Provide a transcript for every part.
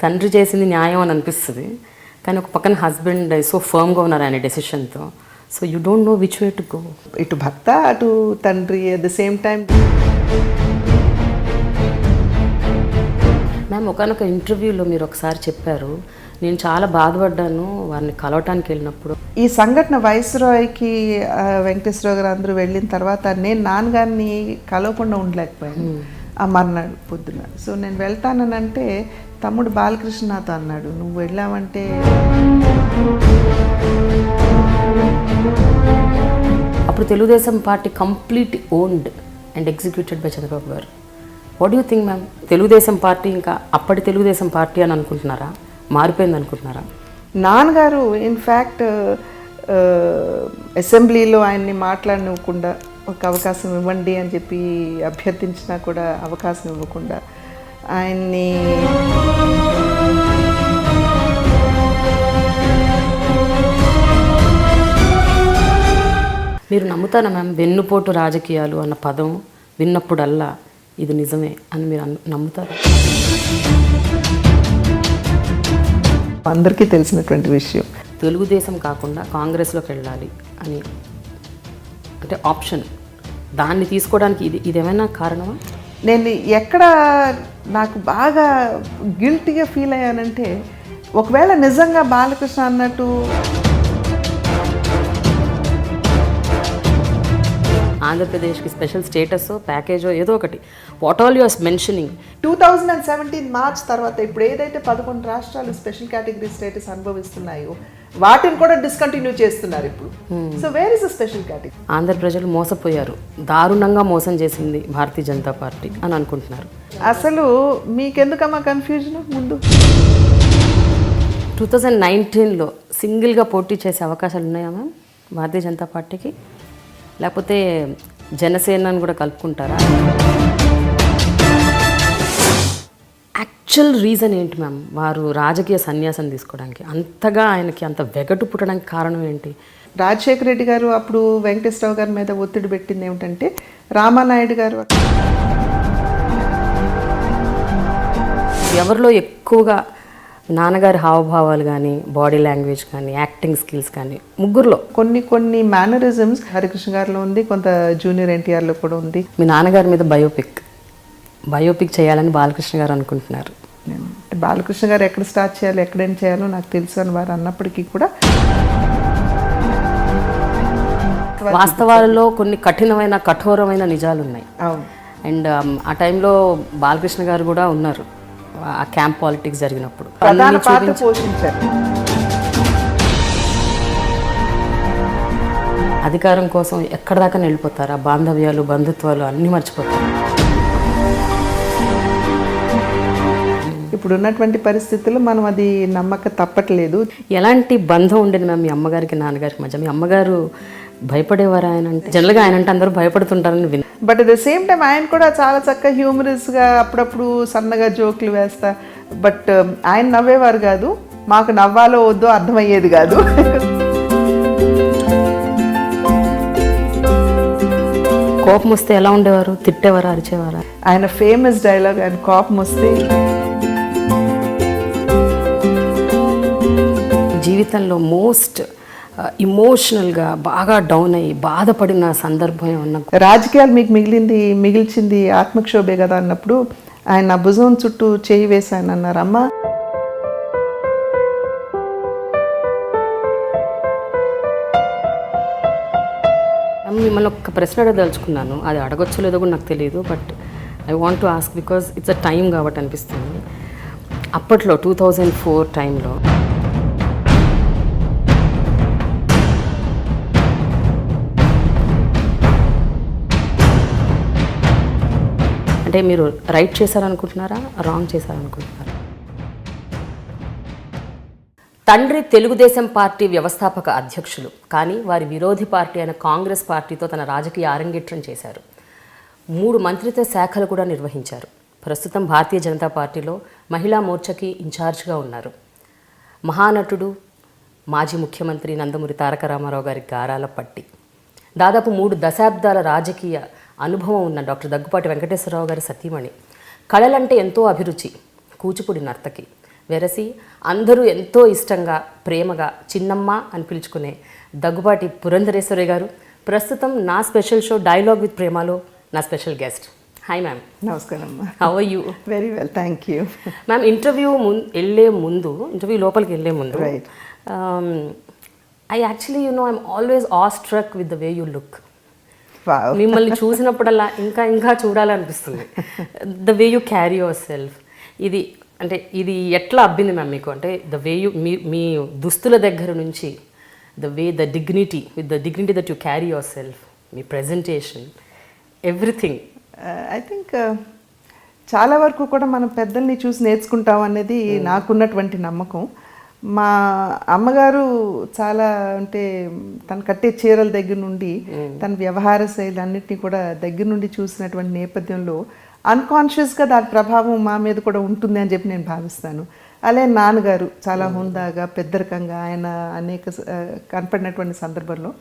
తండ్రి చేసింది న్యాయం అని అనిపిస్తుంది, కానీ ఒక పక్కన హస్బెండ్ సో ఫర్మ్గా ఉన్నారు ఆయన డెసిషన్తో. So you don't know which way to go. ఇటు భర్త అటు తండ్రి at the same time. Ma'am, ఒకనొక ఇంటర్వ్యూలో మీరు ఒకసారి చెప్పారు, నేను చాలా బాధపడ్డాను వారిని కలవటానికి వెళ్ళినప్పుడు. ఈ సంఘటన వైస్రాయ్కి వెంకటేశ్వరరావు గారు అందరూ వెళ్ళిన తర్వాత నేను నాన్నగారిని కలవకుండా ఉండలేకపోయాను ఆ మర్నాడు పొద్దున. సో నేను వెళ్తానంటే తమ్ముడు బాలకృష్ణ నాతో అన్నాడు, నువ్వు వెళ్ళావంటే. అప్పుడు Telugu Desam party complete owned and executed by Chandrababu garu. What you think ma'am? Telugu Desam party ఇంకా అప్పటి తెలుగుదేశం పార్టీ అని అనుకుంటున్నారా, మారిపోయింది అనుకుంటున్నారా? నాన్నగారు ఇన్ఫ్యాక్ట్ అసెంబ్లీలో ఆయన్ని మాట్లాడనివ్వకుండా, ఒక అవకాశం ఇవ్వండి అని చెప్పి అభ్యర్థించినా కూడా అవకాశం ఇవ్వకుండా ఆయన్ని మీరు నమ్ముతారా మ్యామ్, వెన్నుపోటు రాజకీయాలు అన్న పదం విన్నప్పుడల్లా ఇది నిజమే అని మీరు నమ్ముతారా? అందరికీ తెలిసినటువంటి విషయం. తెలుగుదేశం కాకుండా కాంగ్రెస్లోకి వెళ్ళాలి అని అంటే ఆప్షన్, దాన్ని తీసుకోవడానికి ఇదేమైనా కారణమా? నేను ఎక్కడ నాకు బాగా గిల్టీగా ఫీల్ అయ్యానంటే, ఒకవేళ నిజంగా బాలకృష్ణ అన్నట్టు ఆంధ్రప్రదేశ్కి స్పెషల్ స్టేటస్ ప్యాకేజో ఏదో ఒకటి, what all you're mentioning. 2017 March తర్వాత ఇప్పుడు ఏదైతే 11 రాష్ట్రాలు స్పెషల్ కేటగిరీ స్టేటస్ అనుభవిస్తున్నాయో వాటిని కూడా డిస్కంటిన్యూ చేస్తున్నారు ఇప్పుడు. So where is the special category? Andhra ప్రజలు మోసపోయారు, దారుణంగా మోసం చేసింది భారతీయ జనతా పార్టీ అని అనుకుంటున్నారు. అసలు మీకెందుకమ్మా కన్ఫ్యూజన్? ముందు 2019లో సింగిల్గా పోటీ చేసే అవకాశాలు ఉన్నాయా మ్యామ్ భారతీయ జనతా పార్టీకి? లేకపోతే జనసేనను కూడా కలుపుకుంటారా? యాక్చువల్ రీజన్ ఏంటి మ్యామ్ వారు రాజకీయ సన్యాసం తీసుకోవడానికి, అంతగా ఆయనకి అంత వెగటు పుట్టడానికి కారణం ఏంటి? రాజశేఖర రెడ్డి గారు అప్పుడు వెంకటేశ్వరరావు గారి మీద ఒత్తిడి పెట్టింది ఏమిటంటే, రామానాయుడు గారు ఎవరిలో ఎక్కువగా నాన్నగారి హావభావాలు కానీ, బాడీ లాంగ్వేజ్ కానీ, యాక్టింగ్ స్కిల్స్ కానీ, ముగ్గురులో కొన్ని మేనరిజమ్స్ హరికృష్ణ గారిలో ఉంది, కొంత జూనియర్ ఎన్టీఆర్లో కూడా ఉంది. మీ నాన్నగారి మీద బయోపిక్ చేయాలని బాలకృష్ణ గారు అనుకుంటున్నారు. బాలకృష్ణ గారు ఎక్కడ స్టార్ట్ చేయాలో ఎక్కడేం చేయాలో నాకు తెలుసు అని వారు అన్నప్పటికీ కూడా వాస్తవాలలో కొన్ని కఠోరమైన నిజాలు ఉన్నాయి. అవును. అండ్ ఆ టైంలో బాలకృష్ణ గారు కూడా ఉన్నారు ఆ క్యాంప్ పాలిటిక్స్ జరిగినప్పుడు, ప్రధాన పాత్ర పోషించారు. అధికారం కోసం ఎక్కడ దాకా వెళ్ళిపోతారు, ఆ బాంధవ్యాలు బంధుత్వాలు అన్నీ మర్చిపోతారు. ఇప్పుడు ఉన్నటువంటి పరిస్థితుల్లో మనం అది నమ్మక తప్పట్లేదు. ఎలాంటి బంధం ఉండేది మ్యామ్ మీ అమ్మగారికి నాన్నగారికి మధ్య? మీ అమ్మగారు భయపడేవారు ఆయన అంటే? జనరల్గా ఆయన అంటే అందరూ భయపడుతుంటారని విన్నా. But at the same time ఆయన కూడా చాలా చక్కగా హ్యూమరస్గా అప్పుడప్పుడు సన్నగా జోకులు వేస్తా. బట్ ఆయన నవ్వేవారు కాదు, మాకు నవ్వాలో వద్దో అర్థమయ్యేది కాదు. కోపం వస్తే ఎలా ఉండేవారు? తిట్టేవారా, అరిచేవారా? ఆయన ఫేమస్ డైలాగ్, ఆయన కోపం వస్తే జీవితంలో మోస్ట్ ఇమోషనల్గా బాగా డౌన్ అయ్యి బాధపడిన సందర్భం ఏమన్నా? రాజకీయాలు మీకు మిగిల్చింది ఆత్మక్షోభే కదా అన్నప్పుడు ఆయన నా భుజం చుట్టూ చేయి వేశాను అన్నారు. అమ్మ మిమ్మల్ని ఒక ప్రశ్న అడగదలుచుకున్నాను, అది అడగొచ్చో లేదో కూడా నాకు తెలియదు, but I want to ask because it's a time కాబట్టి అనిపిస్తుంది. అప్పట్లో 2004 టైంలో అంటే మీరు రైట్ చేశారనుకుంటున్నారా, రాంగ్ చేశారనుకుంటున్నారా? తండ్రి తెలుగుదేశం పార్టీ వ్యవస్థాపక అధ్యక్షులు, కానీ వారి విరోధి పార్టీ అయిన కాంగ్రెస్ పార్టీతో తన రాజకీయ అరంగేట్రం చేశారు. 3 మంత్రిత్వ శాఖలు కూడా నిర్వహించారు. ప్రస్తుతం భారతీయ జనతా పార్టీలో మహిళా మోర్చాకి ఇన్ఛార్జ్గా ఉన్నారు. మహానటుడు, మాజీ ముఖ్యమంత్రి నందమూరి తారక రామారావు గారి గారాల పట్టి, దాదాపు 3 దశాబ్దాల రాజకీయ అనుభవం ఉన్న డాక్టర్ దగ్గుపాటి వెంకటేశ్వరరావు గారి సతీమణి, కళలంటే ఎంతో అభిరుచి, కూచిపూడి నర్తకి, వెరసి అందరూ ఎంతో ఇష్టంగా ప్రేమగా చిన్నమ్మ అని పిలుచుకునే దగ్గుబాటి పురంధరేశ్వరి గారు ప్రస్తుతం నా స్పెషల్ షో డైలాగ్ విత్ ప్రేమలో నా స్పెషల్ గెస్ట్. Hi ma'am. నమస్కారం. How are you? Very well, thank you. Ma'am, interview లోపలికి వెళ్ళే ముందు right, I actually I'm always awestruck with the way you look. మిమ్మల్ని చూసినప్పుడల్లా ఇంకా ఇంకా చూడాలనిపిస్తుంది. The way you carry yourself. ఇది ఎట్లా అబ్బింది మ్యామ్ మీకు? అంటే ద వే యూ మీ దుస్తుల దగ్గర నుంచి the dignity that you carry your self, me presentation, everything. I think చాలా వరకు కూడా మనం పెద్దల్ని చూసి నేర్చుకుంటాం అనేది నాకున్నటువంటి నమ్మకం. మా అమ్మగారు చాలా అంటే తను కట్టే చీరల దగ్గర నుండి తన వ్యవహార శైలి అన్నిటినీ కూడా దగ్గర నుండి చూసినటువంటి నేపథ్యంలో అన్కాన్షియస్గా దాని ప్రభావం మా మీద కూడా ఉంటుంది అని చెప్పి నేను భావిస్తాను. అలాగే నాన్నగారు చాలా హుందాగా పెద్దరికంగా ఆయన అనేక కనపడినటువంటి సందర్భంలో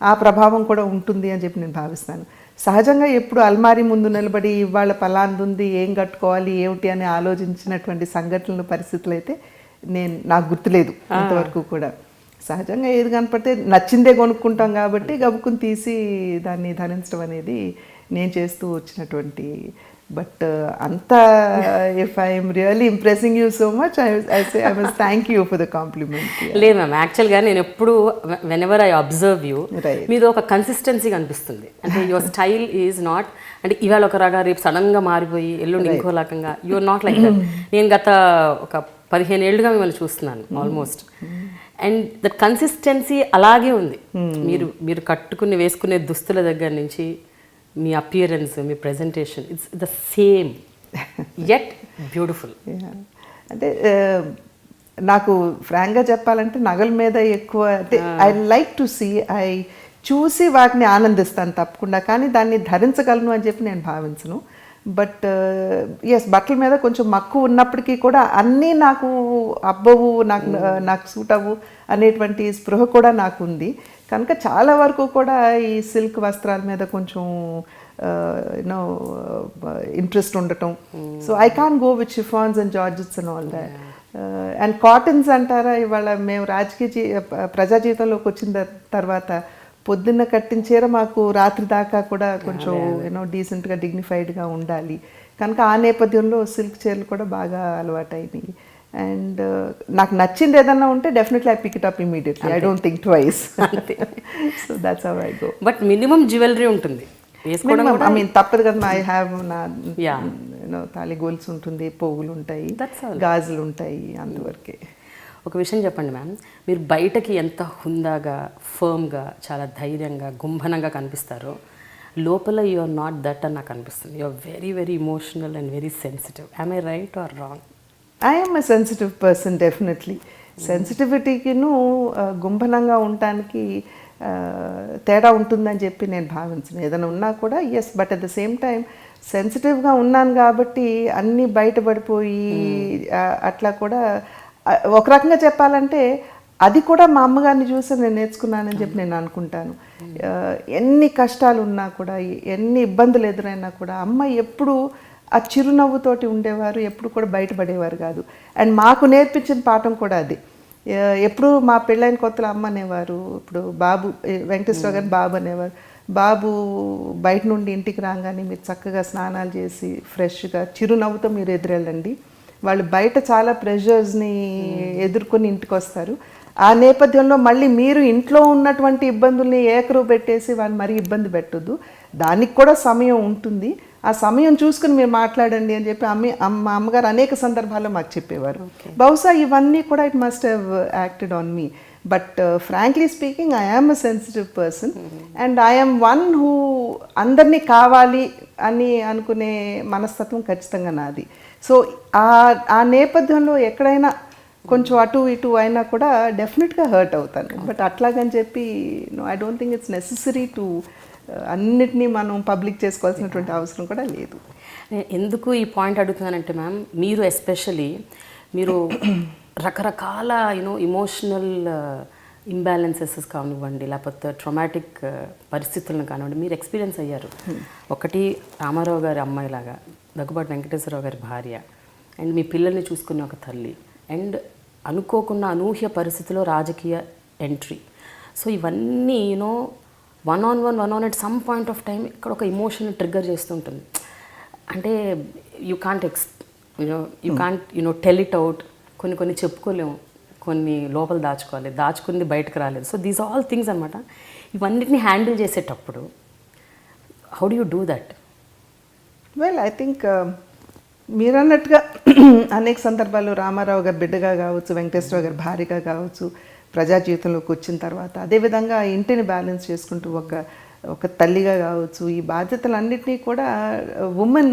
ఆ ప్రభావం కూడా ఉంటుంది అని చెప్పి నేను భావిస్తాను. సహజంగా ఎప్పుడు అల్మారీ ముందు నిలబడి ఇవాళ పలాంది ఏం కట్టుకోవాలి ఏమిటి అని ఆలోచించినటువంటి సంఘటనలు పరిస్థితులు అయితే నాకు గుర్తులేదు అంతవరకు కూడా. సహజంగా ఏది కనపడితే నచ్చిందే కొనుక్కుంటాం కాబట్టి గబుక్కుని తీసి దాన్ని ధరించడం అనేది నేను చేస్తూ వచ్చినటువంటి. బట్ అంతా if I'm really impressing you so much, I must thank you for the complement. లేదు మ్యామ్, యాక్చువల్గా నేను ఎప్పుడు వెనెవర్ ఐ అబ్జర్వ్ యూ, మీది ఒక కన్సిస్టెన్సీ కనిపిస్తుంది. అంటే యువర్ స్టైల్ ఈజ్ నాట్ అంటే ఇవాళ ఒక రగా రేపు సడన్గా మారిపోయి ఎల్లుండి ఇంకో రకంగా. You're not like that. నేను గత ఒక 15 ఏళ్ళుగా మిమ్మల్ని చూస్తున్నాను ఆల్మోస్ట్. అండ్ దట్ కన్సిస్టెన్సీ అలాగే ఉంది. మీరు వేసుకునే దుస్తుల దగ్గర నుంచి మీ అపియరెన్స్, మీ presentation, it's the same yet beautiful. అంటే నాకు ఫ్రాంక్గా చెప్పాలంటే నగల మీద ఎక్కువ అంటే ఐ లైక్ టు సీ, చూసి వాటిని ఆనందిస్తాను తప్పకుండా, కానీ దాన్ని ధరించగలను అని చెప్పి నేను భావించను. బట్ ఎస్, బట్టల మీద కొంచెం మక్కువ ఉన్నప్పటికీ కూడా అన్నీ నాకు అబ్బవు, నాకు సూట్ అవ్వు అనేటువంటి స్పృహ కూడా నాకు ఉంది. కనుక చాలా వరకు కూడా ఈ సిల్క్ వస్త్రాల మీద కొంచెం యూనో ఇంట్రెస్ట్ ఉండటం. So I can go with chiffons and georgettes and all that. And cottons అంటారా, ఇవాళ మేము ప్రజా జీవితంలోకి వచ్చిన తర్వాత పొద్దున్న కట్టిన చీర మాకు రాత్రి దాకా కూడా కొంచెం యూనో డీసెంట్గా డిగ్నిఫైడ్గా ఉండాలి. కనుక ఆ నేపథ్యంలో సిల్క్ చీరలు కూడా బాగా అలవాటైనాయి. అండ్ నాకు నచ్చింది ఏదన్నా ఉంటే definitely I pick it up immediately, I don't think twice. So that's how I go. But minimum jewellery ఉంటుంది, ఐ మీన్ తప్పదు కదా. ఐ హ్యావ్ నా తాళి గోల్స్ ఉంటుంది, పోగులు ఉంటాయి, గాజులు ఉంటాయి, అంతవరకే. ఒక విషయం చెప్పండి మ్యామ్, మీరు బయటకి ఎంత హుందాగా, ఫర్మ్గా, చాలా ధైర్యంగా, గుంభనంగా కనిపిస్తారో లోపల యు ఆర్ నాట్ దట్ అని నాకు అనిపిస్తుంది. You are very very emotional and very sensitive. Am I right or wrong? I am a sensitive person definitely. సెన్సిటివిటీకిను గుంభనంగా ఉండటానికి తేడా ఉంటుందని చెప్పి నేను భావించను. ఏదైనా ఉన్నా కూడా yes, but at the same time సెన్సిటివ్గా ఉన్నాను కాబట్టి అన్నీ బయటపడిపోయి అట్లా కూడా ఒక రకంగా చెప్పాలంటే అది కూడా మా అమ్మగారిని చూసి నేను నేర్చుకున్నానని చెప్పి నేను అనుకుంటాను. ఎన్ని కష్టాలు ఉన్నా కూడా, ఎన్ని ఇబ్బందులు ఎదురైనా కూడా అమ్మ ఎప్పుడు ఆ చిరునవ్వుతోటి ఉండేవారు, ఎప్పుడు కూడా బయటపడేవారు కాదు. అండ్ మాకు నేర్పించిన పాఠం కూడా అది. ఎప్పుడు మా పెళ్ళైన కొత్తలో అమ్మ అనేవారు, ఇప్పుడు బాబు వెంకటేశ్వర గారిని బాబు అనేవారు, బాబు బయట నుండి ఇంటికి రాగానే మీరు చక్కగా స్నానాలు చేసి ఫ్రెష్గా చిరునవ్వుతో మీరు ఎదురెళ్ళండి. వాళ్ళు బయట చాలా ప్రెషర్స్ని ఎదుర్కొని ఇంటికి వస్తారు. ఆ నేపథ్యంలో మళ్ళీ మీరు ఇంట్లో ఉన్నటువంటి ఇబ్బందుల్ని ఏకరువు పెట్టేసి వాళ్ళు మరీ ఇబ్బంది పెట్టొద్దు, దానికి కూడా సమయం ఉంటుంది, ఆ సమయం చూసుకుని మీరు మాట్లాడండి అని చెప్పి మా అమ్మగారు అనేక సందర్భాల్లో మాకు చెప్పేవారు. బహుశా ఇవన్నీ కూడా it must have acted on me. But frankly speaking I am a sensitive person and I am one who అందరినీ కావాలి అని అనుకునే మనస్తత్వం ఖచ్చితంగా నాది. సో ఆ నేపథ్యంలో ఎక్కడైనా కొంచెం అటు ఇటు అయినా కూడా డెఫినెట్గా హర్ట్ అవుతాను. బట్ అట్లాగని చెప్పి I don't think it's necessary to అన్నిటినీ మనం పబ్లిక్ చేసుకోవాల్సినటువంటి అవసరం కూడా లేదు. ఎందుకు ఈ పాయింట్ అడుగుతున్నానంటే మ్యామ్, మీరు ఎస్పెషలీ మీరు రకరకాల ఇమోషనల్ ఇంబ్యాలెన్సెస్ కానివ్వండి, లేకపోతే ట్రామాటిక్ పరిస్థితులను కానివ్వండి, మీరు ఎక్స్పీరియన్స్ అయ్యారు. ఒకటి రామారావు గారి అమ్మాయిలాగా, దగ్గుబాటి వెంకటేశ్వరరావు గారి భార్య, అండ్ మీ పిల్లల్ని చూసుకునే ఒక తల్లి, అండ్ అనుకోకున్న అనూహ్య పరిస్థితిలో రాజకీయ ఎంట్రీ. సో ఇవన్నీ you know one on at some point of time ఇక్కడ ఒక ఇమోషన్ ట్రిగ్గర్ చేస్తుంటుంది. అంటే you can't tell it out. కొన్ని చెప్పుకోలేము, కొన్ని లోపల దాచుకోవాలి, దాచుకుంది బయటకు రాలేదు. సో దీస్ ఆల్ థింగ్స్ అనమాట. ఇవన్నిటిని హ్యాండిల్ చేసేటప్పుడు how do you do that? Well, I think మీరు అన్నట్టుగా అనేక సందర్భాల్లో రామారావు గారి బిడ్డగా కావచ్చు, వెంకటేశ్వర గారి భార్యగా కావచ్చు, ప్రజా జీవితంలోకి వచ్చిన తర్వాత అదేవిధంగా ఇంటిని బ్యాలెన్స్ చేసుకుంటూ ఒక తల్లిగా కావచ్చు, ఈ బాధ్యతలన్నింటినీ కూడా women,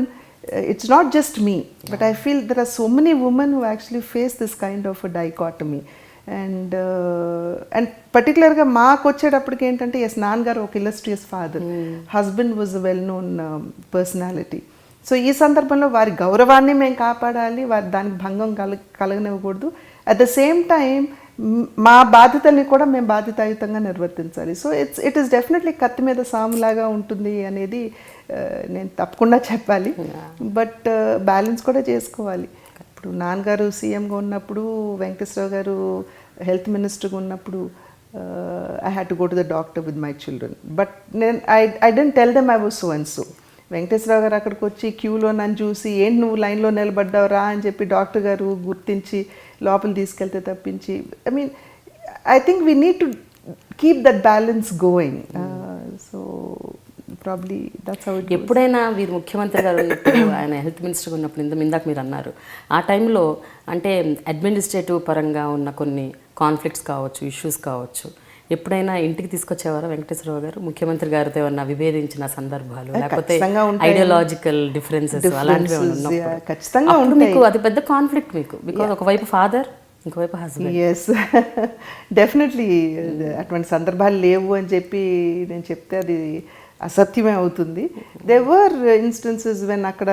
it's not just me, but I feel there are so many women who actually face this kind of dichotomy. And పర్టికులర్గా మాకు వచ్చేటప్పటికి ఏంటంటే, ఎస్, నాన్నగారు ఒక illustrious father, husband was a well known personality. So ఈ సందర్భంలో వారి గౌరవాన్ని మేము కాపాడాలి, వారి దానికి భంగం కలగనివ్వకూడదు. అట్ ద సేమ్ టైం మా బాధ్యతల్ని కూడా మేము బాధ్యతాయుతంగా నిర్వర్తించాలి. సో ఇట్ ఈస్ డెఫినెట్లీ కత్తి మీద సాములాగా ఉంటుంది అనేది నేను తప్పకుండా చెప్పాలి. బట్ బ్యాలెన్స్ కూడా చేసుకోవాలి. ఇప్పుడు నాన్నగారు సీఎంగా ఉన్నప్పుడు, వెంకటేశ్వర గారు హెల్త్ మినిస్టర్గా ఉన్నప్పుడు I had to go to the doctor with my children. But I don't tell them I was so and so. Venkateswara Rao garu అక్కడికి వచ్చి క్యూలో నన్ను చూసి, ఏంటి నువ్వు లైన్లో నిలబడ్డావురా అని చెప్పి డాక్టర్ గారు గుర్తించి లోపల తీసుకెళ్తే తప్పించి, I think we need to keep that balance going. So probably that's how it goes. ఎప్పుడైనా వీరు ముఖ్యమంత్రి గారు ఉన్నప్పుడు, ఆయన హెల్త్ మినిస్టర్గా ఉన్నప్పుడు, ఇందాక మీరు అన్నారు, ఆ టైంలో అంటే అడ్మినిస్ట్రేటివ్ పరంగా ఉన్న కొన్ని కాన్ఫ్లిక్ట్స్ కావచ్చు, ఇష్యూస్ కావచ్చు, ఎప్పుడైనా ఇంటికి తీసుకొచ్చేవారా వెంకటేశ్వరరావు గారు? ముఖ్యమంత్రి గారితో ఏమన్నా విభేదించిన సందర్భాలు, లేకపోతే ఐడియాలజికల్ డిఫరెన్సెస్ అలాంటివి ఖచ్చితంగా మీకు అది పెద్ద కాన్ఫ్లిక్ట్ మీకు? బికాజ్ ఒకవైపు ఫాదర్, ఇంకోవైపు హస్బెండ్. ఎస్, డెఫినెట్లీ అటువంటి సందర్భాలు లేవు అని చెప్పి నేను చెప్తే అది అసత్యమే అవుతుంది. దే వర్ ఇన్స్టెన్సెస్ వెన్ అక్కడ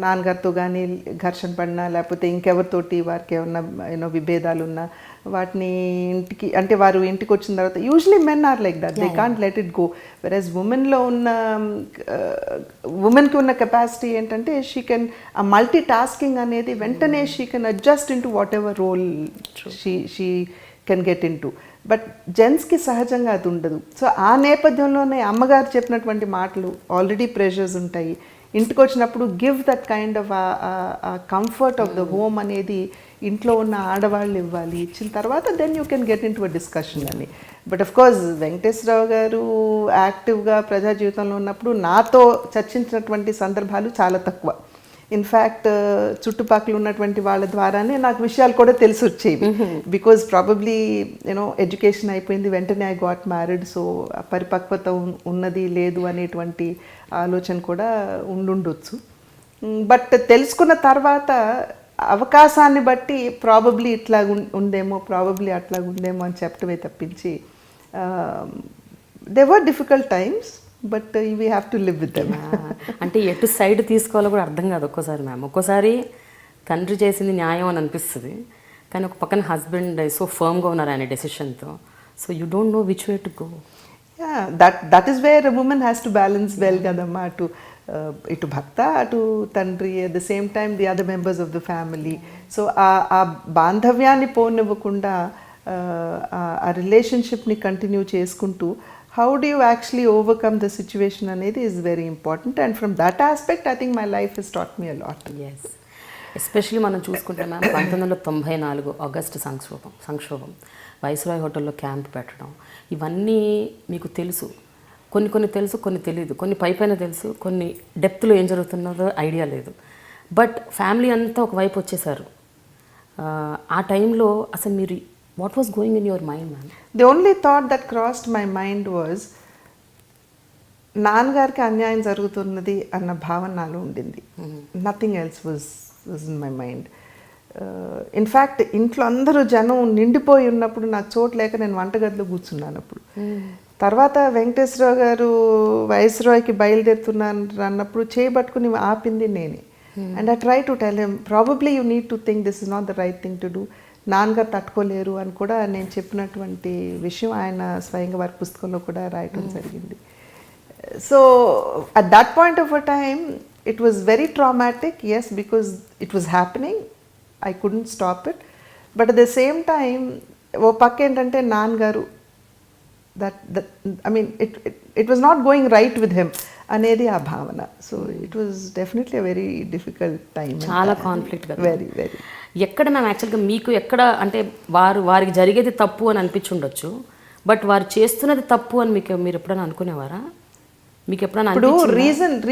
నాన్నగారితో కానీ ఘర్షణ పడినా, లేకపోతే ఇంకెవరితోటి వారికి ఏమన్నా విభేదాలు ఉన్నా, వాటిని ఇంటికి, అంటే వారు ఇంటికి వచ్చిన తర్వాత usually men are like that, they can't let it go. వెరస్ ఉమెన్కి ఉన్న కెపాసిటీ ఏంటంటే, షీ కెన్, ఆ మల్టీ టాస్కింగ్ అనేది వెంటనే she can adjust into whatever role she can get into. But జెంట్స్కి సహజంగా అది ఉండదు. సో ఆ నేపథ్యంలోనే అమ్మగారు చెప్పినటువంటి మాటలు, ఆల్రెడీ ప్రెషర్స్ ఉంటాయి, ఇంటికి వచ్చినప్పుడు give that kind of comfort of the home అనేది ఇంట్లో ఉన్న ఆడవాళ్ళు ఇవ్వాలి. ఇచ్చిన తర్వాత then you can get into a discussion అని. But of course Venkateswara Rao garu యాక్టివ్గా ప్రజా జీవితంలో ఉన్నప్పుడు నాతో చర్చించినటువంటి సందర్భాలు చాలా తక్కువ. ఇన్ఫ్యాక్ట్ చుట్టుపక్కల ఉన్నటువంటి వాళ్ళ ద్వారానే నాకు విషయాలు కూడా తెలిసి వచ్చేవి. బికాజ్ ప్రాబబ్లీ ఎడ్యుకేషన్ అయిపోయింది, వెంటనే ఐ గాట్ మ్యారీడ్. సో పరిపక్వత ఉన్నది లేదు అనేటువంటి ఆలోచన కూడా ఉండుండొచ్చు. బట్ తెలుసుకున్న తర్వాత అవకాశాన్ని బట్టి ప్రాబబ్లీ ఇట్లా ఉందేమో, ప్రాబబ్లీ అట్లా ఉందేమో అని చెప్పటమే తప్పించి, they were difficult times, but we have to live with them. అంటే ఎటు సైడ్ తీసుకోవాలో కూడా అర్థం కాదు ఒక్కోసారి మ్యామ్. ఒక్కోసారి తండ్రి చేసింది న్యాయం అని అనిపిస్తుంది, కానీ ఒక పక్కన హస్బెండ్ సో ఫర్మ్గా ఉన్నారు ఆయన డెసిషన్తో. So you don't know which way to go. That is where women has to balance well కదమ్మా. ఇటు భర్త, అటు తండ్రి, at the same time the other members of the family. So ఆ బాంధవ్యాన్ని పోనివ్వకుండా ఆ రిలేషన్షిప్ని కంటిన్యూ చేసుకుంటూ how do you actually overcome the situation అనేది is very important. And from that aspect I think my life has taught me a lot. Yes, especially మనం చూసుకుంటే ma'am 1994 August సంక్షోభం, వైస్రాయ్ హోటల్లో క్యాంప్ పెట్టడం, ఇవన్నీ మీకు తెలుసు. కొన్ని తెలుసు, కొన్ని తెలియదు, కొన్ని పైపైన తెలుసు, కొన్ని డెప్త్లో ఏం జరుగుతున్నదో ఐడియా లేదు. బట్ ఫ్యామిలీ అంతా ఒకవైపు వచ్చేసారు. ఆ టైంలో అసలు మీరు what was going in your mind, ma'am? The only thought that crossed my mind was, నాన్నగారికి అన్యాయం జరుగుతున్నది అన్న భావన నాలో ఉండింది. Nothing else was in my mind. In fact ఇంట్లో అందరూ జనం నిండిపోయి ఉన్నప్పుడు నాకు చోటు లేక నేను వంటగదిలో కూర్చున్నాను. అప్పుడు తర్వాత వెంకటేశ్వరరావు గారు వైస్రాయ్కి బయలుదేరుతున్నాను అన్నప్పుడు చేయబట్టుకుని ఆపింది నేనే. And I try to tell him, probably you need to think this is not the right thing to do. నాన్నగారు తట్టుకోలేరు అని కూడా నేను చెప్పినటువంటి విషయం ఆయన స్వయంగా వారి పుస్తకంలో కూడా రాయటం జరిగింది. So at that point of a time it was very traumatic, yes, because it was happening. I couldn't stop it. But at the same time ఓ పక్క ఏంటంటే నాన్నగారు that I mean it was not going right with him అనేది ఆ భావన. So it was definitely very difficult time. చాలా conflict కదా. Very very. ఎక్కడ మ్యామ్ యాక్చువల్గా మీకు ఎక్కడ అంటే వారికి జరిగేది తప్పు అని అనిపించుండొచ్చు, బట్ వారు చేస్తున్నది తప్పు అని మీరు ఎప్పుడైనా అనుకునేవారా? మీకు ఎప్పుడైనా ఇప్పుడు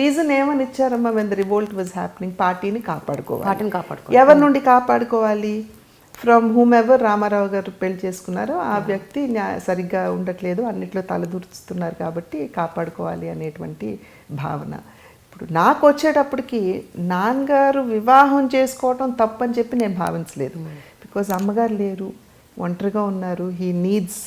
రీజన్ ఏమని ఇచ్చారమ్మా? When the revolt was happening, పార్టీని కాపాడుకోవాలి. ఎవరి నుండి కాపాడుకోవాలి? ఫ్రమ్ హూమ్ ఎవర్ రామారావు గారు పెళ్లి చేసుకున్నారో ఆ వ్యక్తి సరిగ్గా ఉండట్లేదు, అన్నిట్లో తలదూర్చుతున్నారు కాబట్టి కాపాడుకోవాలి అనేటువంటి భావన. ఇప్పుడు నాకు వచ్చేటప్పటికి నాన్నగారు వివాహం చేసుకోవటం తప్పని చెప్పి నేను భావించలేదు. బికాజ్ అమ్మగారు లేరు, ఒంటరిగా ఉన్నారు, హీ నీడ్స్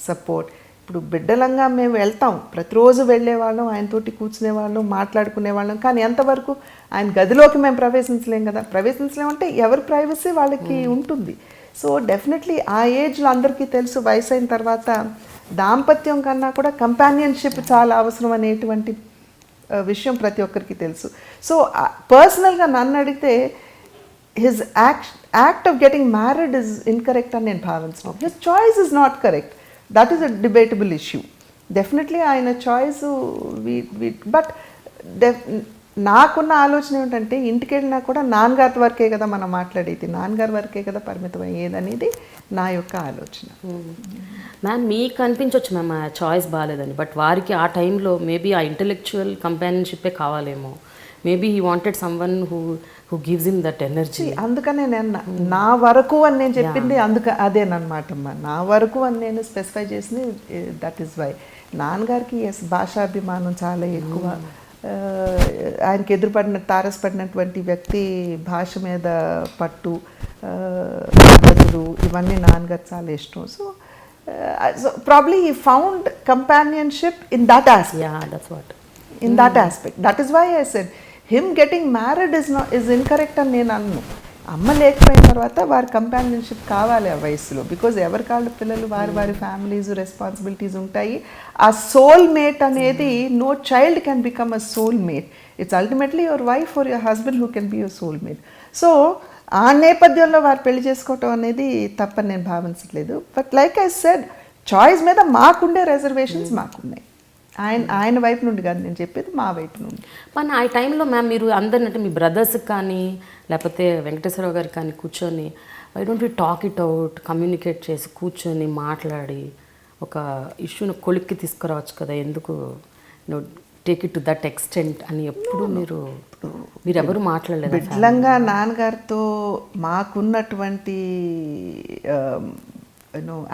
సపోర్ట్. ఇప్పుడు బిడ్డలంగా మేము వెళ్తాం, ప్రతిరోజు వెళ్ళేవాళ్ళం, ఆయనతోటి కూర్చునేవాళ్ళం, మాట్లాడుకునేవాళ్ళం. కానీ ఎంతవరకు ఆయన గదిలోకి మేము ప్రవేశించలేం కదా. ప్రవేశించలేమంటే ఎవరి ప్రైవసీ వాళ్ళకి ఉంటుంది. సో డెఫినెట్లీ ఆ ఏజ్లో అందరికీ తెలుసు, వయసు అయిన తర్వాత దాంపత్యం కన్నా కూడా కంపానియన్షిప్ చాలా అవసరం అనేటువంటి విషయం ప్రతి ఒక్కరికి తెలుసు. సో పర్సనల్గా నన్ను అడిగితే his act of getting married is incorrect అని నేను భావించను. His choice is not correct. That is a debatable issue. Definitely ఆయన చాయిస్ బట్ నాకున్న ఆలోచన ఏమిటంటే ఇంటికి వెళ్ళినా కూడా నాన్నగారి వరకే కదా మనం మాట్లాడేది, నాన్నగారి వరకే కదా పరిమితం అయ్యేదనేది నా యొక్క ఆలోచన. మ్యామ్ మీకు అనిపించవచ్చు మ్యామ్ ఆ చాయిస్ బాగాలేదని, బట్ వారికి ఆ టైంలో మేబీ ఆ ఇంటెలెక్చువల్ కంపానియన్షిప్పే కావాలేమో. Maybe he wanted someone who gives him that energy. అందుకనే నేను నా వరకు అని నేను చెప్పింది అదేనమాట అమ్మా. నా వరకు అని నేను స్పెసిఫై చేసింది దట్ ఈస్ వై. నాన్నగారికి ఎస్ భాషాభిమానం చాలా ఎక్కువ. ఆయనకి తారసపడినటువంటి వ్యక్తి భాష మీద పట్టు, పద్ధతులు, ఇవన్నీ నాన్నగారు చాలా ఇష్టం. So probably he found companionship in that aspect. In that aspect. That is why I said him getting married is incorrect అని నేను అన్ను. అమ్మ లేకపోయిన తర్వాత వారి కంపానియన్షిప్ కావాలి ఆ వయసులో. బికాజ్ ఎవరి కాళ్ళ పిల్లలు వారి ఫ్యామిలీస్ రెస్పాన్సిబిలిటీస్ ఉంటాయి. ఆ సోల్ మేట్ అనేది no child can become a soulmate. It's ultimately your wife or your husband who can be your soulmate. So ఆ నేపథ్యంలో వారు పెళ్లి చేసుకోవటం అనేది తప్పని నేను భావించట్లేదు. But like I said, choice మీద మాకుండే రిజర్వేషన్స్ మాకున్నాయి. ఆయన వైపు నుండి కాదు నేను చెప్పేది, మా వైపు నుండి. కానీ ఆ టైంలో మ్యామ్ మీరు అందరిని అంటే మీ బ్రదర్స్కి కానీ లేకపోతే వెంకటేశ్వరరావు గారికి కానీ కూర్చొని why don't we talk it out, communicate చేసి కూర్చొని మాట్లాడి ఒక ఇష్యూని కొలిక్కి తీసుకురావచ్చు కదా, ఎందుకు take it to that extent అని ఎప్పుడు మీరు ఎవరు మాట్లాడలేదు? బిడ్లంగా నాన్నగారితో మాకున్నటువంటి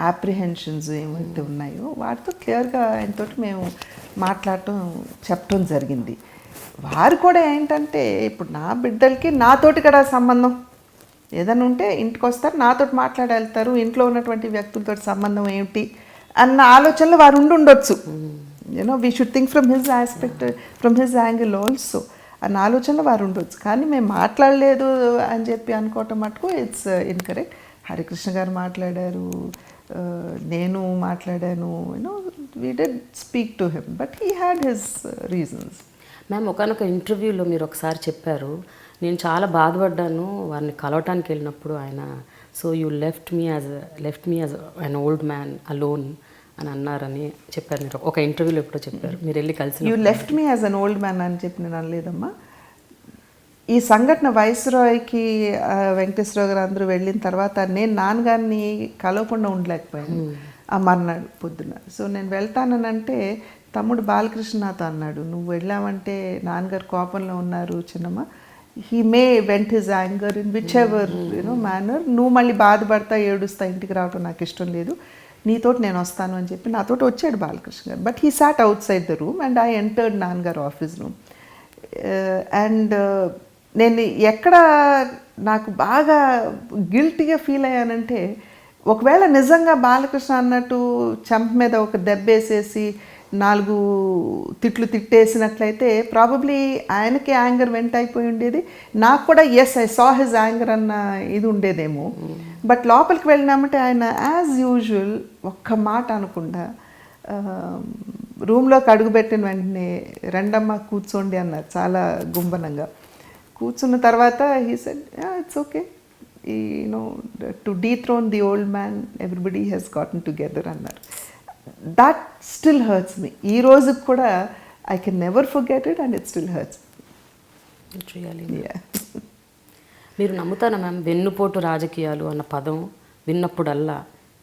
యాప్రిహెన్షన్స్ ఏమైతే ఉన్నాయో వాటితో క్లియర్గా ఆయనతో మేము చెప్పడం జరిగింది. వారు కూడా ఏంటంటే ఇప్పుడు నా బిడ్డలకి నాతోటి కూడా సంబంధం ఏదైనా ఉంటే ఇంటికి వస్తారు, నాతోటి మాట్లాడి వెళ్తారు, ఇంట్లో ఉన్నటువంటి వ్యక్తులతో సంబంధం ఏమిటి అన్న ఆలోచనలో వారు ఉండొచ్చు. We should think from his aspect, from his angle also అన్న ఆలోచనలో వారు ఉండొచ్చు. కానీ మేము మాట్లాడలేదు అని చెప్పి అనుకోవటం మటుకు ఇట్స్ ఇన్కరెక్ట్. హరికృష్ణ గారు మాట్లాడారు, నేను మాట్లాడాను, we did speak to him, but he had his reasons. Ma'am ఒకనొక ఇంటర్వ్యూలో మీరు ఒకసారి చెప్పారు, నేను చాలా బాధపడ్డాను వారిని కలవటానికి వెళ్ళినప్పుడు ఆయన, so you left me as an old man alone అని అన్నారని చెప్పారు. మీరు ఒక ఇంటర్వ్యూలో ఎప్పుడో చెప్పారు, మీరు వెళ్ళి కలిసి. You left me as an old man అని చెప్పి నేను అనలేదమ్మా. ఈ సంఘటన వైస్రాయ్కి వెంకటేశ్వరరావు గారు అందరూ వెళ్ళిన తర్వాత నేను నాన్నగారిని కలవకుండా ఉండలేకపోయాను ఆ మర్నాడు పొద్దున. సో నేను వెళ్తానంటే తమ్ముడు బాలకృష్ణ నాతో అన్నాడు, నువ్వు వెళ్ళావంటే నాన్నగారు కోపంలో ఉన్నారు చిన్నమ్మ, he may vent his anger in which ever manner, నువ్వు మళ్ళీ బాధపడతా ఏడుస్తా ఇంటికి రావటం నాకు ఇష్టం లేదు, నీతోటి నేను వస్తాను అని చెప్పి నాతోటి వచ్చాడు Balakrishna garu. But he sat outside the room and I entered నాన్నగారు ఆఫీస్ రూమ్. అండ్ నేను ఎక్కడ నాకు బాగా గిల్టీగా ఫీల్ అయ్యానంటే, ఒకవేళ నిజంగా బాలకృష్ణ అన్నట్టు చెంప మీద ఒక దెబ్బేసేసి 4 తిట్లు తిట్టేసినట్లయితే ప్రాబబ్లీ ఆయనకి యాంగర్ వెంట అయిపోయి ఉండేది, నాకు కూడా yes I saw his anger అన్న ఇది ఉండేదేమో. బట్ లోపలికి వెళ్ళినామంటే ఆయన యాజ్ యూజువల్ ఒక్క మాట అనకుండా రూమ్లోకి అడుగుపెట్టిన వెంటనే రెండమ్మ కూర్చోండి అన్నారు చాలా గుంబనంగా. కూర్చున్న తర్వాత he said it's okay, to dethrone the old man, everybody has gotten together అన్నారు. That still hurts me. ఈ రోజు కూడా I can never forget it and it still hurts. మీరు నమ్ముతారా మ్యామ్, వెన్నుపోటు రాజకీయాలు అన్న పదం విన్నప్పుడల్లా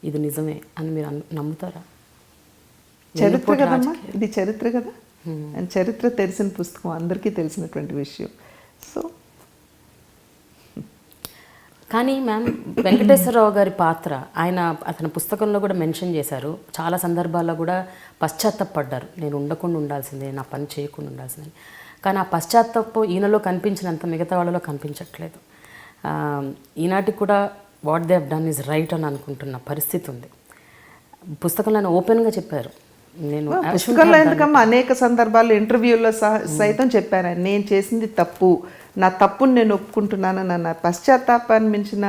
ఇది నిజమే అని మీరు నమ్ముతారా? చరిత్ర కదమ్మా, ఇది చరిత్ర కదా, అండ్ చరిత్ర తెలిసిన పుస్తకం, అందరికీ తెలిసినటువంటి విషయం. సో కానీ మ్యామ్, వెంకటేశ్వరరావు గారి పాత్ర అతని పుస్తకంలో కూడా మెన్షన్ చేశారు. చాలా సందర్భాల్లో కూడా పశ్చాత్తాపడ్డారు, నేను ఉండకుండా ఉండాల్సిందే, నా పని చేయకుండా ఉండాల్సిందే. కానీ ఆ పశ్చాత్తాపం ఈయనలో కనిపించినంత మిగతా వాళ్ళలో కనిపించట్లేదు. ఈనాటికి కూడా what they have done is right అని అనుకుంటున్న పరిస్థితి ఉంది. పుస్తకంలో ఆయన ఓపెన్గా చెప్పారు. నేను పుస్తకంలో ఎందుకమ్మా అనేక సందర్భాల్లో ఇంటర్వ్యూల్లో సైతం చెప్పాను, నేను చేసింది తప్పు, నా తప్పుని నేను ఒప్పుకుంటున్నాను అన్న పశ్చాత్తాపాన్ని మించిన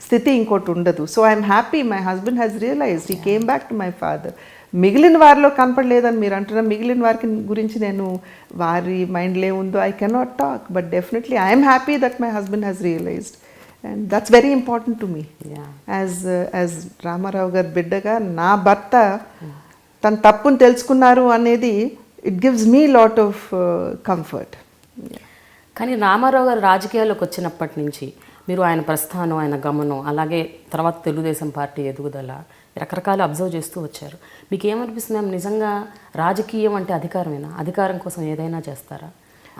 స్థితి ఇంకోటి ఉండదు. So I'm happy my husband has realised, he came back to my father. మిగిలిన వారిలో కనపడలేదని మీరు అంటున్నారు. మిగిలిన వారికి గురించి నేను వారి మైండ్లో ఏముందో I cannot talk, but definitely I'm happy that my husband has realised. And that's very important to me. As Rama Rao గారి బిడ్డగా నా భర్త తన తప్పును తెలుసుకున్నారు అనేది it gives me lot of comfort. కానీ రామారావు గారు రాజకీయాల్లోకి వచ్చినప్పటి నుంచి మీరు ఆయన ప్రస్థానం, ఆయన గమనం, అలాగే తర్వాత తెలుగుదేశం పార్టీ ఎదుగుదల రకరకాలు అబ్జర్వ్ చేస్తూ వచ్చారు. మీకు ఏమనిపిస్తుంది? నిజంగా రాజకీయం అంటే అధికారమేనా? అధికారం కోసం ఏదైనా చేస్తారా?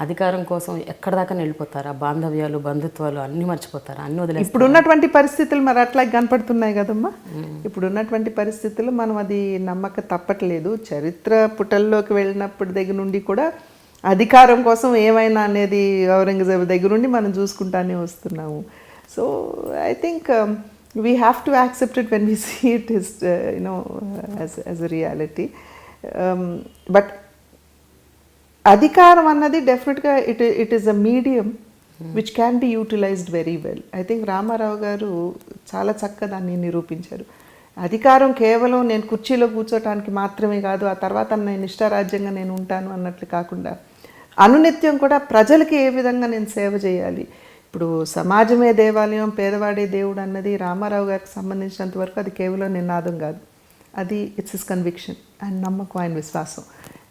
అధికారం కోసం ఎక్కడ దాకా వెళ్ళిపోతారా? బాంధవ్యాలు, బంధుత్వాలు అన్నీ మర్చిపోతారా? అన్నీ వదిలేస్తారా? ఇప్పుడు ఉన్నటువంటి పరిస్థితులు మరి అట్లా కనపడుతున్నాయి కదమ్మా. ఇప్పుడు ఉన్నటువంటి పరిస్థితులు మనం అది నమ్మక తప్పట్లేదు. చరిత్ర పుటల్లోకి వెళ్ళినప్పటి దగ్గర నుండి కూడా అధికారం కోసం ఏమైనా అనేది ఔరంగజేబు దగ్గర నుండి మనం చూసుకుంటానే వస్తున్నాము. So I think we have to accept it when we see it is as a reality. But అధికారం అన్నది డెఫినెట్గా it is a medium which can be utilised very well. I think Rama Rao garu చాలా చక్కగా దాన్ని నిరూపించారు. అధికారం కేవలం నేను కుర్చీలో కూర్చోటానికి మాత్రమే కాదు, ఆ తర్వాత నేను ఇష్టారాజ్యంగా నేను ఉంటాను అన్నట్లు కాకుండా అనునిత్యం కూడా ప్రజలకి ఏ విధంగా నేను సేవ చేయాలి. ఇప్పుడు సమాజమే దేవాలయం, పేదవాడే దేవుడు అన్నది రామారావు గారికి సంబంధించినంత వరకు అది కేవలం నినాదం కాదు, అది ఇట్స్ హిస్ కన్విక్షన్, ఆయన నమ్మకం, ఆయన విశ్వాసం.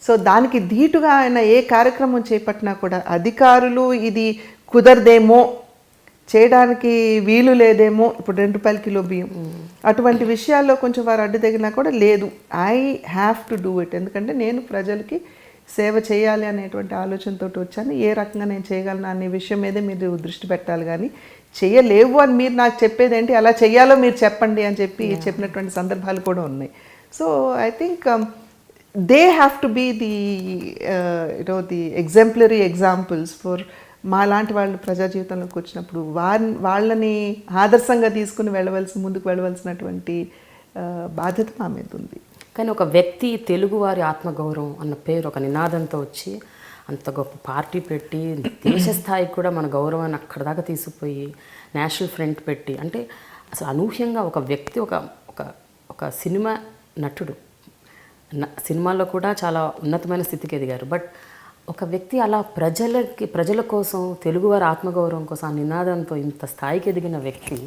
సో దానికి ధీటుగా ఆయన ఏ కార్యక్రమం చేపట్టినా కూడా అధికారులు ఇది కుదరదేమో, చేయడానికి వీలు లేదేమో, ఇప్పుడు 2 రూపాయల కిలో బియ్యం అటువంటి విషయాల్లో కొంచెం వారు అడ్డు తగినా కూడా లేదు, I have to do it, ఎందుకంటే నేను ప్రజలకి సేవ చేయాలి అనేటువంటి ఆలోచనతో వచ్చాను. ఏ రకంగా నేను చేయగలను అనే విషయం మీదే మీరు దృష్టి పెట్టాలి, కానీ చేయలేవు అని మీరు నాకు చెప్పేది ఏంటి, అలా చెయ్యాలో మీరు చెప్పండి అని చెప్పినటువంటి సందర్భాలు కూడా ఉన్నాయి. So I think they have to be the exemplary examples for మా లాంటి వాళ్ళు ప్రజా జీవితంలోకి వచ్చినప్పుడు వాళ్ళని ఆదర్శంగా తీసుకుని ముందుకు వెళ్ళవలసినటువంటి బాధ్యత మా మీద ఉంది. కానీ ఒక వ్యక్తి తెలుగువారి ఆత్మగౌరవం అన్న పేరు ఒక నినాదంతో వచ్చి అంత గొప్ప పార్టీ పెట్టి దేశ స్థాయికి కూడా మన గౌరవాన్ని అక్కడ దాకా తీసుకుపోయి నేషనల్ ఫ్రంట్ పెట్టి, అంటే అసలు అనూహ్యంగా ఒక వ్యక్తి ఒక సినిమా నటుడు, సినిమాల్లో కూడా చాలా ఉన్నతమైన స్థితికి ఎదిగారు. బట్ ఒక వ్యక్తి అలా ప్రజల కోసం, తెలుగువారి ఆత్మగౌరవం కోసం ఆ నినాదంతో ఇంత స్థాయికి ఎదిగిన వ్యక్తి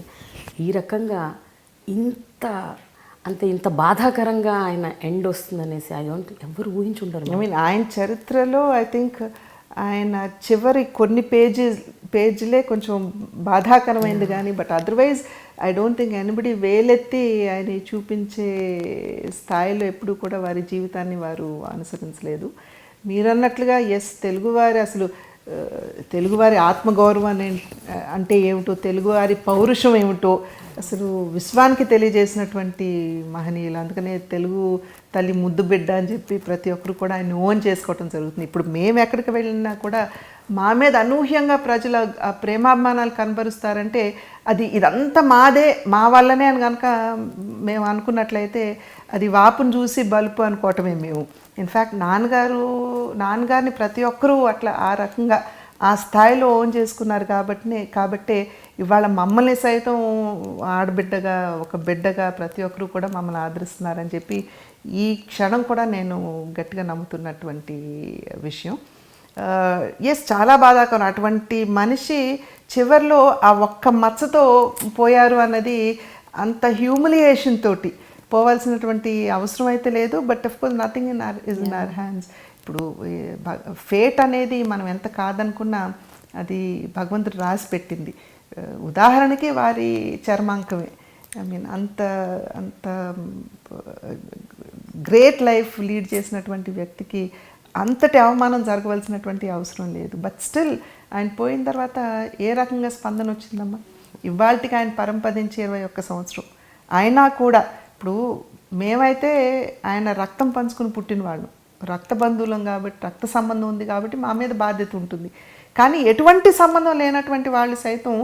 ఈ రకంగా ఇంత బాధాకరంగా ఆయన ఎండ్ వస్తుందనేసి ఎవరు ఊహించుంటారు. ఐ మీన్ ఆయన చరిత్రలో ఐ థింక్ ఆయన చివరి కొన్ని పేజీలే కొంచెం బాధాకరమైంది కానీ, but otherwise I don't think anybody వేలెత్తి ఆయన చూపించే స్థాయిలో ఎప్పుడు కూడా వారి జీవితాన్ని వారు అనుసరించలేదు. మీరన్నట్లుగా తెలుగువారి ఆత్మగౌరవం అంటే ఏమిటో, తెలుగువారి పౌరుషం ఏమిటో అసలు విశ్వానికి తెలియజేసినటువంటి మహనీయులు. అందుకనే తెలుగు తల్లి ముద్దు బిడ్డ అని చెప్పి ప్రతి ఒక్కరు కూడా ఆయన ఓన్ చేసుకోవటం జరుగుతుంది. ఇప్పుడు మేము ఎక్కడికి వెళ్ళినా కూడా మా మీద అనూహ్యంగా ప్రజల ప్రేమాభిమానాలు కనబరుస్తారంటే ఇదంతా మాదే, మా వల్లనే అని కనుక మేము అనుకున్నట్లయితే అది వాపును చూసి బలుపు అనుకోవటమే మేము. ఇన్ఫ్యాక్ట్ నాన్నగారిని ప్రతి ఒక్కరూ అట్లా ఆ రకంగా ఆ స్థాయిలో ఓన్ చేసుకున్నారు కాబట్టే ఇవాళ మమ్మల్ని సైతం ఆడబిడ్డగా, ఒక బిడ్డగా ప్రతి ఒక్కరూ కూడా మమ్మల్ని ఆదరిస్తున్నారని చెప్పి ఈ క్షణం కూడా నేను గట్టిగా నమ్ముతున్నటువంటి విషయం. ఎస్, చాలా బాధాకరం. అటువంటి మనిషి చివర్లో ఆ ఒక్క మచ్చతో పోయారు అన్నది అంత హ్యూమిలియేషన్ తోటి పోవాల్సినటువంటి అవసరం అయితే లేదు. But of course nothing is in our hands. ఇప్పుడు ఫేట్ అనేది మనం ఎంత కాదనుకున్నా అది భగవంతుడు రాసి పెట్టింది. ఉదాహరణకి వారి చర్మాంకమే, ఐ మీన్ అంత అంత గ్రేట్ లైఫ్ లీడ్ చేసినటువంటి వ్యక్తికి అంతటి అవమానం జరగవలసినటువంటి అవసరం లేదు. బట్ స్టిల్ ఆయన పోయిన తర్వాత ఏ రకంగా స్పందన వచ్చిందమ్మా? ఇవాళకి ఆయన పరంపదించి 21 సంవత్సరం అయినా కూడా, ఇప్పుడు మేమైతే ఆయన రక్తం పంచుకుని పుట్టిన వాళ్ళు, రక్త బంధువులం కాబట్టి, రక్త సంబంధం ఉంది కాబట్టి మా మీద బాధ్యత ఉంటుంది. కానీ ఎటువంటి సంబంధం లేనటువంటి వాళ్ళు సైతం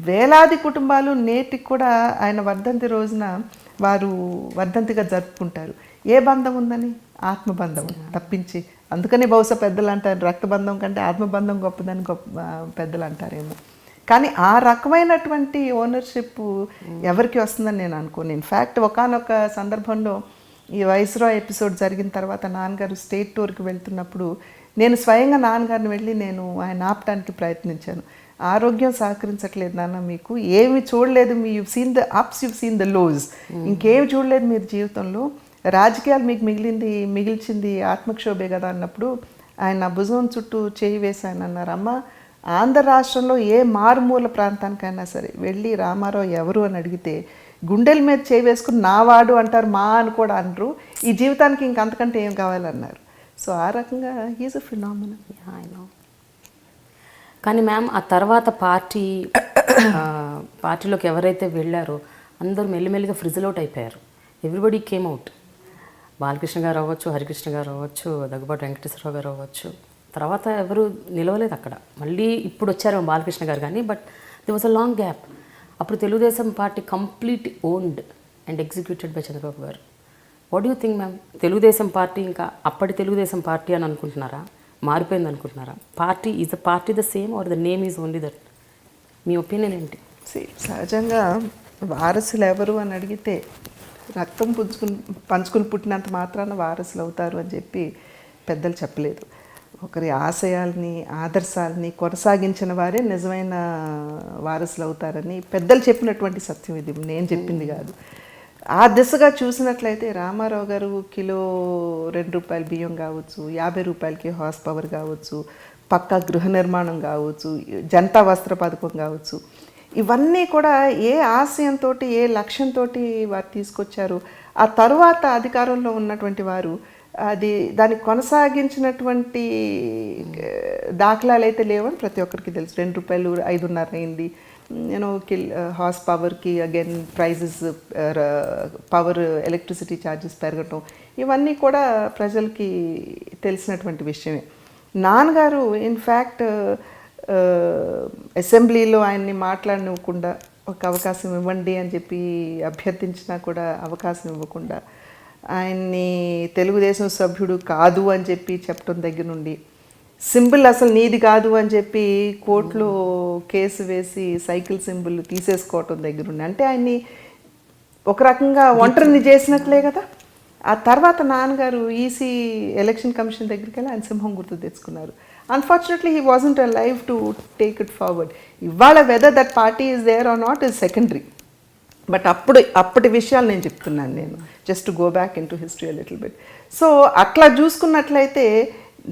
వేలాది కుటుంబాలు నేటికి కూడా ఆయన వర్ధంతి రోజున వారు వర్ధంతిగా జరుపుకుంటారు. ఏ బంధం ఉందని? ఆత్మబంధం తప్పించి. అందుకని బహుశా పెద్దలు అంటారు రక్తబంధం కంటే ఆత్మబంధం గొప్పదని పెద్దలు అంటారేమో. కానీ ఆ రకమైనటువంటి ఓనర్షిప్ ఎవరికి వస్తుందని నేను అనుకోను. ఇన్ఫ్యాక్ట్ ఒకానొక సందర్భంలో ఈ వైస్రాయ్ ఎపిసోడ్ జరిగిన తర్వాత నాన్నగారు స్టేట్ టూర్కి వెళ్తున్నప్పుడు నేను స్వయంగా నాన్నగారిని వెళ్ళి నేను ఆయన ఆపడానికి ప్రయత్నించాను. ఆరోగ్యం సహకరించట్లేదు నాన్న, మీకు ఏమి చూడలేదు, you've seen the ups, you've seen the lows, ఇంకేమి చూడలేదు మీరు జీవితంలో, రాజకీయాలు మీకు మిగిల్చింది ఆత్మక్షోభే కదా అన్నప్పుడు ఆయన భుజం చుట్టూ చేయి వేసి ఆయన అన్నారు, అమ్మ ఆంధ్ర రాష్ట్రంలో ఏ మారుమూల ప్రాంతానికైనా సరే వెళ్ళి రామారావు ఎవరు అని అడిగితే గుండెల మీద చేయి వేసుకుని నావాడు అంటారు, మా అని కూడా అనరు, ఈ జీవితానికి ఇంకంతకంటే ఏం కావాలన్నారు. సో ఆ రకంగా హీజ్ అ ఫినామినల్. కానీ మ్యామ్ ఆ తర్వాత పార్టీలోకి ఎవరైతే వెళ్ళారో అందరూ మెల్లిమెల్లిగా ఫ్రిజిల్ అవుట్ అయిపోయారు. Everybody came out. Balakrishna garu అవ్వచ్చు, హరికృష్ణ గారు అవ్వచ్చు, దగ్గుబాటి వెంకటేశ్వరరావు గారు అవ్వచ్చు. తర్వాత ఎవరు నిలవలేదు అక్కడ. మళ్ళీ ఇప్పుడు వచ్చారు బాలకృష్ణ గారు కానీ, but the was a long gap. అప్పుడు Telugu Desam party complete owned and executed by Chandrababu garu. What do you think ma'am? Telugu Desam party ఇంకా అప్పటి తెలుగుదేశం పార్టీ అని అనుకుంటున్నారా? మారిపోయింది అనుకుంటున్నారా? Party is the party the same or the name is only that? మీ opinion ఏంటి? సహజంగా వారసులు ఎవరు అని అడిగితే రక్తం పంచుకుని పుట్టినంత మాత్రాన వారసులు అవుతారు అని చెప్పి పెద్దలు చెప్పలేదు. ఒకరి ఆశయాల్ని ఆదర్శాలని కొనసాగించిన వారే నిజమైన వారసులు అవుతారని పెద్దలు చెప్పినటువంటి సత్యం ఇది, నేను చెప్పింది కాదు. ఆ దిశగా చూసినట్లయితే రామారావు గారు కిలో ₹2 బియ్యం కావచ్చు, 50 రూపాయలకి హార్స్ పవర్ కావచ్చు, పక్కా గృహ నిర్మాణం కావచ్చు, జనతా వస్త్ర పథకం కావచ్చు, ఇవన్నీ కూడా ఏ ఆశయంతో ఏ లక్ష్యంతో వారు తీసుకొచ్చారు. ఆ తరువాత అధికారంలో ఉన్నటువంటి వారు దాన్ని కొనసాగించినటువంటి దాఖలాలు అయితే లేవని ప్రతి ఒక్కరికి తెలుసు. ₹2 5.5 అయింది. హార్స్ పవర్కి again prices, power electricity charges పెరగటం, ఇవన్నీ కూడా ప్రజలకి తెలిసినటువంటి విషయమే. నాన్నగారు ఇన్ఫ్యాక్ట్ అసెంబ్లీలో ఆయన్ని మాట్లాడనివ్వకుండా, ఒక అవకాశం ఇవ్వండి అని చెప్పి అభ్యర్థించినా కూడా అవకాశం ఇవ్వకుండా, ఆయన్ని తెలుగుదేశం సభ్యుడు కాదు అని చెప్పి చెప్పడం దగ్గర నుండి, సింబల్ అసలు నీది కాదు అని చెప్పి కోర్టులో కేసు వేసి సైకిల్ సింబల్ తీసేసుకోవటం దగ్గర నుండి, అంటే ఆయన్ని ఒక రకంగా ఒంటరిని చేసినట్లే కదా. ఆ తర్వాత నాన్నగారు ఈసీ ఎలక్షన్ కమిషన్ దగ్గరికి వెళ్ళి ఆయన సింహం గుర్తు తెచ్చుకున్నారు. Unfortunately he wasn't alive to take it forward. ఇవాళ whether that party is there or not is secondary. But అప్పటి విషయాలు నేను చెప్తున్నాను, నేను just to go back into history a little bit. So అట్లా చూసుకున్నట్లయితే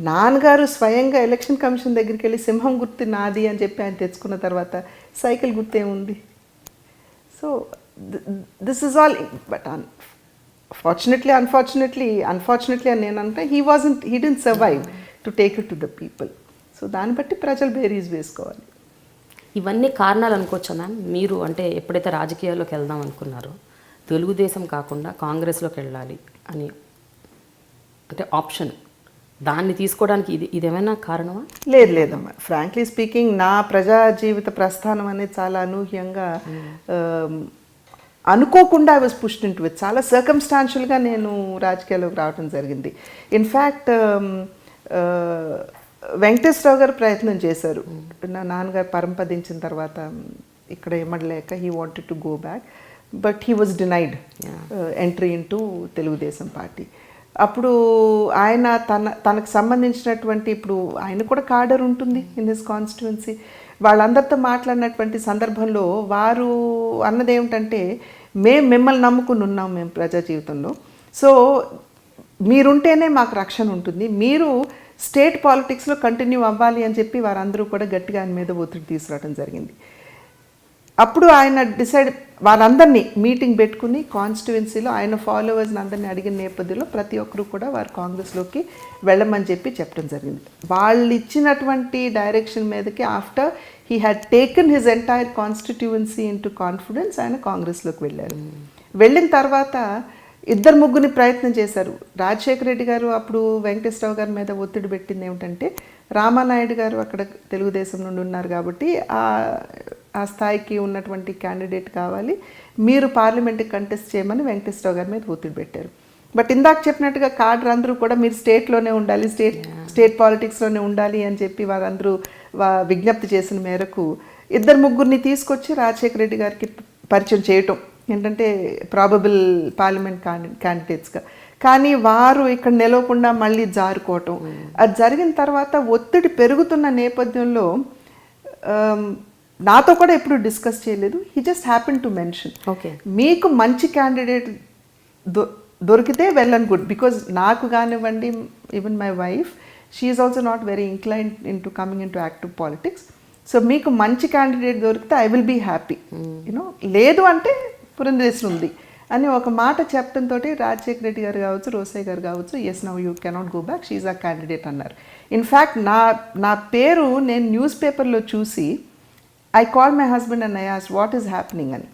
నాన్నగారు స్వయంగా ఎలక్షన్ కమిషన్ దగ్గరికి వెళ్ళి సింహం గుర్తు నాది అని చెప్పి ఆయన తెచ్చుకున్న తర్వాత సైకిల్ గుర్తు ఏముంది? So this is all. But unfortunately అని నేను అంటే he didn't survive to take it to the people. So దాన్ని బట్టి ప్రజలు బేరీస్ వేసుకోవాలి. ఇవన్నీ కారణాలు అనుకోవచ్చా మ్యామ్? మీరు అంటే ఎప్పుడైతే రాజకీయాల్లోకి వెళ్దాం అనుకున్నారో తెలుగుదేశం కాకుండా కాంగ్రెస్లోకి వెళ్ళాలి అని అంటే ఆప్షన్, దాన్ని తీసుకోవడానికి ఇదేమైనా కారణమా? లేదమ్మా. ఫ్రాంక్లీ స్పీకింగ్ నా ప్రజా జీవిత ప్రస్థానం అనేది చాలా అనూహ్యంగా, అనుకోకుండా I was pushed into it. చాలా సర్కమ్స్టాన్షియల్గా నేను రాజకీయాల్లోకి రావడం జరిగింది. ఇన్ఫ్యాక్ట్ వెంకటేశ్వరరావు గారు ప్రయత్నం చేశారు. నా నాన్నగారు పరంపదించిన తర్వాత ఇక్కడ ఇమ్మడలేక he wanted to go back, but he was denied entry into Telugu Desam party. అప్పుడు ఆయన తనకు సంబంధించినటువంటి, ఇప్పుడు ఆయన కూడా కాడర్ ఉంటుంది ఇన్ హిస్ కాన్స్టిట్యుయెన్సీ, వాళ్ళందరితో మాట్లాడినటువంటి సందర్భంలో వారు అన్నది ఏమిటంటే, మేము మిమ్మల్ని నమ్ముకుని ఉన్నాం మేము ప్రజా జీవితంలో, సో మీరుంటేనే మాకు రక్షణ ఉంటుంది, మీరు స్టేట్ పాలిటిక్స్లో కంటిన్యూ అవ్వాలి అని చెప్పి వారందరూ కూడా గట్టిగా ఆయన మీద ఒత్తిడి తీసుకురావడం జరిగింది. అప్పుడు ఆయన డిసైడ్ వారందరినీ మీటింగ్ పెట్టుకుని కాన్స్టిట్యువెన్సీలో ఆయన ఫాలోవర్స్ని అందరినీ అడిగిన నేపథ్యంలో ప్రతి ఒక్కరు కూడా వారు కాంగ్రెస్లోకి వెళ్ళమని చెప్పడం జరిగింది. వాళ్ళు ఇచ్చినటువంటి డైరెక్షన్ మీదకి after he had taken his entire constituency into confidence ఆయన కాంగ్రెస్లోకి వెళ్ళారు. వెళ్ళిన తర్వాత ఇద్దరు ముగ్గురిని ప్రయత్నం చేశారు. రాజశేఖర రెడ్డి గారు అప్పుడు వెంకటేశ్వరరావు గారి మీద ఒత్తిడి పెట్టింది ఏమిటంటే, రామానాయుడు గారు అక్కడ తెలుగుదేశం నుండి ఉన్నారు కాబట్టి ఆ స్థాయికి ఉన్నటువంటి క్యాండిడేట్ కావాలి, మీరు పార్లమెంట్కి కంటెస్ట్ చేయమని వెంకటేశ్వరరావు గారి మీద ఒత్తిడి పెట్టారు. బట్ ఇందాక చెప్పినట్టుగా కాడర్ అందరూ కూడా మీరు స్టేట్లోనే ఉండాలి, స్టేట్ పాలిటిక్స్లోనే ఉండాలి అని చెప్పి వారందరూ విజ్ఞప్తి చేసిన మేరకు ఇద్దరు ముగ్గురిని తీసుకొచ్చి రాజశేఖర రెడ్డి గారికి పరిచయం చేయటం ఏంటంటే ప్రాబబుల్ పార్లమెంట్ క్యాండిడేట్స్గా. కానీ వారు ఇక్కడ నిలవకుండా మళ్ళీ జారుకోవటం అది జరిగిన తర్వాత ఒత్తిడి పెరుగుతున్న నేపథ్యంలో నాతో కూడా ఎప్పుడు డిస్కస్ చేయలేదు. He just happen to mention, okay మీకు మంచి క్యాండిడేట్ దొరికితే వెల్ అండ్ గుడ్, బికాజ్ నాకు కానివ్వండి, even my wife, she is also not very incline into coming into active politics. So మీకు మంచి క్యాండిడేట్ దొరికితే I will be happy, you know, లేదు అంటే పురంధేశ్వరి ఉంది అని ఒక మాట చెప్పడంతో రాజశేఖర రెడ్డి గారు కావచ్చు, రోసయ్య గారు కావచ్చు, yes now you cannot go back, she's a candidate అన్నారు. ఇన్ఫ్యాక్ట్ నా పేరు నేను న్యూస్ పేపర్లో చూసి I call my husband and I asked what is happening అని.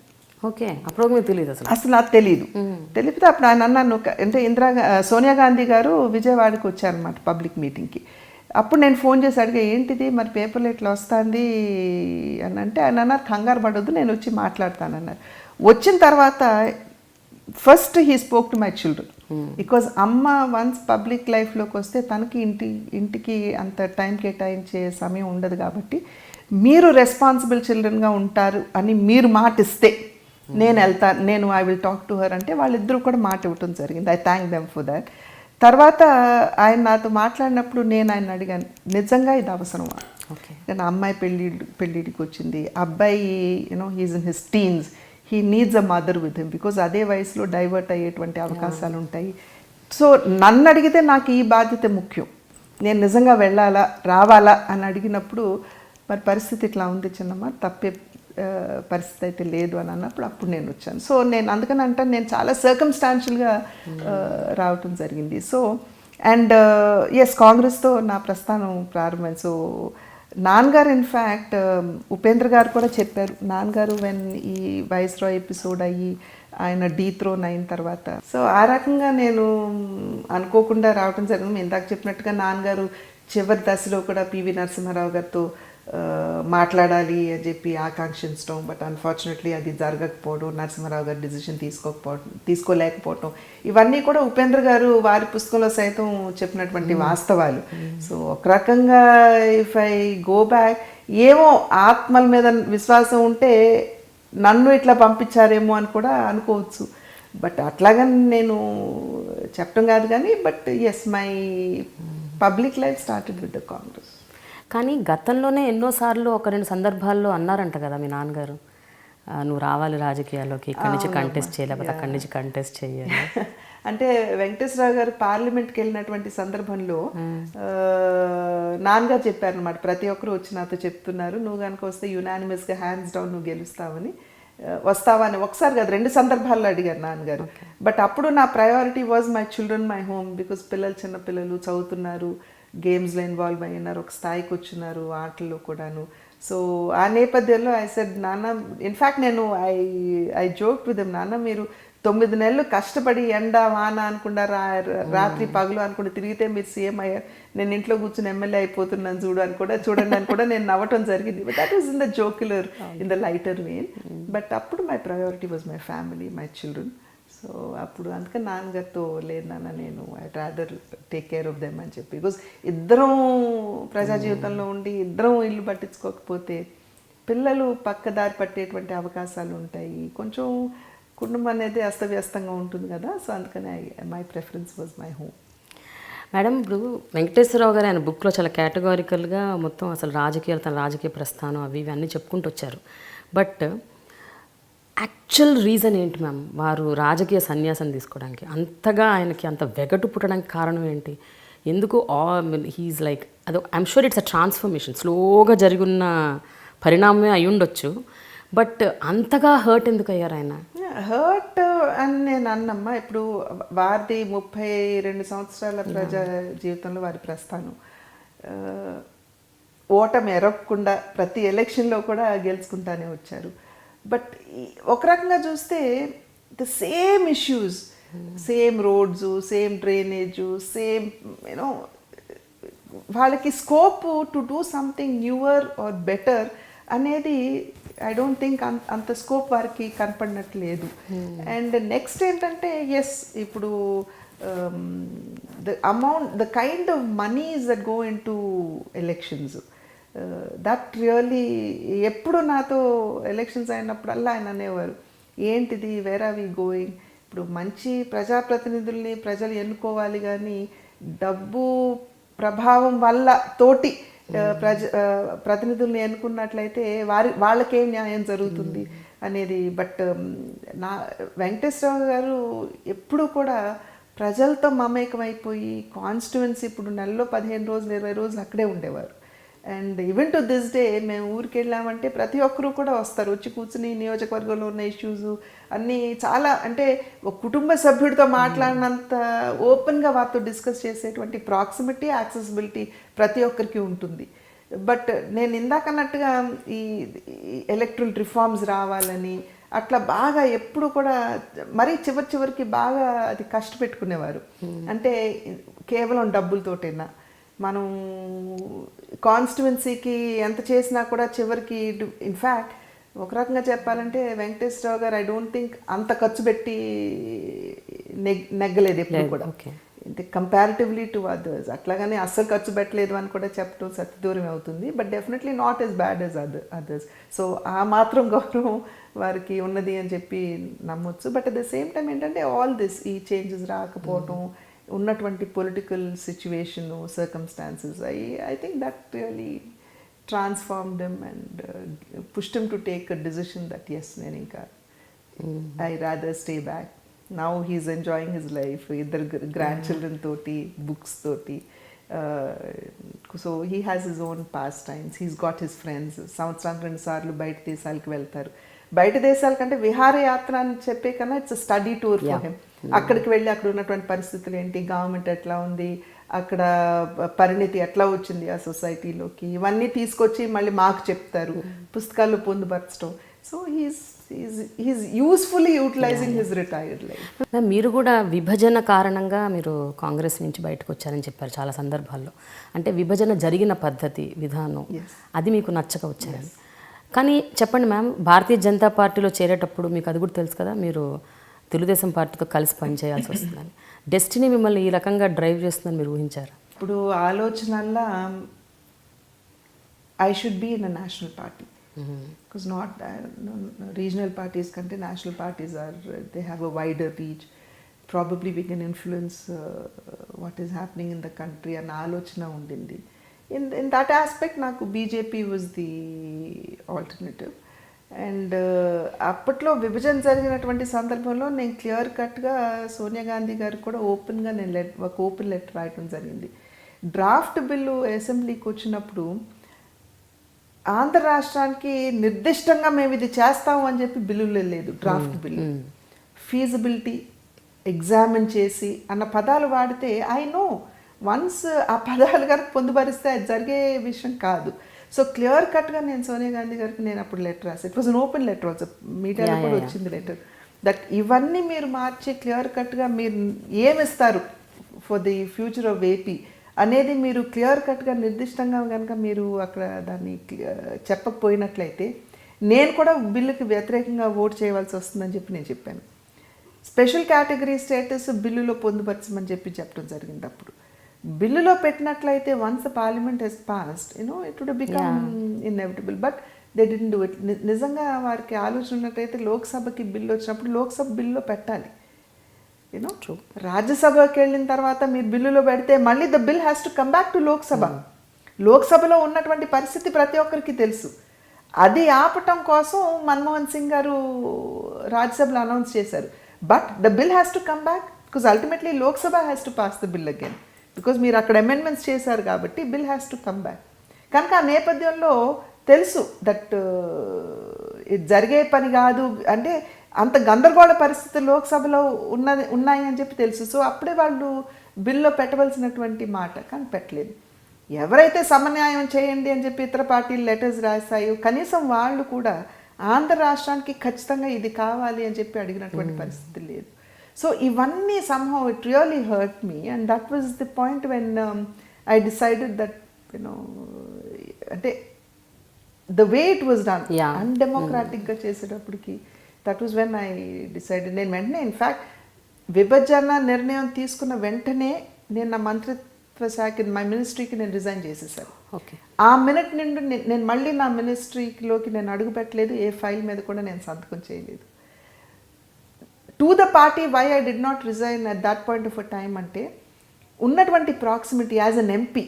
ఓకే, అప్పుడు మీకు తెలియదు అసలు నాకు తెలియదు. తెలిపితే అప్పుడు ఆయన అన్నాను, అంటే సోనియా గాంధీ గారు విజయవాడకి వచ్చారనమాట పబ్లిక్ మీటింగ్కి. అప్పుడు నేను ఫోన్ చేసి అడిగా, ఏంటిది మరి పేపర్లో ఇట్లా వస్తుంది అని అంటే ఆయన అన్నారు, కంగారు పడొద్దు, నేను వచ్చి మాట్లాడతానన్నారు. వచ్చిన తర్వాత first he spoke to my children, because అమ్మ వన్స్ పబ్లిక్ లైఫ్లోకి వస్తే తనకి ఇంటికి అంత టైం కేటాయించే సమయం ఉండదు కాబట్టి మీరు రెస్పాన్సిబుల్ చిల్డ్రన్గా ఉంటారు అని మీరు మాట ఇస్తే నేను వెళ్తాను, నేను I will talk to her అంటే వాళ్ళిద్దరూ కూడా మాట ఇవ్వటం జరిగింది. I thank them for that. తర్వాత ఆయన నాతో మాట్లాడినప్పుడు నేను ఆయన అడిగాను, నిజంగా ఇది అవసరమా? నేను అమ్మాయి పెళ్ళిడికి వచ్చింది, అబ్బాయి you know he's in his teens, he needs a mother with him, because అదే వయసులో డైవర్ట్ అయ్యేటువంటి అవకాశాలు ఉంటాయి. సో నన్ను అడిగితే నాకు ఈ బాధ్యత ముఖ్యం, నేను నిజంగా వెళ్ళాలా రావాలా అని అడిగినప్పుడు మరి పరిస్థితి ఇట్లా ఉంది చిన్నమ్మ, తప్పే పరిస్థితి అయితే లేదు అని అన్నప్పుడు అప్పుడు నేను వచ్చాను. సో నేను అందుకని అంటే నేను చాలా సర్కమ్స్టాన్షియల్గా రావటం జరిగింది. సో అండ్ ఎస్, కాంగ్రెస్తో నా ప్రస్థానం ప్రారంభమైంది. సో నాన్నగారు ఇన్ఫ్యాక్ట్ ఉపేంద్ర గారు కూడా చెప్పారు, నాన్నగారు వెన్ ఈ వైస్రాయ్ ఎపిసోడ్ అయ్యి ఆయన డీథ్రోన్ అయిన తర్వాత, సో ఆ రకంగా నేను అనుకోకుండా రావటం జరిగింది. ఇందాక చెప్పినట్టుగా నాన్నగారు చివరి దశలో కూడా పివి నరసింహారావు గారితో మాట్లాడాలి అని చెప్పి ఆకాంక్షించడం, బట్ అన్ఫార్చునేట్లీ అది జరగకపోవడం, నరసింహారావు గారు డిసిషన్ తీసుకోలేకపోవటం, ఇవన్నీ కూడా ఉపేంద్ర గారు వారి పుస్తకంలో సైతం చెప్పినటువంటి వాస్తవాలు. సో ఒక రకంగా ఇఫ్ ఐ గో బ్యాక్, ఏమో ఆత్మల మీద విశ్వాసం ఉంటే నన్ను ఇట్లా పంపించారేమో అని కూడా అనుకోవచ్చు. బట్ అట్లాగని నేను చెప్పడం కాదు కానీ, but yes, my public life started with the Congress. కానీ గతంలోనే ఎన్నోసార్లు ఒక రెండు సందర్భాల్లో అన్నారంట కదా మీ నాన్నగారు, నువ్వు రావాలి రాజకీయాల్లోకి, ఇక్కడి నుంచి కంటెస్ట్ చేయలేకపోతే అక్కడి నుంచి కంటెస్ట్ చేయాలి అంటే వెంకటేశ్వరరావు గారు పార్లమెంట్కి వెళ్ళినటువంటి సందర్భంలో నాన్నగారు చెప్పారనమాట, ప్రతి ఒక్కరు వచ్చి నాతో చెప్తున్నారు, నువ్వు కనుక వస్తే యునానిమస్గా హ్యాండ్స్ డౌన్ నువ్వు గెలుస్తావని, వస్తావా అని ఒకసారి కాదు రెండు సందర్భాల్లో అడిగారు నాన్నగారు. బట్ అప్పుడు నా priority was my children, my home, because చిన్న పిల్లలు చదువుతున్నారు, గేమ్స్లో ఇన్వాల్వ్ అయినారు, ఒక స్థాయికి వచ్చినారు ఆటల్లో కూడాను. సో ఆ నేపథ్యంలో ఐ సెడ్, నాన్న, ఇన్ఫ్యాక్ట్ నేను ఐ జోక్ విత్ దెమ్, నాన్న మీరు 9 నెలలు కష్టపడి ఎండ వాన అనుకుండా రాత్రి పగలు అనుకుంటే తిరిగితే మీరు సీఎం అయ్యారు, నేను ఇంట్లో కూర్చుని ఎమ్మెల్యే అయిపోతున్నాను చూడండి అని కూడా నేను నవ్వటం జరిగింది. But that was in the jocular, in the lighter vein. But అప్పుడు my priority was my family, my children. So అప్పుడు అందుకని నాన్నగారితో లేదు నాన్న, నేను I rather take care of them అని చెప్పి, బికాజ్ ఇద్దరం ప్రజా జీవితంలో ఉండి ఇద్దరం ఇల్లు పట్టించుకోకపోతే పిల్లలు పక్కదారి పట్టేటువంటి అవకాశాలు ఉంటాయి, కొంచెం కుటుంబం అనేది అస్తవ్యస్తంగా ఉంటుంది కదా. సో అందుకని my preference was my home. Madam ఇప్పుడు వెంకటేశ్వరరావు గారు ఆయన బుక్లో చాలా కేటగారికల్గా మొత్తం అసలు రాజకీయాలు, తన రాజకీయ ప్రస్థానం అవి ఇవి అన్నీ చెప్పుకుంటూ వచ్చారు. బట్ యాక్చువల్ రీజన్ ఏంటి మ్యామ్ వారు రాజకీయ సన్యాసం తీసుకోవడానికి అంతగా ఆయనకి అంత వెగటు పుట్టడానికి కారణం ఏంటి? ఎందుకు హీఈస్ లైక్ అదో I'm sure it's a transformation, స్లోగా జరిగిన పరిణామమే అయి ఉండొచ్చు. బట్ అంతగా హర్ట్ ఎందుకు అయ్యారు ఆయన? హర్ట్ అని నేను అన్నమ్మా. ఇప్పుడు వారిది 32 సంవత్సరాల ప్రజా జీవితంలో వారి ప్రస్థానం, ఓటమి ఎరగకుండా ప్రతి ఎలక్షన్లో కూడా గెలుచుకుంటానే వచ్చారు. బట్ ఒక రకంగా చూస్తే the same issues, same roads, same drainage, same you know, వాళ్ళకి scope to do something newer or better అనేది ఐ డోంట్ థింక్ అంత స్కోప్ వారికి కనపడినట్లేదు. అండ్ నెక్స్ట్ ఏంటంటే ఎస్, ఇప్పుడు the kind of monies that go into elections, that really, ఎప్పుడు నాతో elections అయినప్పుడల్లా ఆయన అనేవారు, ఏంటిది, వేర్ ఆర్ వి గోయింగ్? ఇప్పుడు మంచి ప్రజాప్రతినిధుల్ని ప్రజలు ఎన్నుకోవాలి, కానీ డబ్బు ప్రభావం వల్ల తోటి ప్రతినిధుల్ని ఎన్నుకున్నట్లయితే వాళ్ళకేం న్యాయం జరుగుతుంది అనేది. బట్ వెంకటేశ్వరరావు గారు ఎప్పుడు కూడా ప్రజలతో మమేకమైపోయి కాన్స్టిట్యువెన్సీ, ఇప్పుడు నెలలో 15 రోజులు 20 రోజులు అక్కడే ఉండేవారు. And even to this day మేము ఊరికి వెళ్ళామంటే ప్రతి ఒక్కరూ కూడా వస్తారు, వచ్చి కూర్చుని నియోజకవర్గంలో ఉన్న ఇష్యూస్ అన్నీ చాలా, అంటే ఒక కుటుంబ సభ్యుడితో మాట్లాడినంత ఓపెన్గా వారితో డిస్కస్ చేసేటువంటి ప్రాక్సిమిటీ, యాక్సెసిబిలిటీ ప్రతి ఒక్కరికి ఉంటుంది. బట్ నేను ఇందాకన్నట్టుగా ఈ ఎలక్ట్రల్ రిఫార్మ్స్ రావాలని అట్లా బాగా ఎప్పుడు కూడా మరీ చివరికి బాగా అది కష్టపెట్టుకునేవారు. అంటే కేవలం డబ్బులతోటేనా, మనం కాన్స్టిట్యువెన్సీకి ఎంత చేసినా కూడా చివరికి, ఇన్ఫ్యాక్ట్ ఒక రకంగా చెప్పాలంటే వెంకటేశ్వరరావు గారు ఐ డోంట్ థింక్ అంత ఖర్చు పెట్టి నెగ్గలేదు ఎప్పుడు కూడా, అంటే కంపారిటివ్లీ టు అదర్స్. అట్లాగని అస్సలు ఖర్చు పెట్టలేదు అని కూడా చెప్పడం సత్యదూరం అవుతుంది. But definitely not as bad as others. So ఆ మాత్రం గౌరవం వారికి ఉన్నది అని చెప్పి నమ్మొచ్చు. But at the same time ఏంటంటే ఆల్ దిస్, ఈ చేంజెస్ రాకపోవటం, ఉన్నటువంటి political situation, circumstances, I think that really transformed him and pushed him to take a decision that yes, నేను ఇంకా I rather stay back. Now he's enjoying his life, ఇద్దరు grandchildren తోటి, books తోటి. So he has his own pastimes, he's got his friends. సంవత్సరానికి 2 సార్లు బయట దేశాలకు వెళ్తారు. బయట దేశాల కంటే విహారయాత్ర అని చెప్పే కన్నా it's study tour for him. అక్కడికి వెళ్ళి అక్కడ ఉన్నటువంటి పరిస్థితులు ఏంటి, గవర్నమెంట్ ఎట్లా ఉంది, అక్కడ పరిణితి ఎట్లా వచ్చింది ఆ సొసైటీలోకి, ఇవన్నీ తీసుకొచ్చి మళ్ళీ మాకు చెప్తారు, పుస్తకాల్లో పొందుపరచడం. So he's usefully utilising his retired life. మీరు కూడా విభజన కారణంగా మీరు కాంగ్రెస్ నుంచి బయటకు వచ్చారని చెప్పారు చాలా సందర్భాల్లో. అంటే విభజన జరిగిన పద్ధతి, విధానం అది మీకు నచ్చక వచ్చారని. కానీ చెప్పండి మ్యామ్, భారతీయ జనతా పార్టీలో చేరేటప్పుడు మీకు అది కూడా తెలుసు కదా, మీరు తెలుగుదేశం పార్టీతో కలిసి పనిచేయాల్సి వస్తుందని. డెస్టినీ మిమ్మల్ని ఈ రకంగా డ్రైవ్ చేస్తుందని మీరు ఊహించారు? ఇప్పుడు ఆలోచనల్లా I should be in a national party, because not regional parties కంటే national parties are, they have a wider reach, probably we can influence what is happening in the country అన్న ఆలోచన ఉండింది. In that aspect నాకు BJP was the alternative. And అప్పట్లో విభజన జరిగినటువంటి సందర్భంలో నేను క్లియర్ కట్గా సోనియా గాంధీ గారికి కూడా ఓపెన్గా నేను ఒక ఓపెన్ లెటర్ రాయటం జరిగింది. డ్రాఫ్ట్ బిల్లు అసెంబ్లీకి వచ్చినప్పుడు ఆంధ్ర రాష్ట్రానికి నిర్దిష్టంగా మేము ఇది చేస్తాము అని చెప్పి బిల్లులో లేదు. డ్రాఫ్ట్ బిల్లు ఫీజిబిలిటీ ఎగ్జామిన్ చేసి అన్న పదాలు వాడితే ఐ నో వన్స్ ఆ పదాలు గారికి పొందుపరిస్తే అది జరిగే విషయం కాదు. సో క్లియర్ కట్గా నేను సోనియా గాంధీ గారికి నేను అప్పుడు లెటర్ రాసాను. It was an open letter also, మీడియాలో కూడా వచ్చింది లెటర్, దట్ ఇవన్నీ మీరు మార్చి క్లియర్ కట్గా మీరు ఏమిస్తారు for the future of AP అనేది మీరు క్లియర్ కట్గా నిర్దిష్టంగా కనుక మీరు అక్కడ దాన్ని చెప్పకపోయినట్లయితే నేను కూడా బిల్లుకి వ్యతిరేకంగా ఓటు చేయవలసి వస్తుందని చెప్పి నేను చెప్పాను. స్పెషల్ కేటగిరీ స్టేటస్ బిల్లులో పొందుపరచమని చెప్పడం జరిగింది. అప్పుడు బిల్లులో పెట్టినట్లయితే once the parliament has passed, it would become inevitable, but they didn't do it. నిజంగా వారికి ఆలోచన ఉన్నట్టయితే లోక్సభకి బిల్లు వచ్చినప్పుడు లోక్సభ బిల్లులో పెట్టాలి. యూనో రాజ్యసభకి వెళ్ళిన తర్వాత మీరు బిల్లులో పెడితే మళ్ళీ the bill has to come back to Lok Sabha. లోక్సభలో ఉన్నటువంటి పరిస్థితి ప్రతి ఒక్కరికి తెలుసు. అది ఆపటం కోసం మన్మోహన్ సింగ్ గారు రాజ్యసభలో అనౌన్స్ చేశారు. But the bill has to come back because ultimately Lok Sabha has to pass the bill again because మీరు అక్కడ అమెండ్మెంట్స్ చేశారు కాబట్టి bill has to come back. కనుక ఆ నేపథ్యంలో తెలుసు దట్ ఇది జరిగే పని కాదు, అంటే అంత గందరగోళ పరిస్థితులు లోక్సభలో ఉన్నాయి అని చెప్పి తెలుసు. సో అప్పుడే వాళ్ళు బిల్లో పెట్టవలసినటువంటి మాట కానీ పెట్టలేదు. ఎవరైతే సమన్యాయం చేయండి అని చెప్పి ఇతర పార్టీలు లెటర్స్ రాశాయో కనీసం వాళ్ళు కూడా ఆంధ్ర రాష్ట్రానికి ఖచ్చితంగా ఇది కావాలి అని చెప్పి అడిగినటువంటి పరిస్థితి లేదు. సో ఇవన్నీ somehow it really hurt me and that was the point when I decided that అంటే the way it was done undemocratic గా చేసేటప్పటికి that was when I decided. నేను వెంటనే ఇన్ఫ్యాక్ట్ విభజన నిర్ణయం తీసుకున్న వెంటనే నేను నా మంత్రిత్వ శాఖ మై మినిస్ట్రీకి నేను రిజైన్ చేసేసాను. ఆ మినిట్ నుండి నేను మళ్ళీ నా మినిస్ట్రీలోకి నేను అడుగు పెట్టలేదు, ఏ ఫైల్ మీద కూడా నేను సంతకం చేయలేదు. To the party why I did not resign at that point of a time అంటే ఉన్నటువంటి proximity as an MP,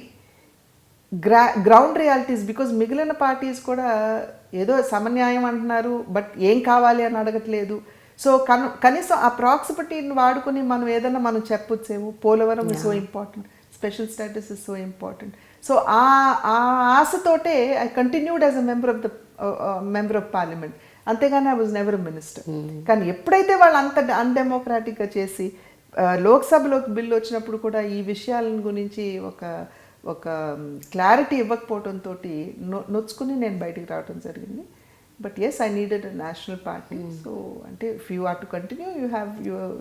ground realities. Because మిగిలిన పార్టీస్ కూడా ఏదో సమన్యాయం అంటున్నారు బట్ ఏం కావాలి అని అడగట్లేదు. సో కనీసం ఆ ప్రాక్సిమిటీని వాడుకుని మనం ఏదైనా మనం చెప్పొచ్చేమో. Polavaram is so important, special status is so important. So ఆ ఆశతోటే I continued as a member of parliament. అంతేగాని ఐ వాజ్ నెవర్ మినిస్టర్. కానీ ఎప్పుడైతే వాళ్ళు అంత అన్డెమోక్రాటిక్గా చేసి లోక్సభలోకి బిల్లు వచ్చినప్పుడు కూడా ఈ విషయాల గురించి ఒక క్లారిటీ ఇవ్వకపోవడంతో నొచ్చుకుని నేను బయటికి రావడం జరిగింది. But as I needed a national party. So అంటే if you are to continue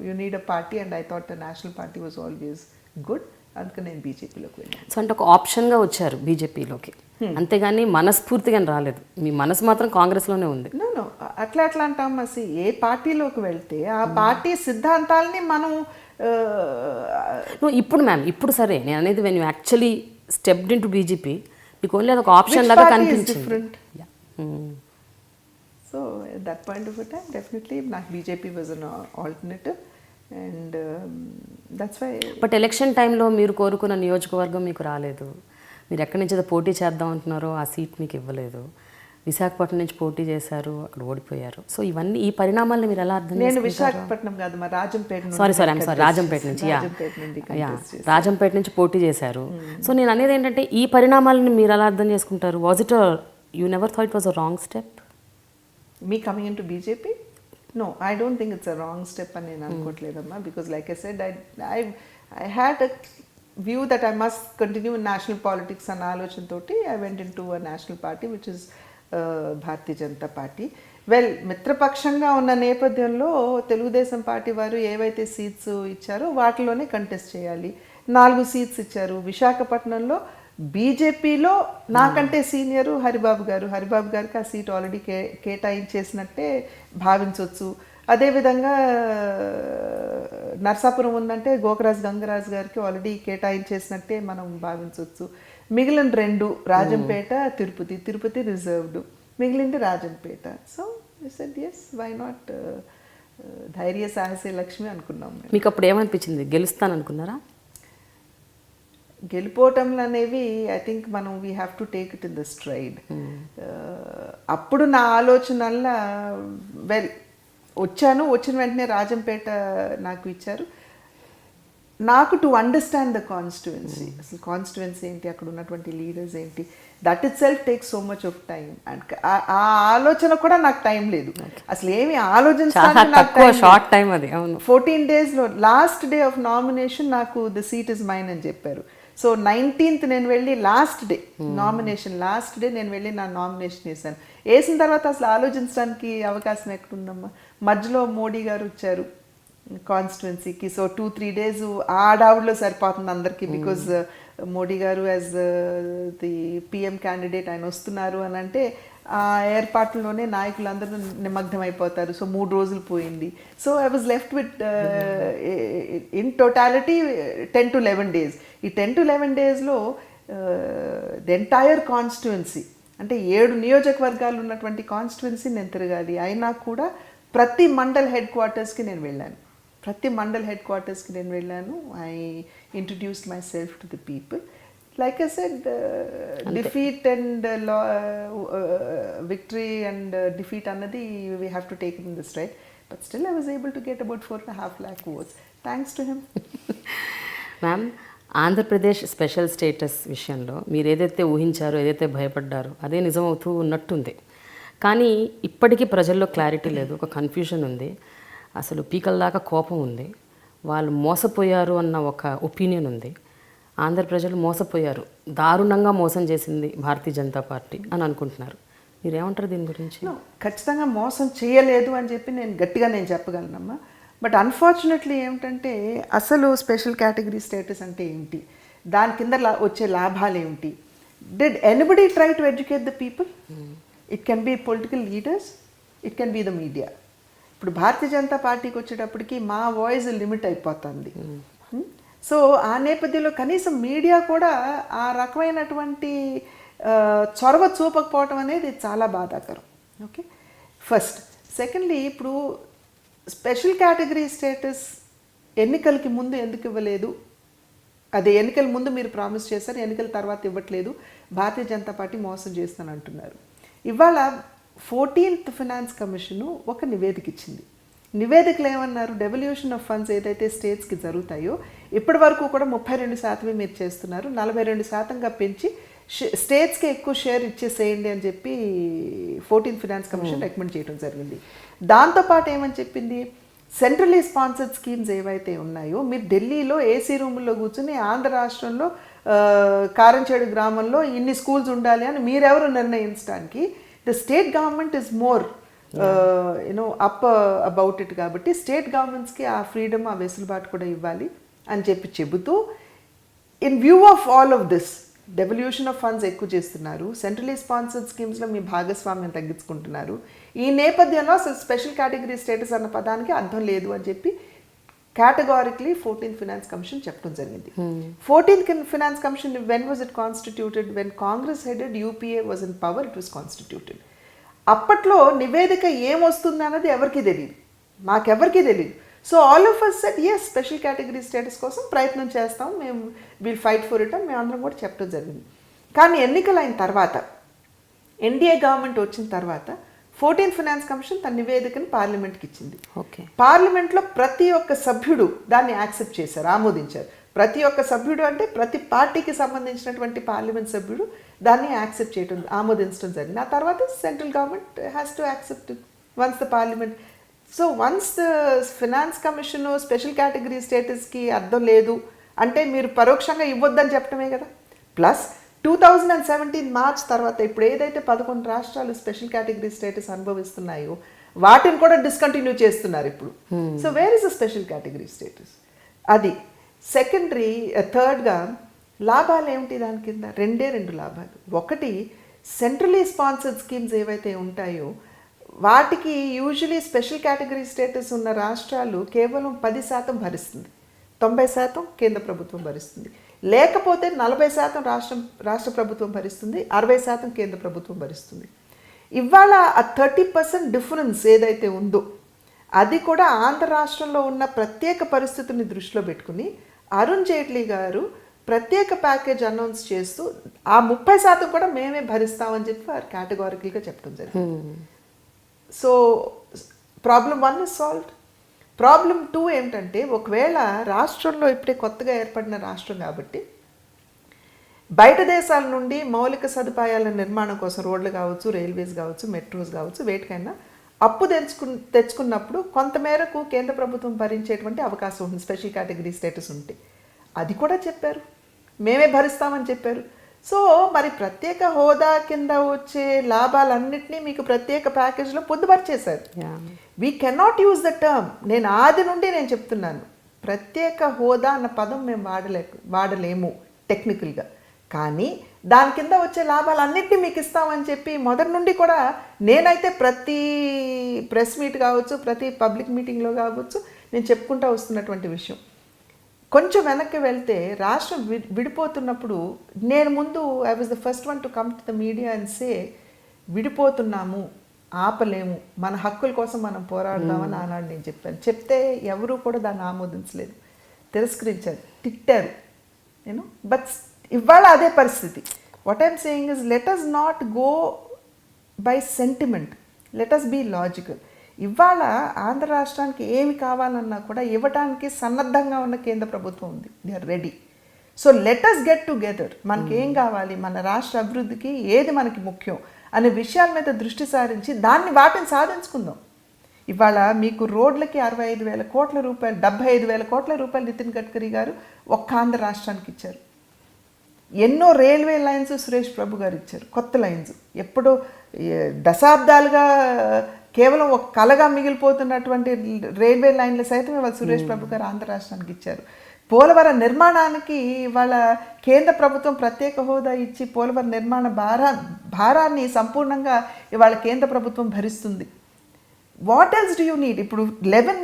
you need a party and I thought a national party was always good. అందుకని నేను బీజేపీలోకి వెళ్ళాను. సో అంటే ఒక ఆప్షన్గా వచ్చారు బీజేపీలోకి, అంతేగాని మనస్ఫూర్తిగా రాలేదు. మీ మనసు మాత్రం కాంగ్రెస్లోనే ఉంది. నో అట్లా అంటాం. అసలు ఏ పార్టీలోకి వెళ్తే ఆ పార్టీ సిద్ధాంతాలని మనం ఇప్పుడు మ్యామ్ ఇప్పుడు సరే నేను అనేది when you actually stepped into BJP మీకు ఓన్లీ అదొక ఆప్షన్ లాగా కనిపించింది. So at that point of time definitely నాకు BJP was an alternative and that's why. But election టైంలో మీరు కోరుకున్న నియోజకవర్గం మీకు రాలేదు. మీరు ఎక్కడి నుంచి ఏదో పోటీ చేద్దాం అంటున్నారో ఆ సీట్ మీకు ఇవ్వలేదు. విశాఖపట్నం నుంచి పోటీ చేశారు, అక్కడ ఓడిపోయారు. సో ఇవన్నీ ఈ పరిణామాలను మీరు ఎలా అర్థం? నేను విశాఖపట్నం కాదు, మా రాజంపేట. సారీ రాజంపేట నుంచి రాజంపేట నుంచి పోటీ చేశారు. సో నేను అనేది ఏంటంటే ఈ పరిణామాలను మీరు ఎలా అర్థం చేసుకుంటారు? Was it you never thought it was a wrong step? Me coming into BJP? No, I don't think it's a wrong step అని నేను అనుకోవట్లేదమ్మా. Because like I said I had a view that I must continue in national politics అన్న ఆలోచనతోటి I went into a national party which is Bharatiya Janata Party. Well మిత్రపక్షంగా ఉన్న నేపథ్యంలో Telugu Desam party వారు ఏవైతే సీట్స్ ఇచ్చారో వాటిలోనే కంటెస్ట్ చేయాలి. 4 సీట్స్ ఇచ్చారు. విశాఖపట్నంలో బీజేపీలో నాకంటే సీనియరు హరిబాబు గారికి ఆ సీట్ ఆల్రెడీ కేటాయించేసినట్టే భావించవచ్చు. అదేవిధంగా నర్సాపురం ఉందంటే గోకరాజ్ గంగరాజు గారికి ఆల్రెడీ కేటాయించేసినట్టే మనం భావించవచ్చు. మిగిలిన 2 రాజంపేట, తిరుపతి రిజర్వ్డ్, మిగిలింది Rajampet. So I said yes, why not, ధైర్య సాహసే లక్ష్మి అనుకున్నాం. మీకు అప్పుడు ఏమనిపించింది? గెలుస్తాను అనుకున్నారా? గెలిపోవటంలు అనేవి ఐ థింక్ మనం we have to take it in the stride. అప్పుడు నా ఆలోచనల్లా వచ్చిన వెంటనే రాజంపేట నాకు ఇచ్చారు. నాకు టు అండర్స్టాండ్ ద కాన్స్టిట్యుయెన్సీ, అసలు కాన్స్టిట్యుయెన్సీ ఏంటి, అక్కడ ఉన్నటువంటి లీడర్స్ ఏంటి, that it self takes so much of time. And ఆ ఆలోచన కూడా నాకు టైం లేదు, అసలు ఏమి ఆలోచించాలి. షార్ట్ టైం అది. 14 daysలో లాస్ట్ డే ఆఫ్ నామినేషన్ నాకు ద సీట్ ఇస్ మైన్ అని చెప్పారు. సో 19th నేను వెళ్ళి లాస్ట్ డే నేను వెళ్ళి నా నామినేషన్ వేసాను. వేసిన తర్వాత అసలు ఆలోచించడానికి అవకాశం ఎక్కడుందమ్మా. మధ్యలో మోడీ గారు వచ్చారు కాన్స్టిట్యుయెన్సీకి. సో 2-3 days ఆడావిడలో సరిపోతుంది అందరికీ. బికాజ్ మోడీ గారు యాజ్ ది పిఎం క్యాండిడేట్ ఆయన వస్తున్నారు అని అంటే ఆ ఏర్పాట్లలోనే నాయకులందరూ నిమగ్నం అయిపోతారు. సో 3 రోజులు పోయింది. So I was left with in totality 10 to 11 days. ఈ 10 to 11 daysలో ది ఎంటైర్ కాన్స్టిట్యుయెన్సీ అంటే 7 నియోజకవర్గాలు ఉన్నటువంటి కాన్స్టిట్యుయెన్సీ నేను తిరగాలి. అయినా కూడా ప్రతి మండల్ హెడ్ క్వార్టర్స్కి నేను వెళ్ళాను. ప్రతి మండల్ హెడ్ క్వార్టర్స్కి నేను వెళ్ళాను. I introduced myself to the people. Like I said, defeat and victory and defeat అన్నది we have to take in this right. But still I was able to get about 4.5 lakh votes. Thanks to him. Ma'am, Andhra Pradesh special status విషయంలో మీరు ఏదైతే ఊహించారో, ఏదైతే భయపడ్డారో అదే నిజమవుతూ ఉన్నట్టుంది. కానీ ఇప్పటికీ ప్రజల్లో క్లారిటీ లేదు, ఒక కన్ఫ్యూజన్ ఉంది, అసలు పీకల దాకా కోపం ఉంది, వాళ్ళు మోసపోయారు అన్న ఒక ఒపీనియన్ ఉంది. ఆంధ్ర ప్రజలు మోసపోయారు, దారుణంగా మోసం చేసింది భారతీయ జనతా పార్టీ అని అనుకుంటున్నారు. మీరేమంటారు దీని గురించి? ఖచ్చితంగా మోసం చేయలేదు అని చెప్పి నేను గట్టిగా చెప్పగలనమ్మా. బట్ అన్ఫార్చునేట్లీ ఏమిటంటే, అసలు స్పెషల్ కేటగిరీ స్టేటస్ అంటే ఏంటి, దాని కింద వచ్చే లాభాలు ఏమిటి, did anybody try to educate the people? It can be political leaders, it can be the media. ఇప్పుడు భారతీయ జనతా పార్టీకి వచ్చేటప్పటికి మా వాయిస్ లిమిట్ అయిపోతుంది. సో ఆ నేపథ్యంలో కనీసం మీడియా కూడా ఆ రకమైనటువంటి చొరవ చూపకపోవటం అనేది చాలా బాధాకరం. Okay, first. సెకండ్లీ, ఇప్పుడు స్పెషల్ కేటగిరీ స్టేటస్ ఎన్నికలకి ముందు ఎందుకు ఇవ్వలేదు? అదే ఎన్నికల ముందు మీరు ప్రామిస్ చేశారు, ఎన్నికల తర్వాత ఇవ్వట్లేదు, భారతీయ జనతా పార్టీ మోసం చేస్తానంటున్నారు. ఇవాళ 14th ఫినాన్స్ కమిషను ఒక నివేదిక ఇచ్చింది. నివేదికలు ఏమన్నారు, డెవల్యూషన్ ఆఫ్ ఫండ్స్ ఏదైతే స్టేట్స్కి జరుగుతాయో ఇప్పటి వరకు కూడా 32% మీరు చేస్తున్నారు, 42%గా పెంచి స్టేట్స్కి ఎక్కువ షేర్ ఇచ్చేసేయండి అని చెప్పి 14th ఫినాన్స్ కమిషన్ రికమెండ్ చేయడం జరిగింది. దాంతోపాటు ఏమని చెప్పింది, సెంట్రలీ స్పాన్సర్డ్ స్కీమ్స్ ఏవైతే ఉన్నాయో మీరు ఢిల్లీలో ఏసీ రూముల్లో కూర్చుని ఆంధ్ర రాష్ట్రంలో కారంచేడు గ్రామంలో ఇన్ని స్కూల్స్ ఉండాలి అని మీరెవరు నిర్ణయించడానికి, the state government is more up about it. కాబట్టి స్టేట్ గవర్నమెంట్స్కి ఆ ఫ్రీడమ్, ఆ వెసులుబాటు కూడా ఇవ్వాలి అని చెబుతూ, in view of all of this, devolution of funds ఎక్కువ చేస్తున్నారు, సెంట్రలీ స్పాన్సర్డ్ స్కీమ్స్లో మీ భాగస్వామ్యం తగ్గించుకుంటున్నారు, ఈ నేపథ్యంలో అసలు స్పెషల్ కేటగిరీ స్టేటస్ అన్న పదానికి అర్థం లేదు అని చెప్పి కేటగారిక్లీ 14th ఫినాన్స్ కమిషన్ చెప్పడం జరిగింది. 14th finance commission, when was it constituted? When Congress headed UPA was in power, it was constituted. అప్పట్లో నివేదిక ఏమొస్తుంది అన్నది ఎవరికి తెలియదు, మాకెవరికి తెలియదు. So all of us said yes, special category status కోసం ప్రయత్నం చేస్తాం, మేము విల్ ఫైట్ ఫర్ ఇట్ అని మేము అందరం కూడా చెప్పడం జరిగింది. కానీ ఎన్నికలు అయిన తర్వాత, ఎన్డీఏ గవర్నమెంట్ వచ్చిన తర్వాత 14th ఫినాన్స్ కమిషన్ తన నివేదికను పార్లమెంట్కి ఇచ్చింది. పార్లమెంట్లో ప్రతి ఒక్క సభ్యుడు దాన్ని యాక్సెప్ట్ చేశారు, ఆమోదించారు. ప్రతి ఒక్క సభ్యుడు అంటే ప్రతి పార్టీకి సంబంధించినటువంటి పార్లమెంట్ సభ్యుడు దాన్ని యాక్సెప్ట్ చేయడం, ఆమోదించడం జరిగింది. ఆ తర్వాత central government has to accept once the parliament. So once the finance commission special category స్టేటస్కి అర్థం లేదు అంటే మీరు పరోక్షంగా ఇవ్వద్దని చెప్పడమే కదా. ప్లస్ 2017 మార్చ్ తర్వాత ఇప్పుడు ఏదైతే 11 రాష్ట్రాలు స్పెషల్ కేటగిరీ స్టేటస్ అనుభవిస్తున్నాయో వాటిని కూడా డిస్కంటిన్యూ చేస్తున్నారు ఇప్పుడు. So where is the special category status? అది సెకండరీ. థర్డ్గా లాభాలు ఏమిటి దాని కింద? రెండు లాభాలు. ఒకటి, సెంట్రలీ స్పాన్సర్డ్ స్కీమ్స్ ఏవైతే ఉంటాయో వాటికి యూజువలీ స్పెషల్ కేటగిరీ స్టేటస్ ఉన్న రాష్ట్రాలు కేవలం 10% భరిస్తుంది, 90% కేంద్ర ప్రభుత్వం భరిస్తుంది. లేకపోతే 40% రాష్ట్ర ప్రభుత్వం భరిస్తుంది, 60% కేంద్ర ప్రభుత్వం భరిస్తుంది. ఇవాళ ఆ 30% డిఫరెన్స్ ఏదైతే ఉందో అది కూడా ఆంధ్ర రాష్ట్రంలో ఉన్న ప్రత్యేక పరిస్థితుల్ని దృష్టిలో పెట్టుకుని అరుణ్ జైట్లీ గారు ప్రత్యేక ప్యాకేజ్ అనౌన్స్ చేస్తూ ఆ 30% కూడా మేమే భరిస్తామని చెప్పి వారు కేటగారికల్గా చెప్పడం జరిగింది. So problem 1 is solved. Problem 2 ఏమిటంటే, ఒకవేళ రాష్ట్రంలో ఇప్పుడే కొత్తగా ఏర్పడిన రాష్ట్రం కాబట్టి బయట దేశాల నుండి మౌలిక సదుపాయాల నిర్మాణం కోసం రోడ్లు కావచ్చు, రైల్వేస్ కావచ్చు, మెట్రోస్ కావచ్చు, వేటికైనా అప్పు తెచ్చుకున్నప్పుడు కొంతమేరకు కేంద్ర ప్రభుత్వం భరించేటువంటి అవకాశం ఉంటుంది స్పెషల్ కేటగిరీ స్టేటస్ ఉంటే. అది కూడా చెప్పారు, మేమే భరిస్తామని చెప్పారు. సో మరి ప్రత్యేక హోదా కింద వచ్చే లాభాలన్నింటినీ మీకు ప్రత్యేక ప్యాకేజ్లో పొందుపరిచేశారు. We cannot use the term. నేను ఆది నుండి నేను చెప్తున్నాను, ప్రత్యేక హోదా అన్న పదం మేము వాడలేము టెక్నికల్గా. కానీ దాని కింద వచ్చే లాభాలన్నింటినీ మీకు ఇస్తామని చెప్పి మొదటి నుండి కూడా నేనైతే ప్రతి ప్రెస్ మీట్ కావచ్చు, ప్రతి పబ్లిక్ మీటింగ్లో కావచ్చు నేను చెప్పుకుంటూ వస్తున్నటువంటి విషయం. కొంచెం వెనక్కి వెళ్తే రాష్ట్రం విడిపోతున్నప్పుడు నేను ముందు I was the first one to come to the media and say విడిపోతున్నాము ఆపలేము, మన హక్కుల కోసం మనం పోరాడదామని ఆనాడు నేను చెప్పాను. చెప్తే ఎవరూ కూడా దాన్ని ఆమోదించలేదు, తిరస్కరించారు, తిట్టారు నేను. బట్ ఇవాళ అదే పరిస్థితి. What I'm saying is let us not go by sentiment, let us be logical. ఇవాళ ఆంధ్ర రాష్ట్రానికి ఏమి కావాలన్నా కూడా ఇవ్వడానికి సన్నద్ధంగా ఉన్న కేంద్ర ప్రభుత్వం ఉంది. They are ready. So let us get together. మనకి ఏం కావాలి, మన రాష్ట్ర అభివృద్ధికి ఏది మనకి ముఖ్యం అనే విషయాల మీద దృష్టి సారించి వాటిని సాధించుకుందాం. ఇవాళ మీకు రోడ్లకి 65,000 కోట్ల రూపాయలు, 75,000 కోట్ల రూపాయలు నితిన్ గడ్కరీ గారు ఒక్క ఆంధ్ర రాష్ట్రానికి ఇచ్చారు. ఎన్నో రైల్వే లైన్స్ సురేష్ ప్రభు గారు ఇచ్చారు, కొత్త లైన్స్. ఎప్పుడో దశాబ్దాలుగా కేవలం ఒక కలగా మిగిలిపోతున్నటువంటి రైల్వే లైన్లు సైతం ఇవాళ సురేష్ ప్రభు గారు ఆంధ్ర రాష్ట్రానికి ఇచ్చారు. పోలవరం నిర్మాణానికి ఇవాళ కేంద్ర ప్రభుత్వం ప్రత్యేక హోదా ఇచ్చి పోలవరం నిర్మాణ భారాన్ని సంపూర్ణంగా ఇవాళ కేంద్ర ప్రభుత్వం భరిస్తుంది. What else do you need? ఇప్పుడు 11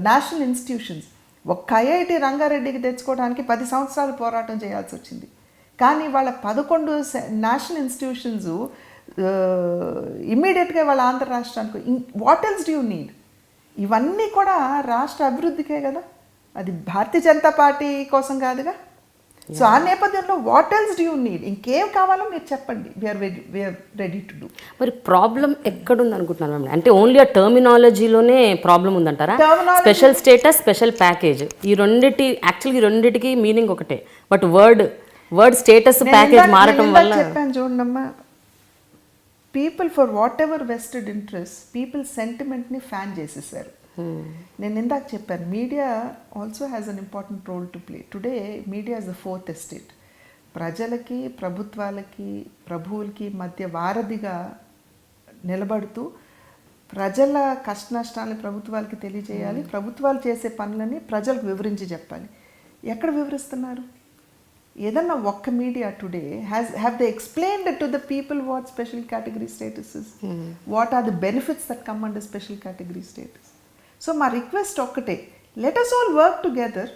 నేషనల్ ఇన్స్టిట్యూషన్స్, ఒక్క ఐఐటి రంగారెడ్డికి తెచ్చుకోవడానికి 10 సంవత్సరాలు పోరాటం చేయాల్సి వచ్చింది. కానీ వాళ్ళ 11 నేషనల్ ఇన్స్టిట్యూషన్స్ ఇమ్మీడియట్గా వాళ్ళ ఆంధ్ర రాష్ట్రానికి. What else do you need? ఇవన్నీ కూడా రాష్ట్ర అభివృద్ధికే కదా, అది భారతీయ జనతా పార్టీ కోసం కాదుగా. సో ఆ నేపథ్యంలో what else do you need? ఇంకేం కావాలో మీరు చెప్పండి, వీఆర్ రెడీ టు డూ. మరి ప్రాబ్లం ఎక్కడుంది అనుకుంటున్నాను మ్యామ్? అంటే ఓన్లీ ఆ టర్మినాలజీలోనే ప్రాబ్లం ఉందంటారా? స్పెషల్ స్టేటస్, స్పెషల్ ప్యాకేజ్, ఈ రెండిటికి మీనింగ్ ఒకటే, బట్ వర్డ్ స్టేటస్ ప్యాకేజ్ మారటం వల్ల. చెప్పాను చూడమ్మా, people for whatever vested interest, people సెంటిమెంట్ని ఫ్యాన్ చేసేసారు. నేను ఇందాక చెప్పాను, media also has an important role to play. Today media is the fourth estate. ప్రజలకి, ప్రభుత్వాలకి, ప్రభువులకి మధ్య వారధిగా నిలబడుతూ ప్రజల కష్ట నష్టాలని ప్రభుత్వాలకి తెలియజేయాలి, ప్రభుత్వాలు చేసే పనులని ప్రజలకు వివరించి చెప్పాలి. ఎక్కడ వివరిస్తున్నారు? ఏదన్నా ఒక్క media today have they explained to the people what special category status is, what are the benefits that come under special category status. So మా రిక్వెస్ట్ ఒక్కటే, let us all work together.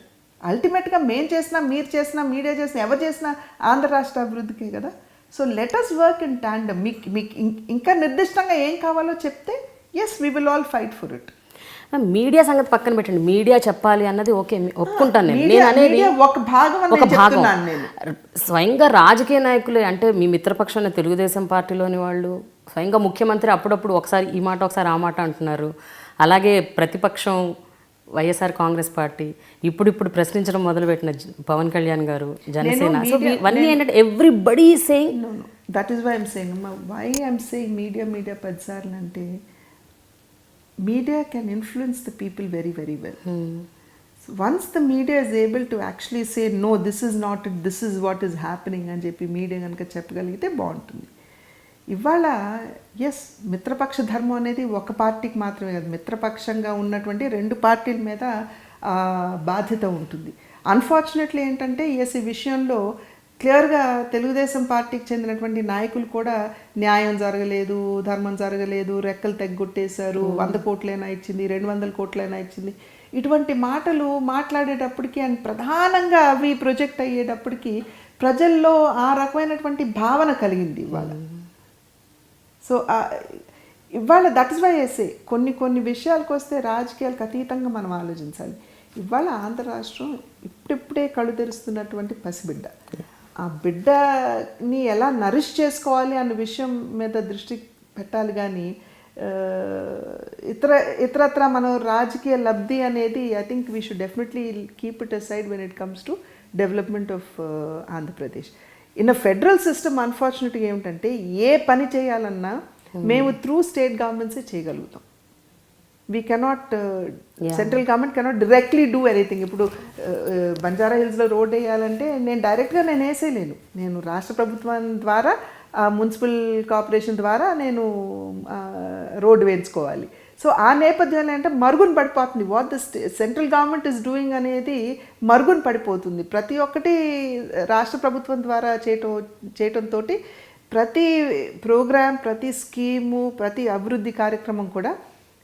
అల్టిమేట్గా మేము చేసినా, మీరు చేసినా, మీడియా చేసినా, ఎవరు చేసినా ఆంధ్ర రాష్ట్ర అభివృద్ధికే కదా. So let us work in tandem. మీకు ఇంకా నిర్దిష్టంగా ఏం కావాలో చెప్తే yes, we will all fight for it. Media సంగతి పక్కన పెట్టండి, మీడియా చెప్పాలి అన్నది ఓకే, ఒప్పుకుంటాను. నేను అనేది ఒక భాగం. స్వయంగా రాజకీయ నాయకులే, అంటే మీ మిత్రపక్షమైన తెలుగుదేశం పార్టీలోని వాళ్ళు, స్వయంగా ముఖ్యమంత్రి అప్పుడప్పుడు ఒకసారి ఈ మాట ఒకసారి ఆ మాట అంటున్నారు. అలాగే ప్రతిపక్షం వైఎస్ఆర్ కాంగ్రెస్ పార్టీ ఇప్పుడు ప్రశ్నించడం మొదలుపెట్టిన పవన్ కళ్యాణ్ గారు, జనసేన. సో ఇవన్నీ ఏంటంటే everybody saying. That is why I'm saying అమ్మా, వై ఐఎమ్ సేయింగ్ మీడియా పదిసార్లు అంటే, media can influence the people very, very well. So once the media is able to actually say, no, this is not it, this is what is happening అని చెప్పి media కనుక చెప్పగలిగితే బాగుంటుంది. ఇవాళ yes, మిత్రపక్ష ధర్మం అనేది ఒక పార్టీకి మాత్రమే కాదు, మిత్రపక్షంగా ఉన్నటువంటి 2 పార్టీల మీద బాధ్యత ఉంటుంది. అన్ఫార్చునేట్లీ ఏంటంటే ఎస్, ఈ విషయంలో క్లియర్గా తెలుగుదేశం పార్టీకి చెందినటువంటి నాయకులు కూడా న్యాయం జరగలేదు, ధర్మం జరగలేదు, రెక్కలు తెగ్గొట్టేశారు, 100 కోట్లైనా ఇచ్చింది, 200 కోట్లైనా ఇచ్చింది, ఇటువంటి మాటలు మాట్లాడేటప్పటికి అండ్ ప్రధానంగా అవి ప్రొజెక్ట్ అయ్యేటప్పటికి ప్రజల్లో ఆ రకమైనటువంటి భావన కలిగింది ఇవాళ. సో ఇవాళ దట్ ఇస్ వై ఎస్ఏ కొన్ని విషయాలకు వస్తే రాజకీయాలకు అతీతంగా మనం ఆలోచించాలి. ఇవాళ ఆంధ్ర రాష్ట్రం ఇప్పుడిప్పుడే కళ్ళు తెరుస్తున్నటువంటి పసిబిడ్డ. ఆ బిడ్డని ఎలా నరిష్ చేసుకోవాలి అన్న విషయం మీద దృష్టి పెట్టాలి. కానీ ఇతరత్ర మనం రాజకీయ లబ్ధి అనేది I think we should definitely keep it aside when it comes to development of Andhra Pradesh. In a federal system అన్ఫార్చునేట్గా ఏమిటంటే, ఏ పని చేయాలన్నా మేము త్రూ స్టేట్ గవర్నమెంట్సే చేయగలుగుతాం. We cannot, central government cannot directly do anything. ఇప్పుడు బంజారా హిల్స్లో రోడ్ వేయాలంటే నేను డైరెక్ట్గా వేసేయలేను. నేను రాష్ట్ర ప్రభుత్వం ద్వారా, మున్సిపల్ కార్పొరేషన్ ద్వారా నేను రోడ్డు వేయించుకోవాలి. సో ఆ నేపథ్యంలో అంటే మరుగున పడిపోతుంది. What the central government is doing అనేది మరుగున పడిపోతుంది. ప్రతి ఒక్కటి రాష్ట్ర ప్రభుత్వం ద్వారా చేయటంతో ప్రతి ప్రోగ్రామ్, ప్రతి స్కీము, ప్రతి అభివృద్ధి కార్యక్రమం కూడా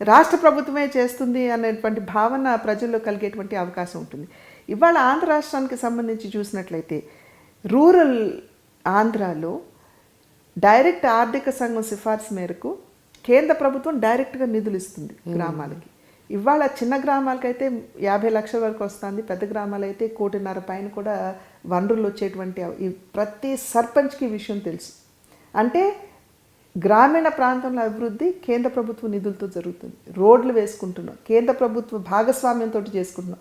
రాష్ట్ర ప్రభుత్వమే చేస్తుంది అనేటువంటి భావన ప్రజల్లో కలిగేటువంటి అవకాశం ఉంటుంది. ఇవాళ ఆంధ్ర రాష్ట్రానికి సంబంధించి చూసినట్లయితే రూరల్ ఆంధ్రాలో డైరెక్ట్ ఆర్థిక సంఘం సిఫార్సు మేరకు కేంద్ర ప్రభుత్వం డైరెక్ట్గా నిధులు ఇస్తుంది గ్రామాలకి. ఇవాళ చిన్న గ్రామాలకైతే 50 లక్షల వరకు వస్తుంది, పెద్ద గ్రామాలు అయితే 1.5 కోటి పైన కూడా వనరులు వచ్చేటువంటి ప్రతి సర్పంచ్కి ఈ విషయం తెలుసు. అంటే గ్రామీణ ప్రాంతంలో అభివృద్ధి కేంద్ర ప్రభుత్వ నిధులతో జరుగుతుంది. రోడ్లు వేసుకుంటున్నాం, కేంద్ర ప్రభుత్వ భాగస్వామ్యంతో చేసుకుంటున్నాం.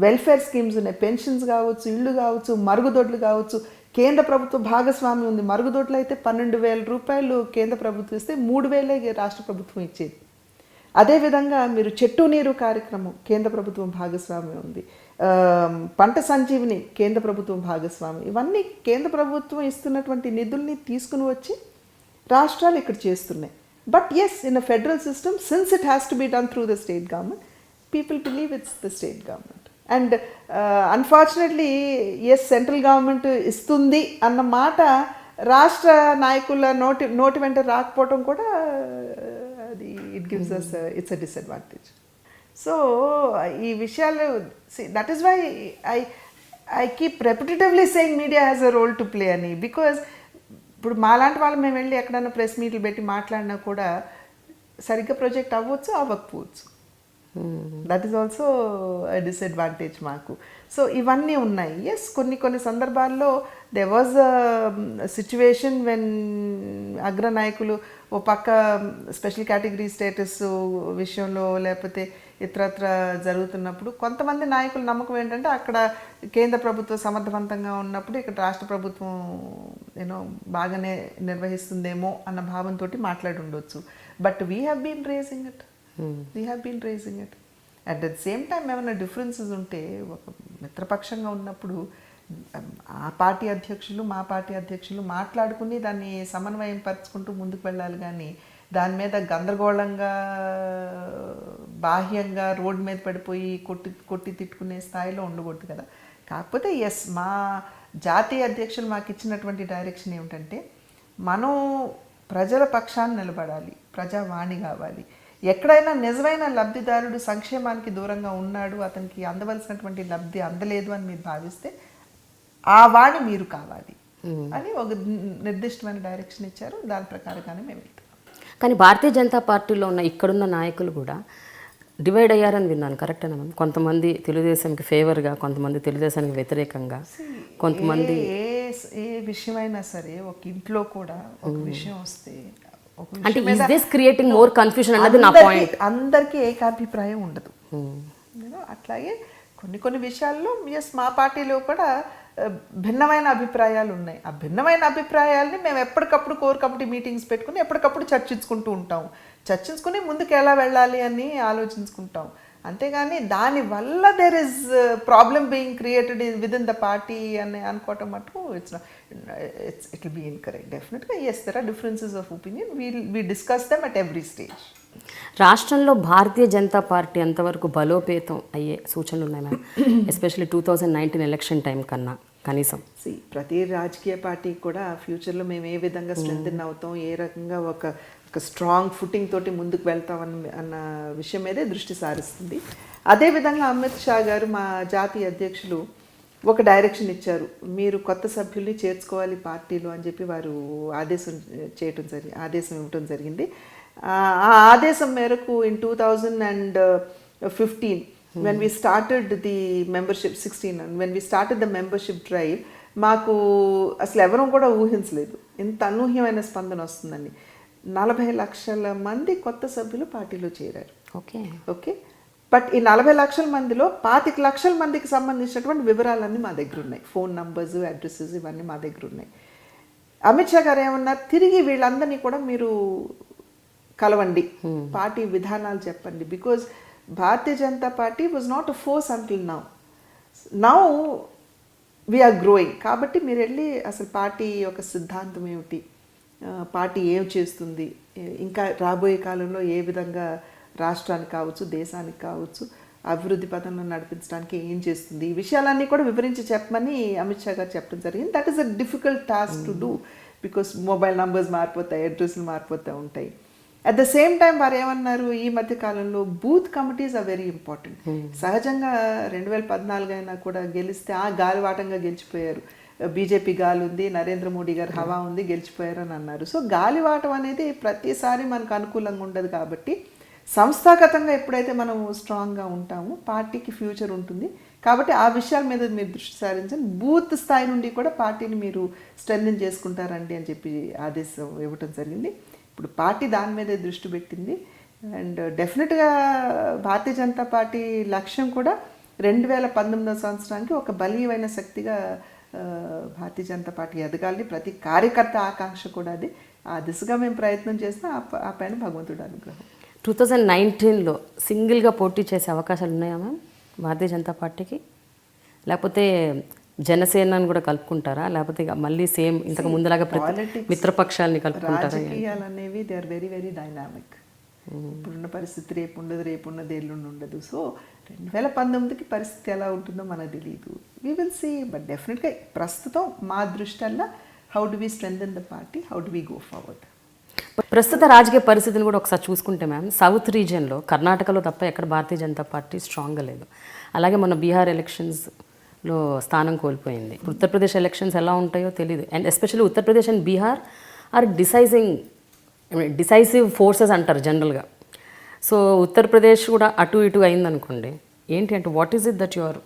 వెల్ఫేర్ స్కీమ్స్ ఉన్నాయి, పెన్షన్స్ కావచ్చు, ఇళ్ళు కావచ్చు, మరుగుదొడ్లు కావచ్చు, కేంద్ర ప్రభుత్వ భాగస్వామ్యం ఉంది. మరుగుదొడ్లు అయితే 12,000 రూపాయలు కేంద్ర ప్రభుత్వం ఇస్తే 3,000 రాష్ట్ర ప్రభుత్వం ఇచ్చేది. అదేవిధంగా మీరు చెట్టు నీరు కార్యక్రమం కేంద్ర ప్రభుత్వం భాగస్వామ్యం ఉంది. పంట సంజీవిని కేంద్ర ప్రభుత్వం భాగస్వామ్యం. ఇవన్నీ కేంద్ర ప్రభుత్వం ఇస్తున్నటువంటి నిధుల్ని తీసుకుని వచ్చి రాష్ట్రాలు ఇక్కడ చేస్తున్నాయి. But yes, in a federal system, since it has to be done through the state government, people believe it's the state government. And unfortunately yes, central government ఇస్తుంది అన్న మాట రాష్ట్ర నాయకుల నోటి వెంట రాకపోవడం కూడా అది it gives us it's a disadvantage. So ఈ విషయాలు, that is why I keep repetitively saying media has a role to play అని. బికాజ్ ఇప్పుడు మాలాంటి వాళ్ళు మేము వెళ్ళి ఎక్కడైనా ప్రెస్ మీట్లు పెట్టి మాట్లాడినా కూడా సరిగ్గా ప్రొజెక్ట్ అవ్వచ్చు, అవ్వకపోవచ్చు. దట్ ఈస్ ఆల్సో డిసడ్వాంటేజ్ మాకు. సో ఇవన్నీ ఉన్నాయి. ఎస్, కొన్ని సందర్భాల్లో దే వాజ్ సిచ్యువేషన్ వెన్ అగ్రనాయకులు ఓ పక్క స్పెషల్ కేటగిరీ స్టేటస్ విషయంలో లేకపోతే ఇతరత్ర జరుగుతున్నప్పుడు కొంతమంది నాయకుల నమ్మకం ఏంటంటే అక్కడ కేంద్ర ప్రభుత్వం సమర్థవంతంగా ఉన్నప్పుడు ఇక్కడ రాష్ట్ర ప్రభుత్వం బాగానే నిర్వహిస్తుందేమో అన్న భావంతో మాట్లాడి ఉండొచ్చు. But we have been raising it. At the same time ఏమైనా డిఫరెన్సెస్ ఉంటే ఒక మిత్రపక్షంగా ఉన్నప్పుడు ఆ పార్టీ అధ్యక్షులు మా పార్టీ అధ్యక్షులు మాట్లాడుకుని దాన్ని సమన్వయం పరుచుకుంటూ ముందుకు వెళ్ళాలి. కానీ దాని మీద గందరగోళంగా బాహ్యంగా రోడ్డు మీద పడిపోయి కొట్టి తిట్టుకునే స్థాయిలో ఉండకూడదు కదా. కాకపోతే ఎస్, మా జాతీయ అధ్యక్షులు మాకు ఇచ్చినటువంటి డైరెక్షన్ ఏమిటంటే మనం ప్రజల పక్షాన్ని నిలబడాలి, ప్రజావాణి కావాలి. ఎక్కడైనా నిజమైన లబ్ధిదారుడు సంక్షేమానికి దూరంగా ఉన్నాడు, అతనికి అందవలసినటువంటి లబ్ధి అందలేదు అని మీరు భావిస్తే ఆ వాణి మీరు కావాలి అని ఒక నిర్దిష్టమైన డైరెక్షన్ ఇచ్చారు. దాని ప్రకారంగానే మేము వెళ్తాం. కానీ భారతీయ జనతా పార్టీలో ఉన్న ఇక్కడున్న నాయకులు కూడా డివైడ్ అయ్యారని విన్నాను. కరెక్టేనా మ్యామ్? కొంతమంది తెలుగుదేశంకి ఫేవర్గా, కొంతమంది తెలుగుదేశానికి వ్యతిరేకంగా, కొంతమంది ఏ విషయమైనా సరే ఒక ఇంట్లో కూడా ఒక విషయం వస్తే అంటే is this creating more confusion అన్నది నా పాయింట్. అందరికీ ఏకాభిప్రాయం ఉండదు. అట్లాగే కొన్ని విషయాల్లో ఎస్, మా పార్టీలో కూడా భిన్నమైన అభిప్రాయాలు ఉన్నాయి. ఆ భిన్నమైన అభిప్రాయాలని మేము ఎప్పటికప్పుడు కోర్ కమిటీ మీటింగ్స్ పెట్టుకుని ఎప్పటికప్పుడు చర్చించుకుంటూ ఉంటాం. చర్చించుకుని ముందుకు ఎలా వెళ్ళాలి అని ఆలోచించుకుంటాం. అంతేగాని దానివల్ల there is problem being created within the party అని అనుకోవటం మటుకు ఇట్ విల్ బీ ఇన్కరెక్ట్. డెఫినెట్గా yes, there are differences of opinion, we discuss them at every stage. రాష్ట్రంలో భారతీయ జనతా పార్టీ ఎంతవరకు బలోపేతం అయ్యే సూచనలు ఉన్నాయి మ్యామ్? ఎస్పెషల్లీ 2019 ఎలక్షన్ టైం కన్నా కనీసం. ప్రతి రాజకీయ పార్టీ కూడా ఫ్యూచర్లో మేము ఏ విధంగా స్ట్రెంథెన్ అవుతాం, ఏ రకంగా ఒక స్ట్రాంగ్ ఫుటింగ్ తోటి ముందుకు వెళ్తామన్న విషయం మీదే దృష్టి సారిస్తుంది. అదేవిధంగా అమిత్ షా గారు, మా జాతీయ అధ్యక్షులు, ఒక డైరెక్షన్ ఇచ్చారు. మీరు కొత్త సభ్యుల్ని చేర్చుకోవాలి పార్టీలో అని చెప్పి వారు ఆదేశం ఇవ్వటం జరిగింది. ఆ ఆదేశం మేరకు in 2015 when we started the membership 16 when we started the membership drive, మాకు అసలు ఎవరూ కూడా ఊహించలేదు ఇంత అనూహ్యమైన స్పందన వస్తుందని. 40 లక్షల మంది కొత్త సభ్యులు పార్టీలో చేరారు. ఓకే, బట్ ఈ 40 లక్షల మందిలో 25 లక్షల మందికి సంబంధించినటువంటి వివరాలన్నీ మా దగ్గర ఉన్నాయి. ఫోన్ నంబర్స్, అడ్రసెస్ ఇవన్నీ మా దగ్గర ఉన్నాయి. అమిత్ షా గారు ఏమన్నారు, తిరిగి వీళ్ళందరినీ కూడా మీరు కలవండి, పార్టీ విధానాలు చెప్పండి. Because Bharatiya Janata party was not a force until now we're growing. కాబట్టి మీరు వెళ్ళి అసలు పార్టీ యొక్క సిద్ధాంతం ఏమిటి, పార్టీ ఏం చేస్తుంది, ఇంకా రాబోయే కాలంలో ఏ విధంగా రాష్ట్రానికి కావచ్చు, దేశానికి కావచ్చు అభివృద్ధి పథంలో నడిపించడానికి ఏం చేస్తుంది, ఈ విషయాలన్నీ కూడా వివరించి చెప్పమని అమిత్ షా గారు చెప్పడం జరిగింది. That is a difficult task to do because mobile numbers మారిపోతాయి, అడ్రస్లు మారిపోతూ ఉంటాయి. అట్ ద సేమ్ టైం వారు ఏమన్నారు, ఈ మధ్య కాలంలో booth committees are very important. సహజంగా 2014 అయినా కూడా గెలిస్తే గాలివాటంగా గెలిచిపోయారు. బీజేపీ గాలి ఉంది, నరేంద్ర మోడీ గారు హవా ఉంది, గెలిచిపోయారని అన్నారు. సో గాలివాటం అనేది ప్రతిసారి మనకు అనుకూలంగా ఉండదు. కాబట్టి సంస్థాగతంగా ఎప్పుడైతే మనం స్ట్రాంగ్గా ఉంటామో పార్టీకి ఫ్యూచర్ ఉంటుంది. కాబట్టి ఆ విషయాల మీద మీరు దృష్టి సారించండి. బూత్ స్థాయి నుండి కూడా పార్టీని మీరు స్ట్రెంథెన్ చేసుకుంటారండి అని చెప్పి ఆదేశం ఇవ్వటం జరిగింది. ఇప్పుడు పార్టీ దాని మీదే దృష్టి పెట్టింది. అండ్ డెఫినెట్గా భారతీయ జనతా పార్టీ లక్ష్యం కూడా 2019 సంవత్సరానికి ఒక బలీయమైన శక్తిగా భారతీయ జనతా పార్టీ ఎదగాలి. ప్రతి కార్యకర్త ఆకాంక్ష కూడా అది. ఆ దిశగా మేము ప్రయత్నం చేసినా ఆ పైన భగవంతుడు అనుగ్రహం. 2019లో సింగిల్గా పోటీ చేసే అవకాశాలు ఉన్నాయా మ్యామ్ భారతీయ జనతా పార్టీకి? లేకపోతే జనసేనని కూడా కలుపుకుంటారా? లేకపోతే మళ్ళీ సేమ్ ఇంతకు ముందులాగా మిత్రపక్షాలని కలుపుకుంటారా? రాజకీయాలు అనేవి they are very very dynamic. ఇప్పుడున్న పరిస్థితి రేపు ఉండదు, రేపు ఉన్నది ఎల్లుండి ఉండదు. సో 2019కి పరిస్థితి ఎలా ఉంటుందో మనకు తెలియదు. We will see. బట్ డెఫినెట్గా ప్రస్తుతం మా దృష్టల్లా how do we strengthen the party, how do we go forward. ప్రస్తుత రాజకీయ పరిస్థితిని కూడా ఒకసారి చూసుకుంటే మ్యామ్, సౌత్ రీజియన్లో కర్ణాటకలో తప్ప ఎక్కడ భారతీయ జనతా పార్టీ స్ట్రాంగ్గా లేదు. అలాగే మన బీహార్ ఎలక్షన్స్లో స్థానం కోల్పోయింది. ఉత్తరప్రదేశ్ ఎలక్షన్స్ ఎలా ఉంటాయో తెలియదు. And especially Uttar Pradesh and Bihar are decisive forces అంటారు జనరల్గా. సో ఉత్తరప్రదేశ్ కూడా అటు ఇటు అయిందనుకోండి, ఏంటి అంటే what is it that you are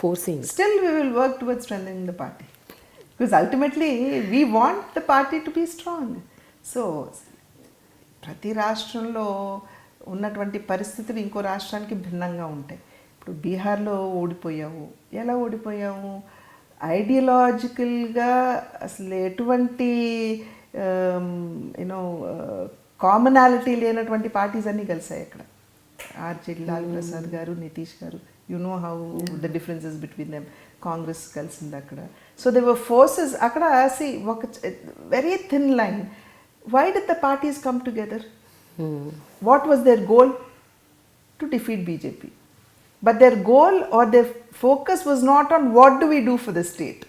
forcing? Still we will work towards strengthening the party because ultimately we want the party to be strong. So ప్రతి రాష్ట్రంలో ఉన్నటువంటి పరిస్థితులు ఇంకో రాష్ట్రానికి భిన్నంగా ఉంటాయి. ఇప్పుడు బీహార్లో ఓడిపోయావు. ఎలా ఓడిపోయావు? ఐడియాలజికల్గా అసలు ఎటువంటి యూనో కామనాలిటీ లేనటువంటి పార్టీస్ అన్నీ కలిసాయి అక్కడ. ఆర్జేడీ, లాల్ ప్రసాద్ గారు, నితీష్ గారు, you know how the differences between them. Congress కలిసింది అక్కడ. సో దే వర్ ఫోర్సెస్ అక్కడ. సి ఒక very thin line. Why did the parties come together? What was their goal? To defeat BJP. But their goal or their focus was not on what do we do for the state.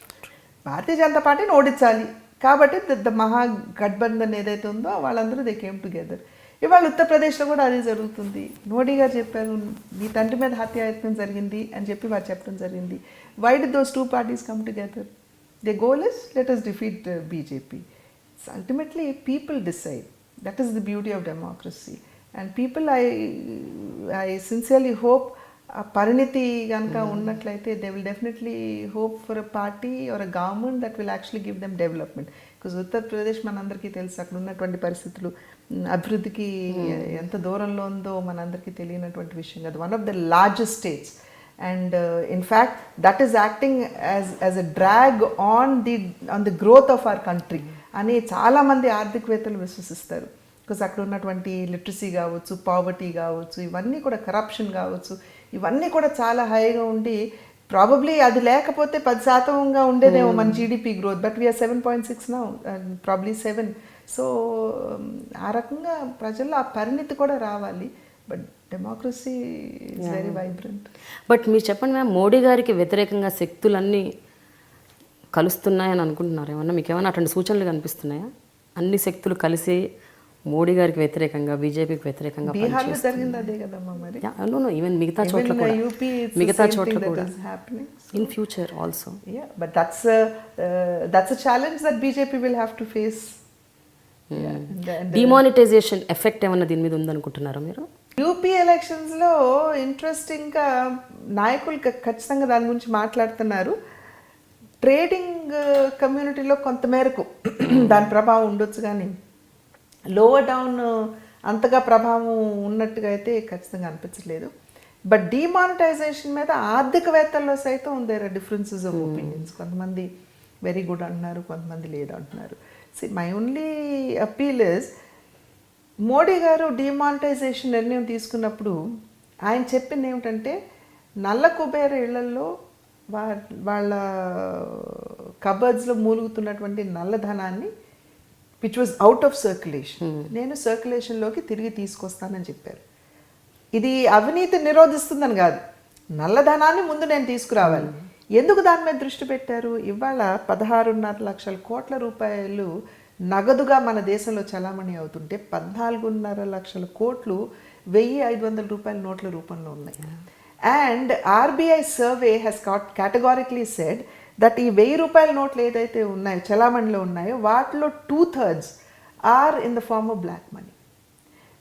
Bharatiya Janata పార్టీని ఓడించాలి కాబట్టి the Mahagathbandhan ఏదైతే ఉందో వాళ్ళందరూ they came together. ఇవాళ ఉత్తరప్రదేశ్లో కూడా అదే జరుగుతుంది. మోడీ గారు చెప్పారు మీ తండ్రి మీద హత్యాయత్నం జరిగింది అని చెప్పి వారు చెప్పడం జరిగింది. Why did those two parties come together? Their goal is let us defeat BJP. Ultimately people decide. That is the beauty of democracy. And people, I sincerely hope a pariniti ganka unnatlaithe they will definitely hope for a party or a government that will actually give them development. Because Uttar Pradesh manandariki telusu akkada unnatuvanti paristhitulu abhiruddhiki enta dooranlo undo manandariki teliyanaటువంటి విషయం కాదు. One of the largest states. And in fact that is acting as a drag on the growth of our country అని చాలామంది ఆర్థికవేత్తలు విశ్వసిస్తారు. Because అక్కడ ఉన్నటువంటి literacy కావచ్చు, poverty కావచ్చు, ఇవన్నీ కూడా కరప్షన్ కావచ్చు, ఇవన్నీ కూడా చాలా హైగా ఉండి ప్రాబబ్లీ అది లేకపోతే 10%గా ఉండేదేమో మన GDP growth. But we're 7.6 now and probably 7. So ఆ రకంగా ప్రజల్లో ఆ పరిణితి కూడా రావాలి. But democracy is very vibrant. But మీరు చెప్పండి మ్యామ్, మోడీ గారికి వ్యతిరేకంగా శక్తులన్నీ కలుస్తున్నాయని అనుకుంటున్నారు ఏమన్నా? మీకు ఏమన్నా అటువంటి సూచనలు కనిపిస్తున్నాయా? అన్ని శక్తులు కలిసి మోడీ గారికి వ్యతిరేకంగా, బీజేపీకి వ్యతిరేకంగా బీహార్లో జరిగింది అదే కదమ్మా మరి. నో ఈవెన్ మిగతా చోట్ల కూడా, మిగతా చోట్ల కూడా in future also. But that's a challenge that BJP will have to face. Demonetisation effect ఏమన్నా దీని మీద ఉందనుకుంటున్నారా మీరు? యూపీ ఎలక్షన్స్లో ఇంట్రెస్టింగ్గా నాయకులు ఖచ్చితంగా దాని గురించి మాట్లాడుతున్నారు. ట్రేడింగ్ కమ్యూనిటీలో కొంతమేరకు దాని ప్రభావం ఉండొచ్చు, కానీ లోవర్ డౌన్ అంతగా ప్రభావం ఉన్నట్టుగా అయితే ఖచ్చితంగా అనిపించలేదు. బట్ డిమానిటైజేషన్ మీద ఆర్థికవేత్తల్లో సైతం there are differences of opinions. కొంతమంది వెరీ గుడ్ అంటున్నారు, కొంతమంది లేదు అంటున్నారు. See my only appeal is Modi garu demonetisation నిర్ణయం తీసుకున్నప్పుడు ఆయన చెప్పింది ఏమిటంటే నల్ల కుబేర ఇళ్లలో వాళ్ళ కబర్డ్స్లో మూలుగుతున్నటువంటి నల్లధనాన్ని which was out of circulation నేను సర్క్యులేషన్లోకి తిరిగి తీసుకొస్తానని చెప్పారు. ఇది అవినీతి నిరోధిస్తుందని కాదు, నల్లధనాన్ని ముందు నేను తీసుకురావాలి. ఎందుకు దాని మీద దృష్టి పెట్టారు? ఇవాళ 16.5 లక్షల కోట్ల రూపాయలు నగదుగా మన దేశంలో చలామణి అవుతుంటే 14.5 లక్షల కోట్లు 1,500 రూపాయల నోట్ల రూపంలో ఉన్నాయి. And RBI survey has categorically said that ఈ 1000 రూపాయల నోట్లు ఏదైతే ఉన్నాయో చలామణిలో ఉన్నాయో వాటిలో 2/3 are in the form of black money.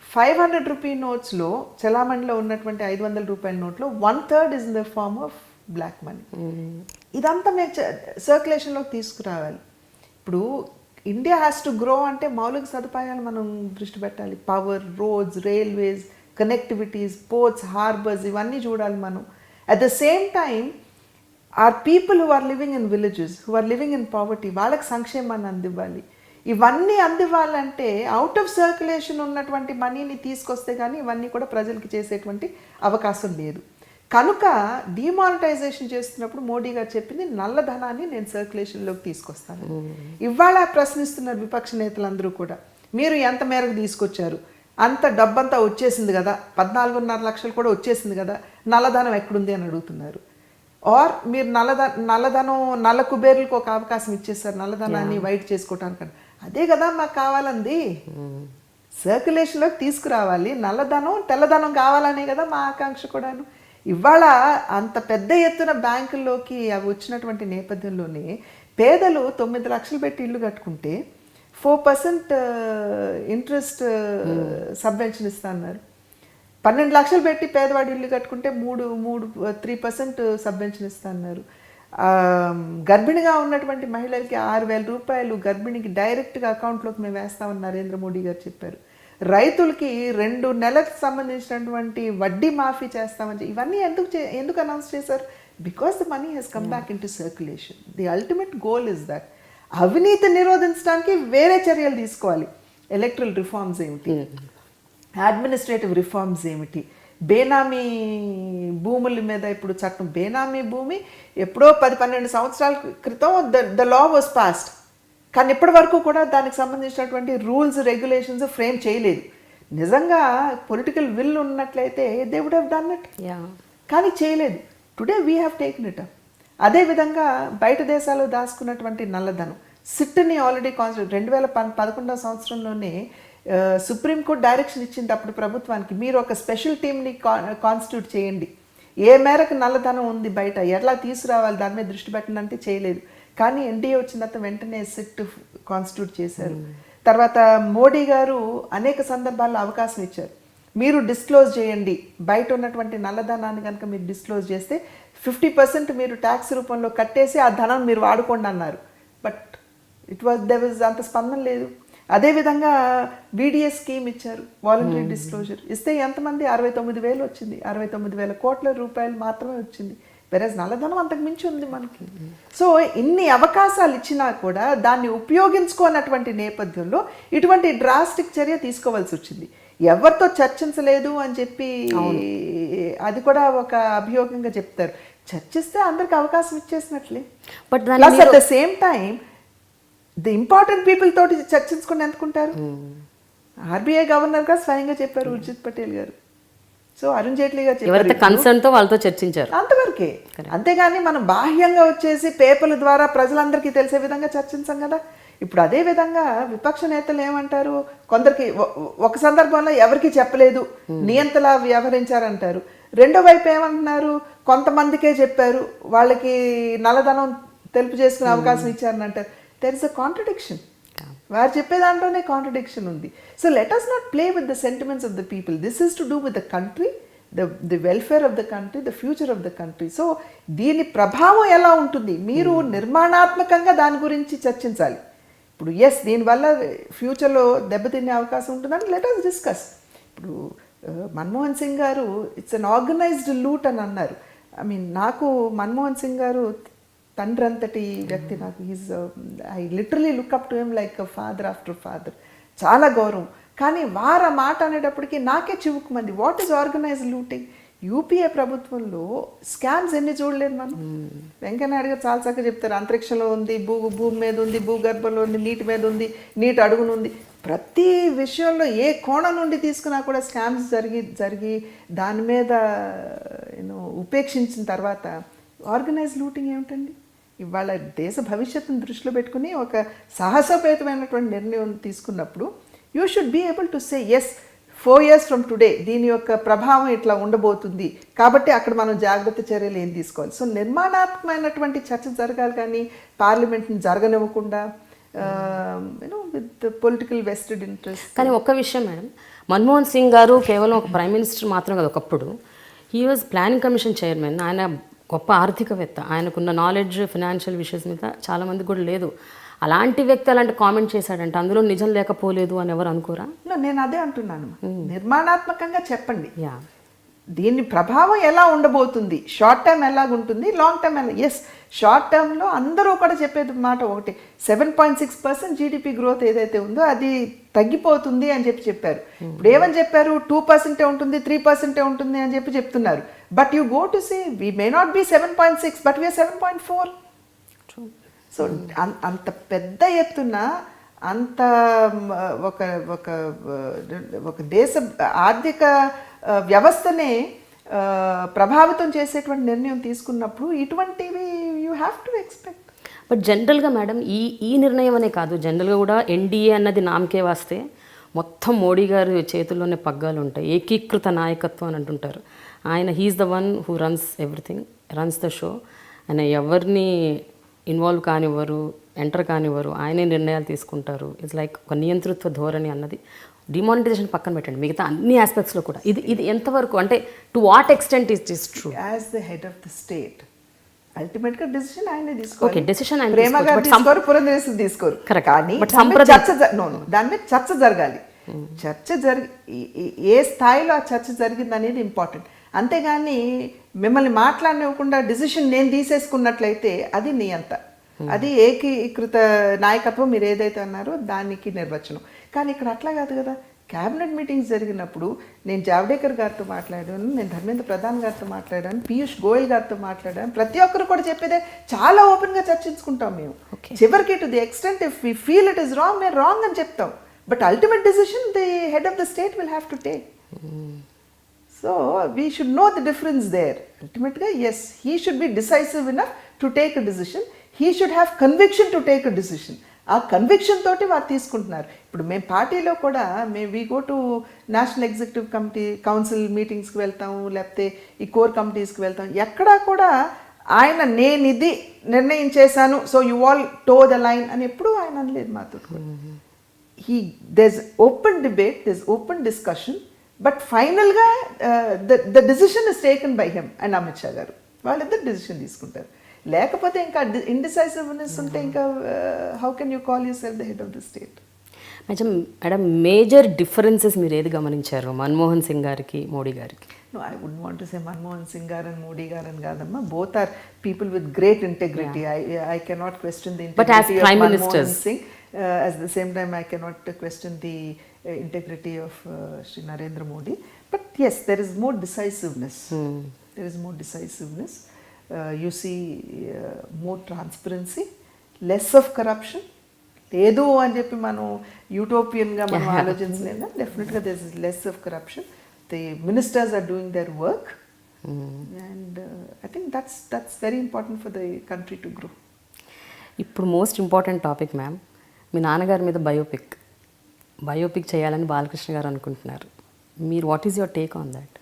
500 rupee నోట్స్లో చలామణిలో ఉన్నటువంటి 500 రూపాయల నోట్లో 1/3 is in the form of black money. ఇదంతా మేము సర్క్యులేషన్లోకి తీసుకురావాలి. ఇప్పుడు ఇండియా హ్యాస్ టు గ్రో అంటే మౌలిక సదుపాయాలు మనం దృష్టి పెట్టాలి. Power, roads, railways, connectivities, ports, harbours ఇవన్నీ చూడాలి మనం. At the same time are people who are living in villages, who are living in poverty, వాళ్ళకి సంక్షేమాన్ని అందివ్వాలి. ఇవన్నీ అందివ్వాలంటే అవుట్ ఆఫ్ సర్క్యులేషన్ ఉన్నటువంటి మనీని తీసుకొస్తే కానీ ఇవన్నీ కూడా ప్రజలకి చేసేటువంటి అవకాశం లేదు. కనుక డిమానిటైజేషన్ చేస్తున్నప్పుడు మోడీ గారు చెప్పింది నల్లధనాన్ని నేను సర్క్యులేషన్లోకి తీసుకొస్తాను. ఇవాళ ప్రశ్నిస్తున్నారు విపక్ష నేతలందరూ కూడా, మీరు ఎంత మేరకు తీసుకొచ్చారు, అంత డబ్బంతా వచ్చేసింది కదా, 14.5 లక్షలు కూడా వచ్చేసింది కదా, నల్లధనం ఎక్కడుంది అని అడుగుతున్నారు. ఆర్ మీరు నల్లధనం నల్ల కుబేర్లకు ఒక అవకాశం ఇచ్చేస్తారు నల్లధనాన్ని వైట్ చేసుకోవటానికి. అదే కదా మాకు కావాలంది, సర్క్యులేషన్లోకి తీసుకురావాలి. నల్లధనం తెల్లధనం కావాలనే కదా మా ఆకాంక్ష కూడాను. ఇవాళ అంత పెద్ద ఎత్తున బ్యాంకుల్లోకి అవి వచ్చినటువంటి నేపథ్యంలోనే పేదలు 9 లక్షలు పెట్టి ఇల్లు కట్టుకుంటే 4% ఇంట్రెస్ట్ సబ్వెన్షన్ ఇస్తా అన్నారు. 12 లక్షలు పెట్టి పేదవాడి ఇల్లు కట్టుకుంటే 3% సబ్వెన్షన్ ఇస్తా అన్నారు. గర్భిణిగా ఉన్నటువంటి మహిళలకి 6,000 రూపాయలు గర్భిణికి డైరెక్ట్గా అకౌంట్లోకి మేము వేస్తామని నరేంద్ర మోడీ గారు చెప్పారు. రైతులకి 2 నెలలకు సంబంధించినటువంటి వడ్డీ మాఫీ చేస్తామని ఇవన్నీ ఎందుకు అనౌన్స్ చేశారు? Because the money has come back into circulation. The ultimate goal is that. అవినీతి నిరోధించడానికి వేరే చర్యలు తీసుకోవాలి. ఎలక్ట్రల్ రిఫార్మ్స్ ఏమిటి, అడ్మినిస్ట్రేటివ్ రిఫార్మ్స్ ఏమిటి, బేనామీ భూముల మీద ఇప్పుడు చట్టం, బేనామీ భూమి ఎప్పుడో 10-12 సంవత్సరాల క్రితం ద లా వాజ్ పాస్డ్, కానీ ఇప్పటి వరకు కూడా దానికి సంబంధించినటువంటి రూల్స్, రెగ్యులేషన్స్ ఫ్రేమ్ చేయలేదు. నిజంగా పొలిటికల్ విల్ ఉన్నట్లయితే they would have done it, కానీ చేయలేదు. Today we have taken it up. అదేవిధంగా బయట దేశాల్లో దాచుకున్నటువంటి నల్లధనం సిట్ని ఆల్రెడీ 2011 సంవత్సరంలోనే సుప్రీంకోర్టు డైరెక్షన్ ఇచ్చింది అప్పుడు ప్రభుత్వానికి, మీరు ఒక స్పెషల్ టీమ్ని కాన్స్టిట్యూట్ చేయండి, ఏ మేరకు నల్లధనం ఉంది బయట ఎలా తీసుకురావాలి దాని మీద దృష్టి పెట్టండి అంటే చేయలేదు. కానీ ఎన్డీఏ వచ్చిన తర్వాత వెంటనే సిట్ కాన్స్టిట్యూట్ చేశారు. తర్వాత మోడీ గారు అనేక సందర్భాల్లో అవకాశం ఇచ్చారు, మీరు డిస్క్లోజ్ చేయండి, బయట ఉన్నటువంటి నల్లధనాన్ని కనుక మీరు డిస్క్లోజ్ చేస్తే 50% మీరు ట్యాక్స్ రూపంలో కట్టేసి ఆ ధనం మీరు వాడుకోండి అన్నారు. బట్ దేర్ వాజ్ అంత స్పందన లేదు. అదేవిధంగా వీడిఎస్ స్కీమ్ ఇచ్చారు, వాలంటరీ డిస్క్లోజర్ ఇస్తే ఎంతమంది 69,000 వచ్చింది, 69,000 కోట్ల రూపాయలు మాత్రమే వచ్చింది. వెరస్ నల్లధనం అంతకు మించి ఉంది మనకి. సో ఇన్ని అవకాశాలు ఇచ్చినా కూడా దాన్ని ఉపయోగించుకోనటువంటి నేపథ్యంలో ఇటువంటి డ్రాస్టిక్ చర్య తీసుకోవాల్సి వచ్చింది. ఎవరితో చర్చించలేదు అని చెప్పి అది కూడా ఒక అభియోగంగా చెప్తారు. చర్చిస్తే అందరికి అవకాశం ఇచ్చేసినట్లే. But plus at the same time the important people తోటి చర్చించుకుని ఎందుకుంటారు? ఆర్బీఐ గవర్నర్ గా స్వయంగా చెప్పారు ఉర్జిత్ పటేల్ గారు. సో అరుణ్ జైట్లీ గారు చెప్పారు, కన్సర్న్ తో వాళ్ళతో చర్చించారు, అంతవరకే. అంతేగాని మనం బాహ్యంగా వచ్చేసి పేపర్ల ద్వారా ప్రజలందరికీ తెలిసే విధంగా చర్చించాం కదా. ఇప్పుడు అదే విధంగా విపక్ష నేతలు ఏమంటారు, కొందరికి ఒక సందర్భంలో ఎవరికి చెప్పలేదు, నియంతలా వ్యవహరించారంటారు. రెండో వైపు ఏమంటున్నారు, కొంతమందికే చెప్పారు, వాళ్ళకి నల్లధనం తెలుపు చేసుకునే అవకాశం ఇచ్చారని అంటారు. There is a contradiction. వారు చెప్పే దాంట్లోనే కాంట్రడిక్షన్ ఉంది. So let us not play with the sentiments of the people. This is to do with the country, the welfare of the country, the future of the country. So దీని ప్రభావం ఎలా ఉంటుంది, మీరు నిర్మాణాత్మకంగా దాని గురించి చర్చించాలి. ఇప్పుడు ఎస్ దీనివల్ల ఫ్యూచర్లో దెబ్బతినే అవకాశం ఉంటుందని లెట్ us డిస్కస్. ఇప్పుడు మన్మోహన్ సింగ్ గారు ఇట్స్ అన్ ఆర్గనైజ్డ్ లూట్ అని అన్నారు. ఐ మీన్ నాకు మన్మోహన్ సింగ్ గారు తండ్రి అంతటి వ్యక్తి, నాకు I literally look up to him like father after father, చాలా గౌరవం. కానీ వారు ఆ మాట అనేటప్పటికీ నాకే చివుకుమంది. What is organised looting? UPA ప్రభుత్వంలో స్కామ్స్ ఎన్ని చూడలేదు మనం. వెంకయ్యనాయుడు గారు చాలా చక్కగా చెప్తారు, అంతరిక్షంలో ఉంది, భూమి మీద ఉంది, భూగర్భంలో ఉంది, నీటి మీద ఉంది, నీటి అడుగునుంది. ప్రతి విషయంలో ఏ కోణం నుండి తీసుకున్నా కూడా స్కామ్స్ జరిగి దాని మీద ఉపేక్షించిన తర్వాత ఆర్గనైజ్ లూటింగ్ ఏమిటండి? ఇవాళ దేశ భవిష్యత్తును దృష్టిలో పెట్టుకుని ఒక సాహసోపేతమైనటువంటి నిర్ణయం తీసుకున్నప్పుడు you should be able to say yes, 4 years from today దీని యొక్క ప్రభావం ఇట్లా ఉండబోతుంది, కాబట్టి అక్కడ మనం జాగ్రత్త చర్యలు ఏం తీసుకోవాలి. సో నిర్మాణాత్మకమైనటువంటి చర్చ జరగాలి, కానీ పార్లమెంట్ని జరగనివ్వకుండా విత్ పొలిటికల్ వెస్టెడ్ ఇంట్రెస్ట్. కానీ ఒక్క విషయం మేడం, మన్మోహన్ సింగ్ గారు కేవలం ఒక ప్రైమ్ మినిస్టర్ మాత్రం కదా, ఒకప్పుడు he was planning commission chairman. ఆయన గొప్ప ఆర్థికవేత్త, ఆయనకున్న నాలెడ్జ్ ఫినాన్షియల్ విషయస్ మీద చాలామంది కూడా లేదు. అలాంటి వ్యక్తి అలాంటి కామెంట్ చేశాడంటే అందులో నిజం లేకపోలేదు అని ఎవరు అనుకోరా? నేను అదే అంటున్నాను, నిర్మాణాత్మకంగా చెప్పండి. యా, దీని ప్రభావం ఎలా ఉండబోతుంది, షార్ట్ టర్మ్ ఎలాగుంటుంది, లాంగ్ టర్మ్ ఎలా. ఎస్, షార్ట్ టర్మ్లో అందరూ కూడా చెప్పేది మాట ఒకటి, 7.6% జీడిపి గ్రోత్ ఏదైతే ఉందో అది తగ్గిపోతుంది అని చెప్పారు. ఇప్పుడు ఏమని చెప్పారు, 2% ఉంటుంది, 3% ఉంటుంది అని చెప్తున్నారు. But you go to say we may not be 7.6 but we're 7.4. So అంత పెద్ద ఎత్తున అంత ఒక ఒక ఒక దేశ ఆర్థిక వ్యవస్థనే ప్రభావితం చేసేటువంటి నిర్ణయం తీసుకున్నప్పుడు ఇటువంటివి you have to expect. But జనరల్గా మేడం ఈ నిర్ణయం అనే కాదు, జనరల్గా కూడా ఎన్డీఏ అన్నది నామకే వాస్తే మొత్తం మోడీ గారి చేతుల్లోనే పగ్గాలు ఉంటాయి, ఏకీకృత నాయకత్వం అని అంటుంటారు. ఆయన he's the one who runs everything, runs the show. ఆయన ఎవరిని ఇన్వాల్వ్ కానివ్వరు, ఎంటర్ కానివ్వరు, ఆయనే నిర్ణయాలు తీసుకుంటారు. ఇట్స్ లైక్ ఒక నియంతృత్వ ధోరణి అన్నది. డిమానిటైజేషన్ పక్కన పెట్టండి, మిగతా అన్ని ఆస్పెక్ట్స్లో కూడా ఇది ఎంతవరకు, అంటే to what extent is true? As the head of the state అల్టిమేట్గా డెసిషన్ ఆయనే తీసుకోవాలి. ఓకే, డెసిషన్ ఆయన ప్రేమ గారు తీసుకోరు, పురంధరేశ్వరి తీసుకోరు. కానీ దాని మీద చర్చ జరగాలి. చర్చ ఏ స్థాయిలో ఆ చర్చ జరిగింది అనేది ఇంపార్టెంట్. అంతేగాని మిమ్మల్ని మాట్లాడనివ్వకుండా డిసిషన్ నేను తీసేసుకున్నట్లయితే అది నియంత, అది ఏకీకృత నాయకత్వం మీరు ఏదైతే అన్నారో దానికి నిర్వచనం. కానీ ఇక్కడ అట్లా కాదు కదా. క్యాబినెట్ మీటింగ్స్ జరిగినప్పుడు నేను జావడేకర్ గారితో మాట్లాడాను, నేను ధర్మేంద్ర ప్రధాన్ గారితో మాట్లాడాను, పీయూష్ గోయల్ గారితో మాట్లాడాను. ప్రతి ఒక్కరు కూడా చెప్పేదే చాలా ఓపెన్గా చర్చించుకుంటాం మేము. చివరికి to the extent if we feel it is wrong, మేము రాంగ్ అని చెప్తాం. But ultimate decision the head of the state will have to take. So we should know the difference there. Ultimately, yes, he should be decisive enough to take a decision. He should have conviction to take a decision. ఆ conviction తోటి వారు తీసుకుంటున్నారు. ఇప్పుడు మేము పార్టీలో కూడా we go to national executive committee council మీటింగ్స్కి వెళ్తాము, లేకపోతే ఈ కోర్ కమిటీస్కి వెళ్తాం. ఎక్కడా కూడా ఆయన నేను ఇది నిర్ణయం చేశాను, so you all toe the line అని ఎప్పుడూ ఆయన అనలేదు మాతో. there's open debate, there's open discussion, but ఫైనల్గా the decision is taken by him and Amit Shah garu. వాళ్ళిద్దరు డెసిషన్ తీసుకుంటారు. లేకపోతే ఇంకా ఇండిసైసివ్నెస్ ఉంటే ఇంకా how can you call yourself the head of the state? Madam major differences మీరు ఏది గమనించారు మన్మోహన్ సింగ్ గారికి మోడీ గారికి? No, I wouldn't want to say Manmohan Singh garu and Modi garu and kaadamma. Both are people with great integrity. Yeah. I cannot question the integrity but as of Prime Manmohan Ministers. Singh. At the same time, I cannot question the integrity of Shri Narendra Modi. But yes, there is more decisiveness. There is more decisiveness. You see more transparency, less of corruption. లేదు అని చెప్పి మనం యూటోపియన్గా మనం ఆలోచించలేదా? డెఫినెట్గా there is less of corruption. The ministers are doing their work, and I think that's very important for the country to grow. ఇప్పుడు most important topic ma'am, మీ నాన్నగారి మీద biopic చేయాలని బాలకృష్ణ గారు అనుకుంటున్నారు. మీరు what is your take on that?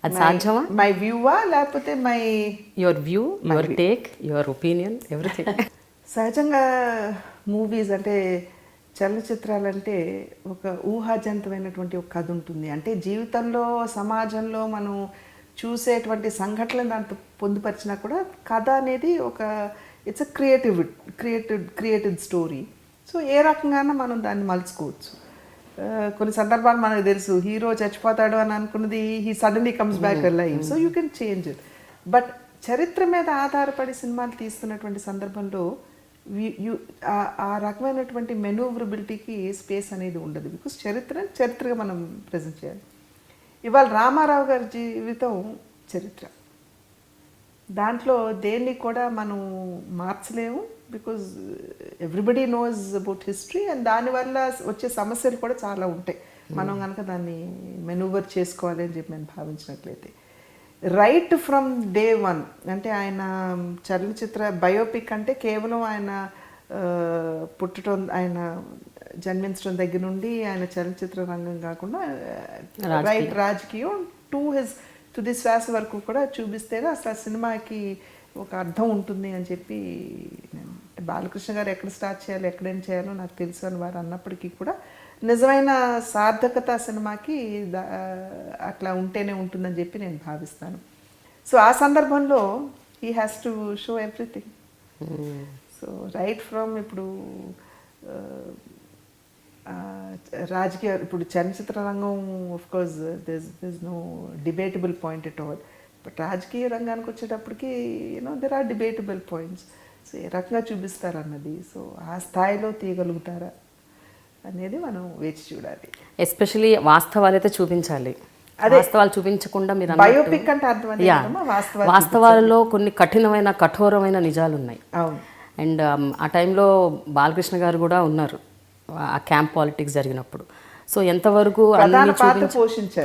అది సాధ్యమా? My వ్యూవా లేకపోతే your view, your take, your opinion, everything. సహజంగా మూవీస్ అంటే చలనచిత్రాలంటే ఒక ఊహాజనితమైనటువంటి ఒక కథ ఉంటుంది. అంటే జీవితంలో సమాజంలో మనం చూసేటువంటి సంఘటనలు దాంతో పొందుపరిచినా కూడా కథ అనేది ఒక ఇట్స్ క్రియేటెడ్ స్టోరీ. సో ఏ రకంగానూ మనం దాన్ని మలుచుకోవచ్చు. కొన్ని సందర్భాలు మనకు తెలుసు, హీరో చచ్చిపోతాడు అని అనుకున్నది he suddenly comes back live, so you can change it. But చరిత్ర మీద ఆధారపడి సినిమాలు తీస్తున్నటువంటి సందర్భంలో ఆ రకమైనటువంటి మెనూవరబిలిటీకి స్పేస్ అనేది ఉండదు. బికాస్ చరిత్రగా మనం ప్రజెంట్ చేయాలి. ఇవాళ రామారావు గారి జీవితం చరిత్ర, దాంట్లో దేన్ని కూడా మనం మార్చలేము. Because everybody knows about history, and దానివల్ల వచ్చే సమస్యలు కూడా చాలా ఉంటాయి. మనం కనుక దాన్ని మెనూవర్ చేసుకోవాలి అని చెప్పి నేను భావించినట్లయితే, రైట్ ఫ్రమ్ డే వన్ అంటే ఆయన చలనచిత్ర బయోపిక్ అంటే కేవలం ఆయన పుట్టడం, ఆయన జన్మించడం దగ్గర నుండి ఆయన చలనచిత్ర రంగం కాకుండా రైట్ రాజకీయం తుది శ్వాస వరకు కూడా చూపిస్తేనే అసలు ఆ సినిమాకి ఒక అర్థం ఉంటుంది అని చెప్పి బాలకృష్ణ గారు ఎక్కడ స్టార్ట్ చేయాలి ఎక్కడేం చేయాలో నాకు తెలుసు అని వారు అన్నప్పటికీ కూడా నిజమైన సార్థకత సినిమాకి అట్లా ఉంటేనే ఉంటుందని చెప్పి నేను భావిస్తాను. సో ఆ సందర్భంలో he has to show everything. So right from ఇప్పుడు రాజకీయ ఇప్పుడు చలనచిత్ర రంగం of course this no debatable point at all, but రాజకీయ రంగానికి వచ్చేటప్పటికి there are debatable points. So ఏ రకంగా చూపిస్తారన్నది, సో ఆ స్థాయిలో తీయగలుగుతారా అనేది మనం వేచి చూడాలి. ఎస్పెషలీ వాస్తవాలు అయితే చూపించాలి. వాస్తవాలు చూపించకుండా మీరు బయోపిక్ అంటే అర్థం వాస్తవాలలో కొన్ని కఠోరమైన నిజాలు ఉన్నాయి. అవును. అండ్ ఆ టైంలో బాలకృష్ణ గారు కూడా ఉన్నారు ఆ క్యాంప్ పాలిటిక్స్ జరిగినప్పుడు. సో ఎంతవరకు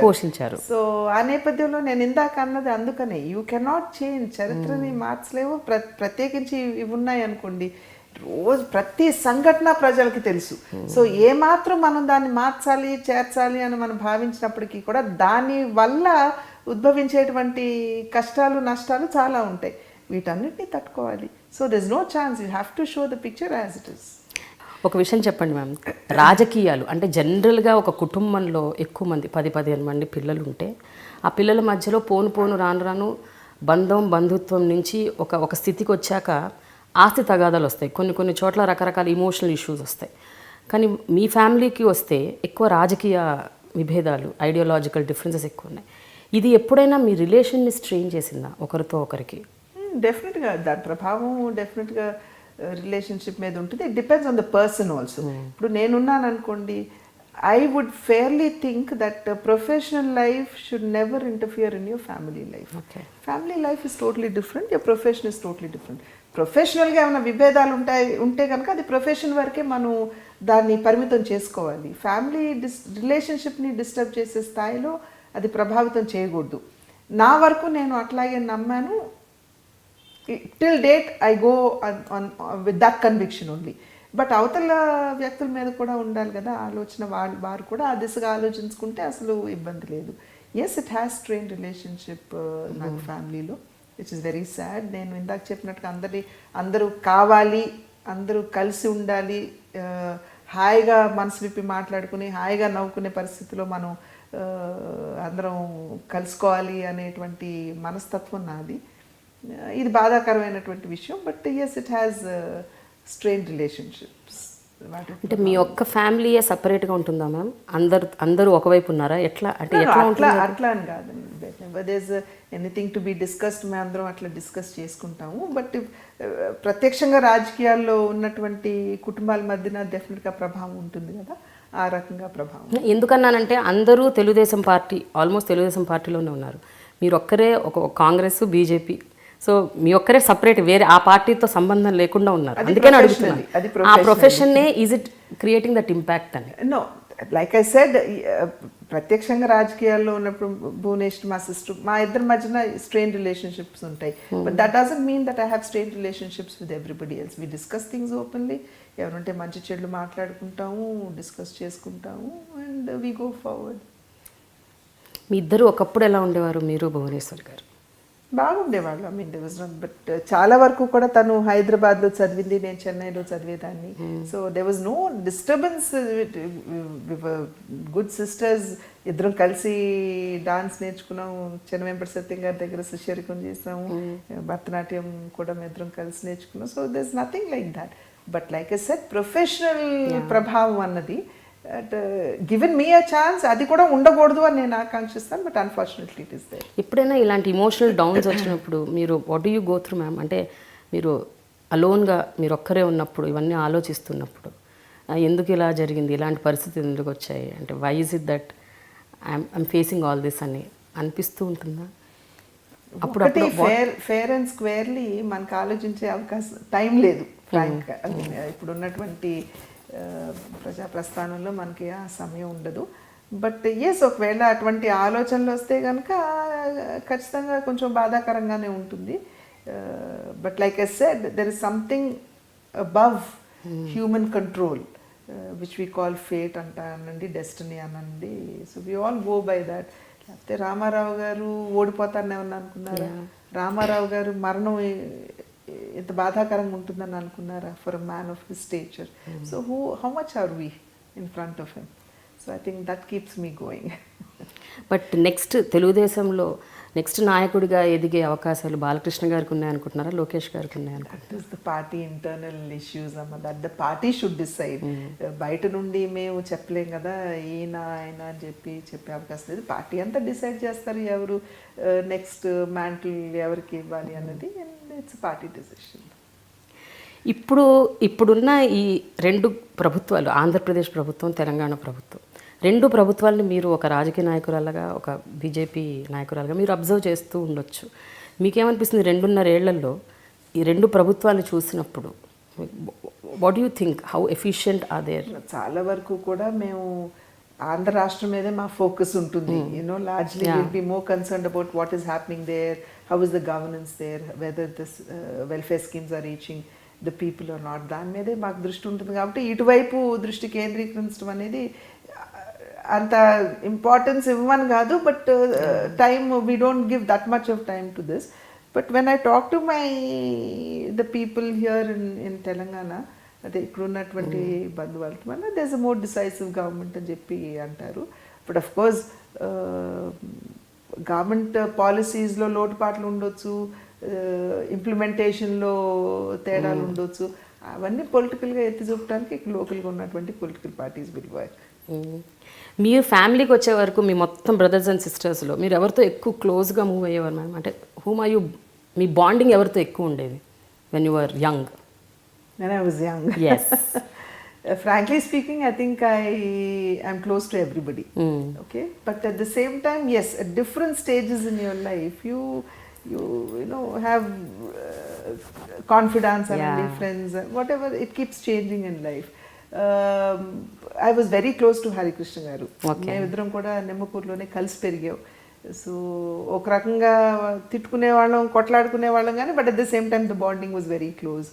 పోషించారు. సో ఆ నేపథ్యంలో నేను ఇందాక అన్నది అందుకనే యూ కెనాట్ చేంజ్, చరిత్రని మార్చలేవు. ప్రత్యేకించి ఇవి ఉన్నాయి అనుకోండి, రోజు ప్రతి సంఘటన ప్రజలకి తెలుసు. సో ఏమాత్రం మనం దాన్ని మార్చాలి చేర్చాలి అని మనం భావించినప్పటికీ కూడా దాని వల్ల ఉద్భవించేటువంటి కష్టాలు నష్టాలు చాలా ఉంటాయి. వీటన్నిటిని తట్టుకోవాలి. So there is no chance, you have to show the picture as it is. ఒక విషయం చెప్పండి మ్యామ్, రాజకీయాలు అంటే జనరల్గా ఒక కుటుంబంలో ఎక్కువ మంది 10-15 మంది పిల్లలు ఉంటే ఆ పిల్లల మధ్యలో పోను రాను బంధుత్వం నుంచి ఒక స్థితికి వచ్చాక ఆస్తి తగాదాలు వస్తాయి. కొన్ని చోట్ల రకరకాల ఇమోషనల్ ఇష్యూస్ వస్తాయి. కానీ మీ ఫ్యామిలీకి వస్తే ఎక్కువ రాజకీయ విభేదాలు, ఐడియాలజికల్ డిఫరెన్సెస్ ఎక్కువ ఉన్నాయి. ఇది ఎప్పుడైనా మీ రిలేషన్ని స్ట్రెయిన్ చేసిందా ఒకరితో ఒకరికి? డెఫినెట్గా దాని ప్రభావం డెఫినెట్గా రిలేషన్షిప్ మీద ఉంటుంది. It depends on the person also. ఇప్పుడు నేనున్నాను అనుకోండి, I would fairly think that professional life should never interfere in your family life. Okay. Family life is totally different, your profession is totally different. ప్రొఫెషనల్గా ఏమైనా విభేదాలు ఉంటే కనుక అది profession వరకే మనం దాన్ని పరిమితం చేసుకోవాలి. ఫ్యామిలీ రిలేషన్షిప్ని డిస్టర్బ్ చేసే స్థాయిలో అది ప్రభావితం చేయకూడదు. నా వరకు నేను అట్లాగే నమ్మాను. Till date I go with that conviction only. But అవతల వ్యక్తుల మీద కూడా ఉండాలి కదా ఆలోచన, వారు కూడా ఆ దిశగా ఆలోచించుకుంటే అసలు ఇబ్బంది లేదు. Yes, it has strain relationship నాకు ఫ్యామిలీలో, విచ్ ఇస్ వెరీ సాడ్. నేను ఇందాక చెప్పినట్టుగా అందరూ కావాలి, అందరూ కలిసి ఉండాలి, హాయిగా మనసు విప్పి మాట్లాడుకుని హాయిగా నవ్వుకునే పరిస్థితిలో మనం అందరం కలుసుకోవాలి అనేటువంటి మనస్తత్వం నాది. ఇది బాధాకరమైనటువంటి విషయం. But yes, it has strain relationships. అంటే మీ ఒక్క ఫ్యామిలీయే సపరేట్గా ఉంటుందా మ్యామ్? అందరూ ఒకవైపు ఉన్నారా? ఎట్లా అంటే అట్లా అని కాదండి. There anything to be discussed మేము అందరం అట్లా డిస్కస్ చేసుకుంటాము. బట్ ప్రత్యక్షంగా రాజకీయాల్లో ఉన్నటువంటి కుటుంబాల మధ్యన డెఫినెట్గా ప్రభావం ఉంటుంది కదా, ఆ రకంగా ప్రభావం. ఎందుకన్నానంటే అందరూ ఆల్మోస్ట్ తెలుగుదేశం పార్టీలోనే ఉన్నారు. మీరు ఒక్కరే ఒక కాంగ్రెస్, బీజేపీ, సో మీ ఒక్కరే సపరేట్, వేరే ఆ పార్టీతో సంబంధం లేకుండా ఉన్నారు. అందుకని అడుగుతున్నాను, ఆ ప్రొఫెషన్నే is it creating that impact అని? నో, లైక్ ఐ సెడ్, ప్రత్యక్షంగా రాజకీయాల్లో ఉన్నప్పుడు భువనేష్ మా సిస్టర్, మా ఇద్దరి మధ్యన స్ట్రెయిన్ రిలేషన్షిప్స్ ఉంటాయి. But that doesn't mean that I have strain relationships with everybody else. We discuss things openly. ఎవరుంటే మంచి చెడులు మాట్లాడుకుంటాము, డిస్కస్ చేసుకుంటాము, అండ్ వి గో ఫార్వర్డ్. మీ ఇద్దరు ఒకప్పుడు ఎలా ఉండేవారు, మీరు భువనేశ్వర్ గారు? బాగుండేవాళ్ళు. I mean they was not, but చాలా వరకు కూడా తను హైదరాబాద్లో చదివింది, నేను చెన్నైలో చదివేదాన్ని. So they was no disturbance. Good sisters, ఇద్దరం కలిసి డాన్స్ నేర్చుకున్నాం. చెన్నవెంపటి సత్యం గారి దగ్గర శిష్యరికం చేసాము. భరతనాట్యం కూడా మేము ఇద్దరం కలిసి నేర్చుకున్నాం. So they is nothing like that. But like I said, professional ప్రభావం అన్నది గివెన్ మీ అ ఛాన్స్, అది కూడా ఉండకూడదు అని నేను ఆకాంక్షిస్తాను. But unfortunately it is there. ఎప్పుడైనా ఇలాంటి ఇమోషనల్ డౌన్స్ వచ్చినప్పుడు మీరు what do you go through ma'am? అంటే మీరు అలోన్గా మీరు ఒక్కరే ఉన్నప్పుడు, ఇవన్నీ ఆలోచిస్తున్నప్పుడు, ఎందుకు ఇలా జరిగింది, ఇలాంటి పరిస్థితులు ఎందుకు వచ్చాయి, అంటే why is it that I'm facing all this అని అనిపిస్తూ ఉంటుందా? అప్పుడు ఫేర్ అండ్ స్క్వేర్లీ మనకు ఆలోచించే అవకాశం టైం లేదు ఫ్రాంక్గా. ఇప్పుడు ఉన్నటువంటి ప్రజా ప్రస్థానంలో మనకి ఆ సమయం ఉండదు. బట్ ఎస్, ఒకవేళ అటువంటి ఆలోచనలు వస్తే కనుక ఖచ్చితంగా కొంచెం బాధాకరంగానే ఉంటుంది. But like I said, there is something above human control. Which we call fate అంటానండి, డెస్టినీ అనండి. So we all go by that. లేకపోతే రామారావు గారు ఓడిపోతారని ఏమన్నా అనుకున్నారా? రామారావు గారు మరణం ఎంత బాధాకరంగా ఉంటుందని అనుకున్నారా? For a man of his stature. So how much are we in front of him? So I think that keeps me going. But next తెలుగుదేశంలో నెక్స్ట్ నాయకుడిగా ఎదిగే అవకాశాలు బాలకృష్ణ గారికి ఉన్నాయనుకుంటున్నారా, లోకేష్ గారికి ఉన్నాయనుకుంటున్నారా? That is the party internal issues అమ్మ, that the party should decide. బయట నుండి మేము చెప్పలేం కదా ఈయన ఆయన అని చెప్పే అవకాశం లేదు. పార్టీ అంతా డిసైడ్ చేస్తారు ఎవరు నెక్స్ట్ మ్యాంటిల్ ఎవరికి ఇవ్వాలి అన్నది. It's party decision. ఇప్పుడున్న ఈ రెండు ప్రభుత్వాలు, ఆంధ్రప్రదేశ్ ప్రభుత్వం, తెలంగాణ ప్రభుత్వం, రెండు ప్రభుత్వాలని మీరు ఒక రాజకీయ నాయకురాలుగా, ఒక బీజేపీ నాయకురాలుగా మీరు అబ్జర్వ్ చేస్తూ ఉండొచ్చు. మీకేమనిపిస్తుంది 2.5 ఏళ్లలో ఈ రెండు ప్రభుత్వాలు చూసినప్పుడు? What you think, how efficient are there? చాలా వరకు కూడా మేము ఆంధ్ర రాష్ట్రం మీదే మా ఫోకస్ ఉంటుంది. You know largely will be more concerned about what is happening there, how is the governance there, whether this welfare schemes are reaching the people or not. దాని మీదే మాకు దృష్టి ఉంటుంది. కాబట్టి ఇటువైపు దృష్టి కేంద్రీకరించడం అనేది అంత ఇంపార్టెన్స్ ఇవ్వమని కాదు, but time we don't give that much of time to this. But when I talk to the people here in Telangana, అదే ఇక్కడ ఉన్నటువంటి బంధువులతో వల్ల there is a more decisive government అని చెప్పి అంటారు. బట్ అఫ్ కోర్స్ గవర్నమెంట్ పాలసీస్లో లోటుపాట్లు ఉండొచ్చు, ఇంప్లిమెంటేషన్లో తేడాలు ఉండొచ్చు. అవన్నీ పొలిటికల్గా ఎత్తి చూపడానికి ఇక్కడ లోకల్గా ఉన్నటువంటి పొలిటికల్ పార్టీస్ విల్ వర్క్. మీరు ఫ్యామిలీకి వచ్చే వరకు మీ మొత్తం బ్రదర్స్ అండ్ సిస్టర్స్లో మీరు ఎవరితో ఎక్కువ క్లోజ్గా మూవ్ అయ్యేవారు మేడం? అంటే హూమ్ ఆర్ యూ, మీ బాండింగ్ ఎవరితో ఎక్కువ ఉండేది when you are young? When I was young. Yes. Frankly speaking, I think I'm close to everybody. Okay, but at the same time, yes, at different stages in your life, you know have confidence and friends, whatever. It keeps changing in life. I was very close to Hari Krishna garu. మేమిద్దరం కూడా నెమ్మపూర్లోనే కలిసి పెరిగాం. So ఒక రకంగా తిట్టుకునే వాళ్ళం, కొట్లాడుకునే వాళ్ళం కానీ, but at the same time the bonding was very close.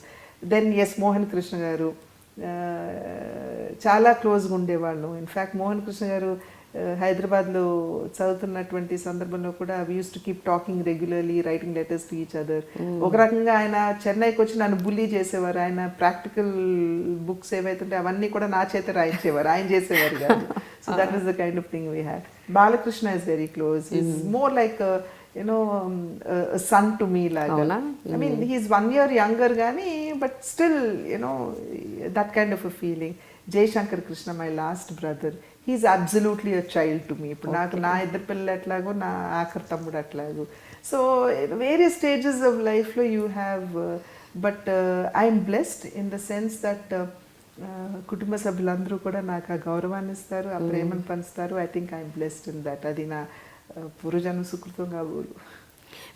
Then yes, Mohan Krishna garu చాలా క్లోజ్గా ఉండేవాళ్ళం. ఇన్ఫ్యాక్ట్ మోహన్ కృష్ణ గారు హైదరాబాద్లో చదువుతున్నటువంటి సందర్భంలో కూడా we use to keep talking regularly, writing letters to each other. ఒక రకంగా ఆయన చెన్నైకి వచ్చి నన్ను బుల్లీ చేసేవారు. ఆయన ప్రాక్టికల్ బుక్స్ ఏవైతుంటే అవన్నీ కూడా నా చేత రాయించేవారు, ఆయన చేసేవారు కాదు. So that is the kind of thing we had. Balakrishna is very close. Is more like a son to me laga. I mean, he's 1 year younger gani, but still, that kind of a feeling. Jay Shankar Krishna, my last brother, he's absolutely a child to me. Ippudu naaku na iddaru pillalu atlago, na aakar tammudu atlago. So various stages of life lo you have, but I'm blessed in the sense that కుటుంబ సభ్యులందరూ కూడా నాకు ఆ గౌరవాన్ని ఇస్తారు, ఆ ప్రేమను పంచుతారు. I think I'm blessed in that. అది నా పూర్వజన్మ సుకృతం కాబోలు.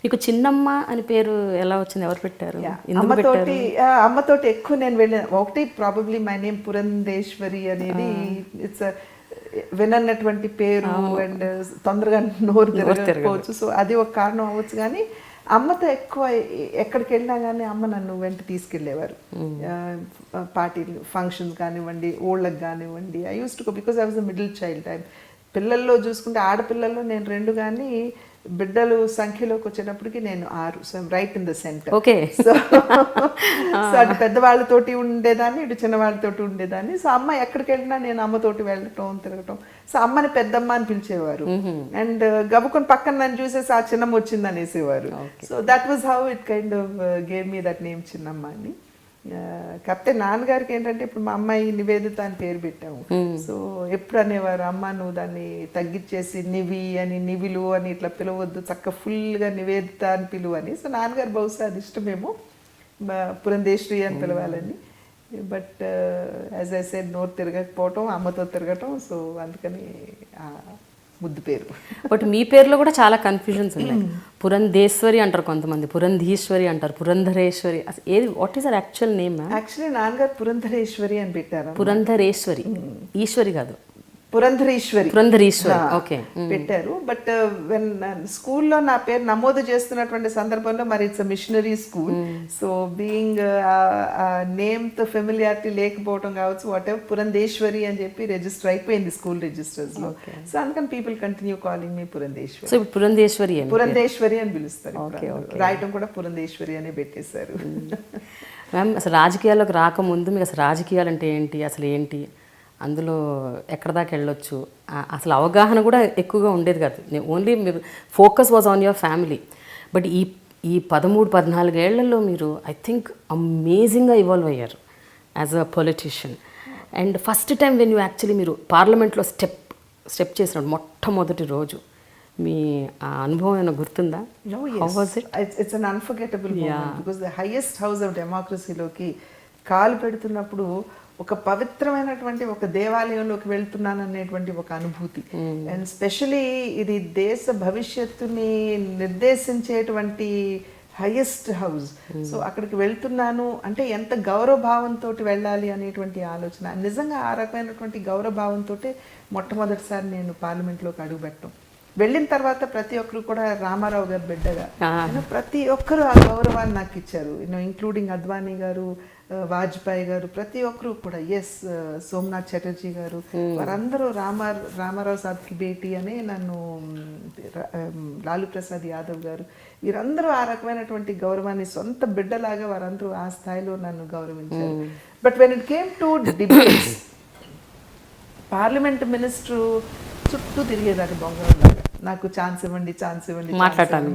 మీకు చిన్నమ్మ అని పేరు ఎలా వచ్చింది, ఎవరు పెట్టారు? అమ్మతోటి ఎక్కువ నేను వెళ్ళిన. ఒకటి ప్రాబబ్లీ మై నేమ్ పురంధేశ్వరి అనేది ఇట్స్ వినన్నటువంటి పేరు అండ్ తొందరగా నోరు తిరగకపోవచ్చు. సో అది ఒక కారణం అవ్వచ్చు. కానీ అమ్మతో ఎక్కువ ఎక్కడికి వెళ్ళినా కానీ అమ్మ నన్ను వెంట తీసుకెళ్ళేవారు. పార్టీలు, ఫంక్షన్స్ కానివ్వండి, ఓళ్ళకి కానివ్వండి. I use to go because I was the middle child. పిల్లల్లో చూసుకుంటే ఆడపిల్లల్లో నేను 2 కానీ బిడ్డలు సంఖ్యలోకి వచ్చేటప్పటికి నేను 6. So I'm right in the centre. Okay. So అటు పెద్దవాళ్ళతోటి ఉండేదాన్ని, ఇటు చిన్నవాళ్ళతోటి ఉండేదాన్ని. సో అమ్మ ఎక్కడికి వెళ్ళినా నేను అమ్మతోటి వెళ్ళటం, తిరగటం. సో అమ్మని పెద్దమ్మ అని పిలిచేవారు. అండ్ గబుకొని పక్కన నన్ను చూసేసి ఆ చిన్నమ్మ వచ్చింది అనేసేవారు. So that was how it kind of gave me that name Chinnamma అని. కాకపోతే నాన్నగారికి ఏంటంటే ఇప్పుడు మా అమ్మాయి నివేదిత అని పేరు పెట్టాము. సో ఎప్పుడు అనేవారు, అమ్మ నువ్వు దాన్ని తగ్గించేసి నివి అని, నివిలు అని ఇట్లా పిలవద్దు, చక్క ఫుల్గా నివేదిత అని పిలువు అని. సో నాన్నగారు బహుశా అది ఇష్టమేమో పురంధేశ్వరి అని పిలవాలని. బట్ యాజ్ ఐ సెడ్, నోరు తిరగకపోవటం, అమ్మతో తిరగటం. సో అందుకని ముద్దు పేరు. బట్ మీ పేరులో కూడా చాలా కన్ఫ్యూజన్స్ ఉన్నాయి. పురంధేశ్వరి అంటారు కొంతమంది, పురంధీశ్వరి అంటారు, పురంధరేశ్వరి. అసలు ఏది, what is our actual name? Actually నాన్నగారు పురంధరేశ్వరి అని పెట్టారు. పురంధరేశ్వరి, ఈశ్వరి కాదు. పురంధరీశ్వరి ఓకే పెట్టారు. బట్ వెన్ స్కూల్లో నా పేరు నమోదు చేస్తున్నటువంటి సందర్భంలో మరి it's missionary school, so being name తో ఫెమిలియారిటీ లేకపోవడం కావచ్చు, వాట్ ఎవర్, పురంధేశ్వరి అని చెప్పి రిజిస్టర్ అయిపోయింది స్కూల్ రిజిస్టర్స్ లో. సో అందుకని పీపుల్ కంటిన్యూ కాలింగ్ మీ పురంధేశ్వరి. సో పురంధేశ్వరి అని పిలుస్తారు, రాయటం కూడా పురంధేశ్వరి అనే పెట్టేశారు. మ్యామ్, అసలు రాజకీయాల్లోకి రాకముందు మీకు అసలు రాజకీయాలు అంటే ఏంటి, అసలు ఏంటి, అందులో ఎక్కడ దాకా వెళ్ళొచ్చు, అసలు అవగాహన కూడా ఎక్కువగా ఉండేది కాదు. ఓన్లీ మీరు focus was on your family. But ఈ 13-14 ఏళ్లలో మీరు ఐ థింక్ అమేజింగ్గా ఇవాల్వ్ అయ్యారు as a politician. And first time when you actually మీరు పార్లమెంట్లో స్టెప్ చేసినప్పుడు మొట్టమొదటి రోజు మీ అనుభవం ఏమైనా గుర్తుందా? It's an unforgettable moment because the highest house of డెమోక్రసీలోకి కాలు పెడుతున్నప్పుడు ఒక పవిత్రమైనటువంటి ఒక దేవాలయంలోకి వెళ్తున్నాను అనేటువంటి ఒక అనుభూతి. అండ్ స్పెషలీ ఇది దేశ భవిష్యత్తుని నిర్దేశించేటువంటి హైయెస్ట్ హౌస్. సో అక్కడికి వెళ్తున్నాను అంటే ఎంత గౌరవభావంతో వెళ్ళాలి అనేటువంటి ఆలోచన, నిజంగా ఆ రకమైనటువంటి గౌరవభావంతో మొట్టమొదటిసారి నేను పార్లమెంట్లోకి అడుగుపెట్టడం. వెళ్ళిన తర్వాత ప్రతి ఒక్కరు కూడా రామారావు గారు బిడ్డగా ప్రతి ఒక్కరు ఆ గౌరవాన్ని నాకు ఇచ్చారు, ఇంక్లూడింగ్ అద్వానీ గారు, వాజ్పేయి గారు, ప్రతి ఒక్కరు కూడా. ఎస్, సోమనాథ్ చటర్జీ గారు, వారందరూ రామారావు సాబ్ కి బేటీ అని నన్ను, లాలూ ప్రసాద్ యాదవ్ గారు, వీరందరూ ఆ రకమైనటువంటి గౌరవాన్ని సొంత బిడ్డలాగా వారందరూ ఆ స్థాయిలో నన్ను గౌరవించారు. But when it came to debates, parliament minister చుట్టూ తిరిగేదాన్ని బొంగలాగా, నాకు ఛాన్స్ ఇవ్వండి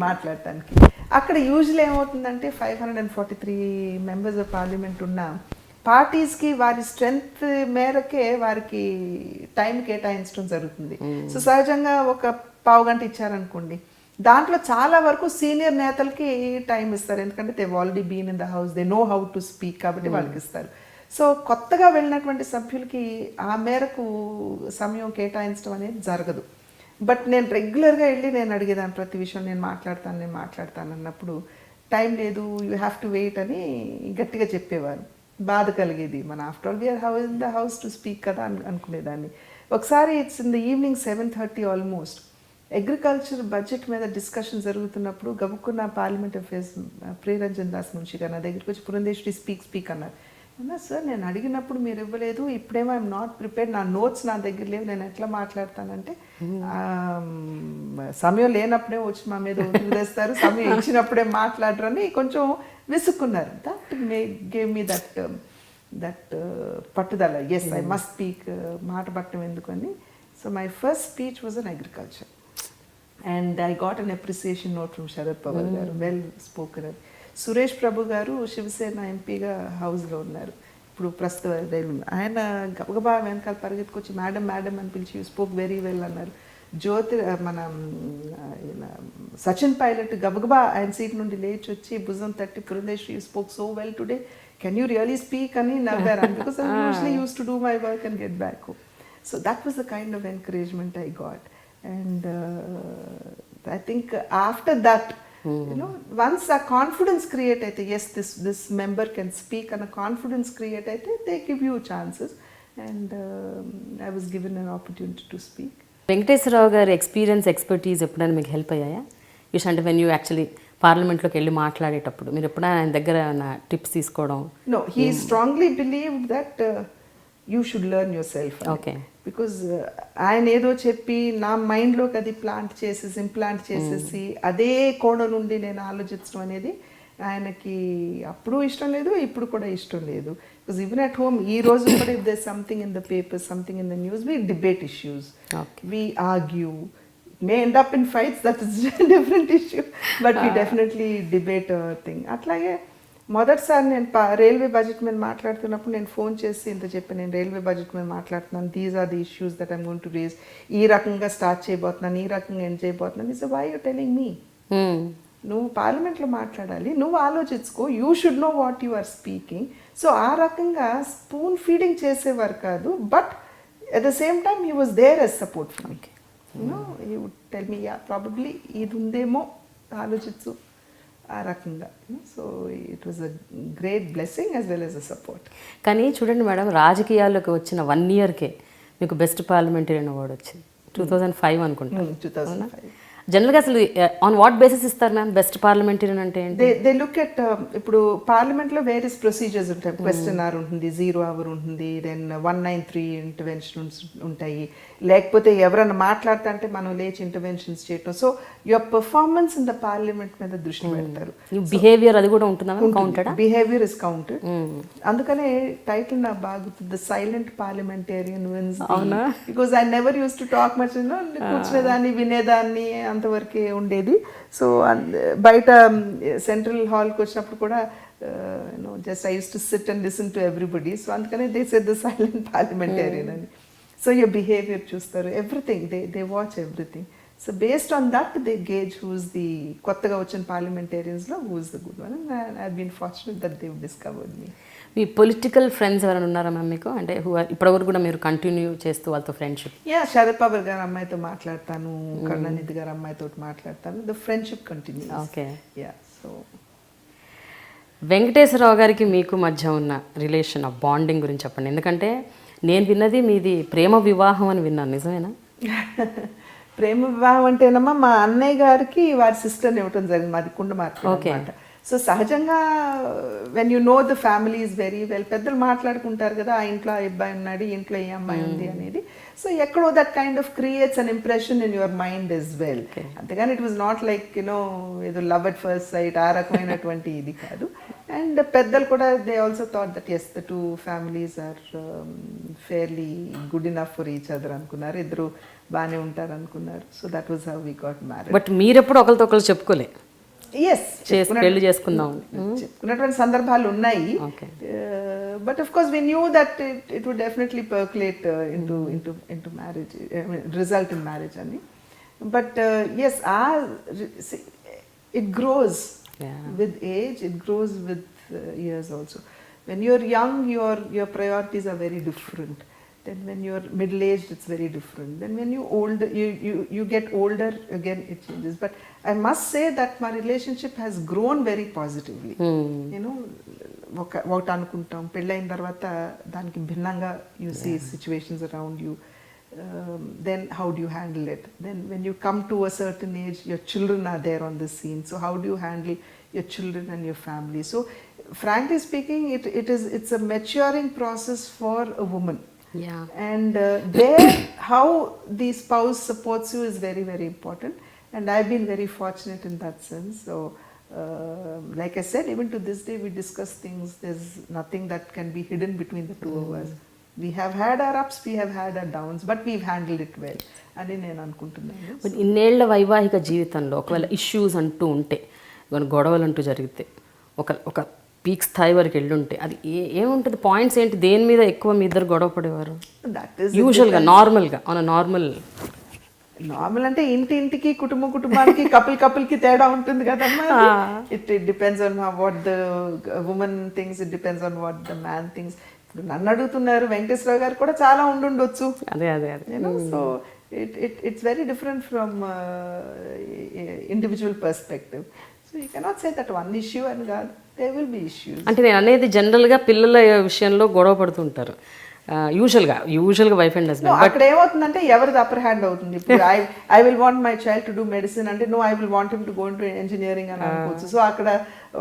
మాట్లాడటానికి. అక్కడ యూజువల్ ఏమవుతుందంటే 543 మెంబర్స్ ఆఫ్ పార్లమెంట్ ఉన్న పార్టీస్కి వారి స్ట్రెంగ్త్ మేరకే వారికి టైం కేటాయించడం జరుగుతుంది. సో సహజంగా ఒక పావు గంట ఇచ్చారనుకోండి, దాంట్లో చాలా వరకు సీనియర్ నేతలకి టైం ఇస్తారు, ఎందుకంటే they already been in the house, they know how to speak, కాబట్టి వాళ్ళకి ఇస్తారు. సో కొత్తగా వెళ్ళినటువంటి సభ్యులకి ఆ మేరకు సమయం కేటాయించడం అనేది జరగదు. బట్ నేను రెగ్యులర్గా వెళ్ళి నేను అడిగేదాన్ని ప్రతి విషయం, నేను మాట్లాడతాను అన్నప్పుడు టైం లేదు, యూ హ్యావ్ టు వెయిట్ అని గట్టిగా చెప్పేవారు. బాధ కలిగేది, మన after all we are house in the house to speak కదా అనుకునేదాన్ని. ఒకసారి it's in the evening 7:30 almost, agriculture budget మీద డిస్కషన్ జరుగుతున్నప్పుడు గబుక్కున్న పార్లమెంట్ అఫేర్స్ ప్రియరంజన్ దాస్ మున్షి గారు నా దగ్గరికి వచ్చి పురంధేశ్వరి స్పీక్ అన్నారు. అన్నా సార్, నేను అడిగినప్పుడు మీరు ఇవ్వలేదు, ఇప్పుడేమో ఐఎమ్ నాట్ ప్రిపేర్డ్, నా నోట్స్ నా దగ్గర లేవు, నేను ఎట్లా మాట్లాడతానంటే సమయం లేనప్పుడే వచ్చి మా మీద వదిలేస్తారు, సమయం ఇచ్చినప్పుడే మాట్లాడరని కొంచెం విసుక్కున్నారు. దట్ గేవ్ మీ దట్ పట్టుదల, ఎస్ ఐ మస్ట్ స్పీక్, మాట పట్టడం ఎందుకని. So my first speech was an agriculture and I got an appreciation note from Sharad Pawar గారు, వెల్ స్పోకన్. సురేష్ ప్రభు గారు శివసేన ఎంపీగా హౌస్లో ఉన్నారు, ఇప్పుడు ప్రస్తుత రైలు, ఆయన గబగబా వెనకాల పరిగెత్తుకొచ్చి మేడం అని పిలిచి స్పోక్ వెరీ వెల్ అన్నారు. మన సచిన్ పైలట్ గబగబా ఆయన సీట్ నుండి లేచి వచ్చి భుజం తట్టి, Purandeswari spoke so well today, can you really speak అని నవ్వారు. Because I usually use to do my work and get back home. So that was the kind of encouragement I got. And I think after that, once a confidence create అయితే, yes, this member can speak and a confidence create అయితే, they give you chances and I was given an opportunity to speak. Venkateswara Rao గారి expertise ఎప్పుడైనా మీకు help అయ్యాయా? అంటే when you actually పార్లమెంట్లోకి వెళ్ళి మాట్లాడేటప్పుడు మీరు ఎప్పుడైనా ఆయన దగ్గర టిప్స్ తీసుకోవడం? No, he strongly believed that you should learn yourself. Okay. Because ఆయన ఏదో చెప్పి నా మైండ్లోకి అది ఇంప్లాంట్ చేసేసి అదే కోణం నుండి నేను ఆలోచించడం అనేది ఆయనకి అప్పుడు ఇష్టం లేదు, ఇప్పుడు కూడా ఇష్టం లేదు. బికాజ్ ఈవెన్ అట్ హోమ్ ఈ రోజు కూడా if there something in the paper, something in the news, we debate issues, we argue, may end up in fights, that is different issue, but we definitely debate thing. అట్లాగే మొదటిసారి నేను railway budget మీద మాట్లాడుతున్నప్పుడు నేను phone చేసి ఇంత చెప్పాను, నేను రైల్వే బడ్జెట్ మీద మాట్లాడుతున్నాను, these are the issues that I'm going to raise, ఈ రకంగా స్టార్ట్ చేయబోతున్నాను, ఈ రకంగా ఎండ్ చేయబోతున్నాను. It's why you telling me, నువ్వు పార్లమెంట్లో మాట్లాడాలి, నువ్వు ఆలోచించుకో, you should know what you are speaking. So ఆ రకంగా స్పూన్ ఫీడింగ్ చేసేవారు కాదు, but at the same time he was there as support for me. He would tell me, yeah probably ఇది ఉందేమో, ఆలోచించు, ఆ రకంగా. So it was a great blessing as well as a support. కానీ చూడండి madam, రాజకీయాల్లోకి వచ్చిన 1 yearకే మీకు బెస్ట్ పార్లమెంటేరియన్ అవార్డు వచ్చింది 2005 అనుకుంటా. 2005. జనరల్గా అసలు ఆన్ వాట్ బేసిస్ ఇస్తారు మ్యామ్ బెస్ట్ పార్లమెంటేరియన్ అంటే ఏంటి? దే లుక్ ఎట్ ఇప్పుడు పార్లమెంట్లో వేరియస్ ప్రొసీజర్స్ ఉంటాయి. క్వశ్చన్ అవర్ ఉంటుంది, 0 hour ఉంటుంది, దెన్ 193 ఇంటర్వెన్షన్స్ ఉంటాయి. లేకపోతే ఎవరైనా మాట్లాడుతా అంటే మనం లేచి ఇంటర్వెన్షన్స్ చేయటం. So your performance in the parliament మీద దృష్టి పెడతారు. బిహేవియర్ అది కూడా ఉంటుందా? Counted behaviour is counted. అందుకనే టైటిల్ నాకు బాగుంటుంది, the silent parliamentarian wins. Because I never use to talk much, కూర్చునేదాన్ని వినేదాన్ని అంతవరకే ఉండేది. సో బయట సెంట్రల్ హాల్కి వచ్చినప్పుడు కూడా just I use to sit and listen to everybody. So అందుకనే they said the silent parliamentarian అని. సో యువర్ బిహేవియర్ చూస్తారు, everything they watch everything. So based on that they gauge who's the కొత్తగా వచ్చిన పార్లమెంటేరియన్స్లో who's the good one. And I been fortunate that they discovered me. మీ political friends ఎవరైనా ఉన్నారా ma'am మీకు? అంటే ఇప్పటివరకు కూడా మీరు కంటిన్యూ చేస్తూ వాళ్ళతో ఫ్రెండ్షిప్? శరద్ పవార్ గారు అమ్మాయితో మాట్లాడతాను, కరుణానిధి గారు అమ్మాయితో మాట్లాడతాను. The friendship continue. Okay. So Venkateswara Rao గారికి మీకు మధ్య ఉన్న రిలేషన్, ఆ బాండింగ్ గురించి చెప్పండి. ఎందుకంటే నేను విన్నది మీది ప్రేమ వివాహం అని విన్నాను, నిజమేనా? ప్రేమ వివాహం అంటేనమ్మా మా అన్నయ్య గారికి వారి సిస్టర్ని ఇవ్వటం జరిగింది. మాది కుండ మార్కెట్ అన్నమాట. సో సహజంగా when you know the family is very well, పెద్దలు మాట్లాడుకుంటారు కదా, ఆ ఇంట్లో ఆ అబ్బాయి ఉన్నాడు, ఈ ఇంట్లో ఈ అమ్మాయి ఉంది అనేది. సో ఎక్కడో that kind of creates an impression in your mind is well. అంతేగాని ఇట్ వాజ్ నాట్ లైక్ ఏదో లవ్ అట్ ఫస్ట్ సైట్ ఆ రకమైనటువంటి ఇది కాదు. అండ్ పెద్దలు కూడా they also thought that as the two families are fairly good enough for each other అనుకున్నారు. ఇద్దరు బాగానే ఉంటారు అనుకున్నారు. So that was how we got married. But మీరెప్పుడు ఒకరితో ఒకరు చెప్పుకోలే? పెళ్లి చేసుకుందాం చెప్పుకున్నటువంటి సందర్భాలు ఉన్నాయి. But of course we knew that it would definitely percolate into marriage, result in marriage అని. But yes it grows with age, it grows with years also. When you're young your priorities are very different. Then when you're middle-aged, it's very different. Then when you get older, again it changes. But I must say that my relationship has grown very positively. ఒకటి అనుకుంటాం, పెళ్ళైన తర్వాత దానికి భిన్నంగా you see situations around you. Then how do you handle it? Then when you come to a certain age, your children are there on the scene. So how do you handle your children and your family? So frankly speaking, it's a maturing process for a woman. Yeah. And there how the spouse supports you is very, very important. And I've been very fortunate in that sense. So like I said, even to this day we discuss things. There's nothing that can be hidden between the two of us. We have had our ups, we have had our downs, but we've handled it well అని నేను అనుకుంటున్నాను. But ఇన్నేళ్ల వైవాహిక జీవితంలో ఒకవేళ issues అంటూ ఉంటే, గొడవలు అంటూ జరిగితే, ఒక పీక్ స్థాయి వరకు వెళ్ళుంటే అది ఏముంటుంది? పాయింట్స్ ఏంటి? దేని మీద ఎక్కువ మీ ఇద్దరు గొడవ పడేవారు యూజువల్గా? నార్మల్గా నార్మల్ అంటే ఇంటికి కుటుంబానికి కపుల్కి తేడా ఉంటుంది కదమ్మా. It depends on what the women things, it depends on what the man things. ఇప్పుడు నన్ను అడుగుతున్నారు, వెంకటేశ్వరరావు గారు కూడా చాలా ఉండుండొచ్చు. అదే so it's very different from individual perspective. So you cannot say that one issue అని కాదు, there will be issues. అంటే నేను అనేది జనరల్గా పిల్లల విషయంలో గొడవ పడుతుంటారు యూజువల్గా వైఫ్ అండ్ హస్బెండ్. అక్కడ ఏమవుతుందంటే ఎవరిది అప్పర్ హ్యాండ్ అవుతుంది. ఇప్పుడు I will want my child to do medicine అంటే no, I will want him to go into engineering అని అనుకోవచ్చు. సో అక్కడ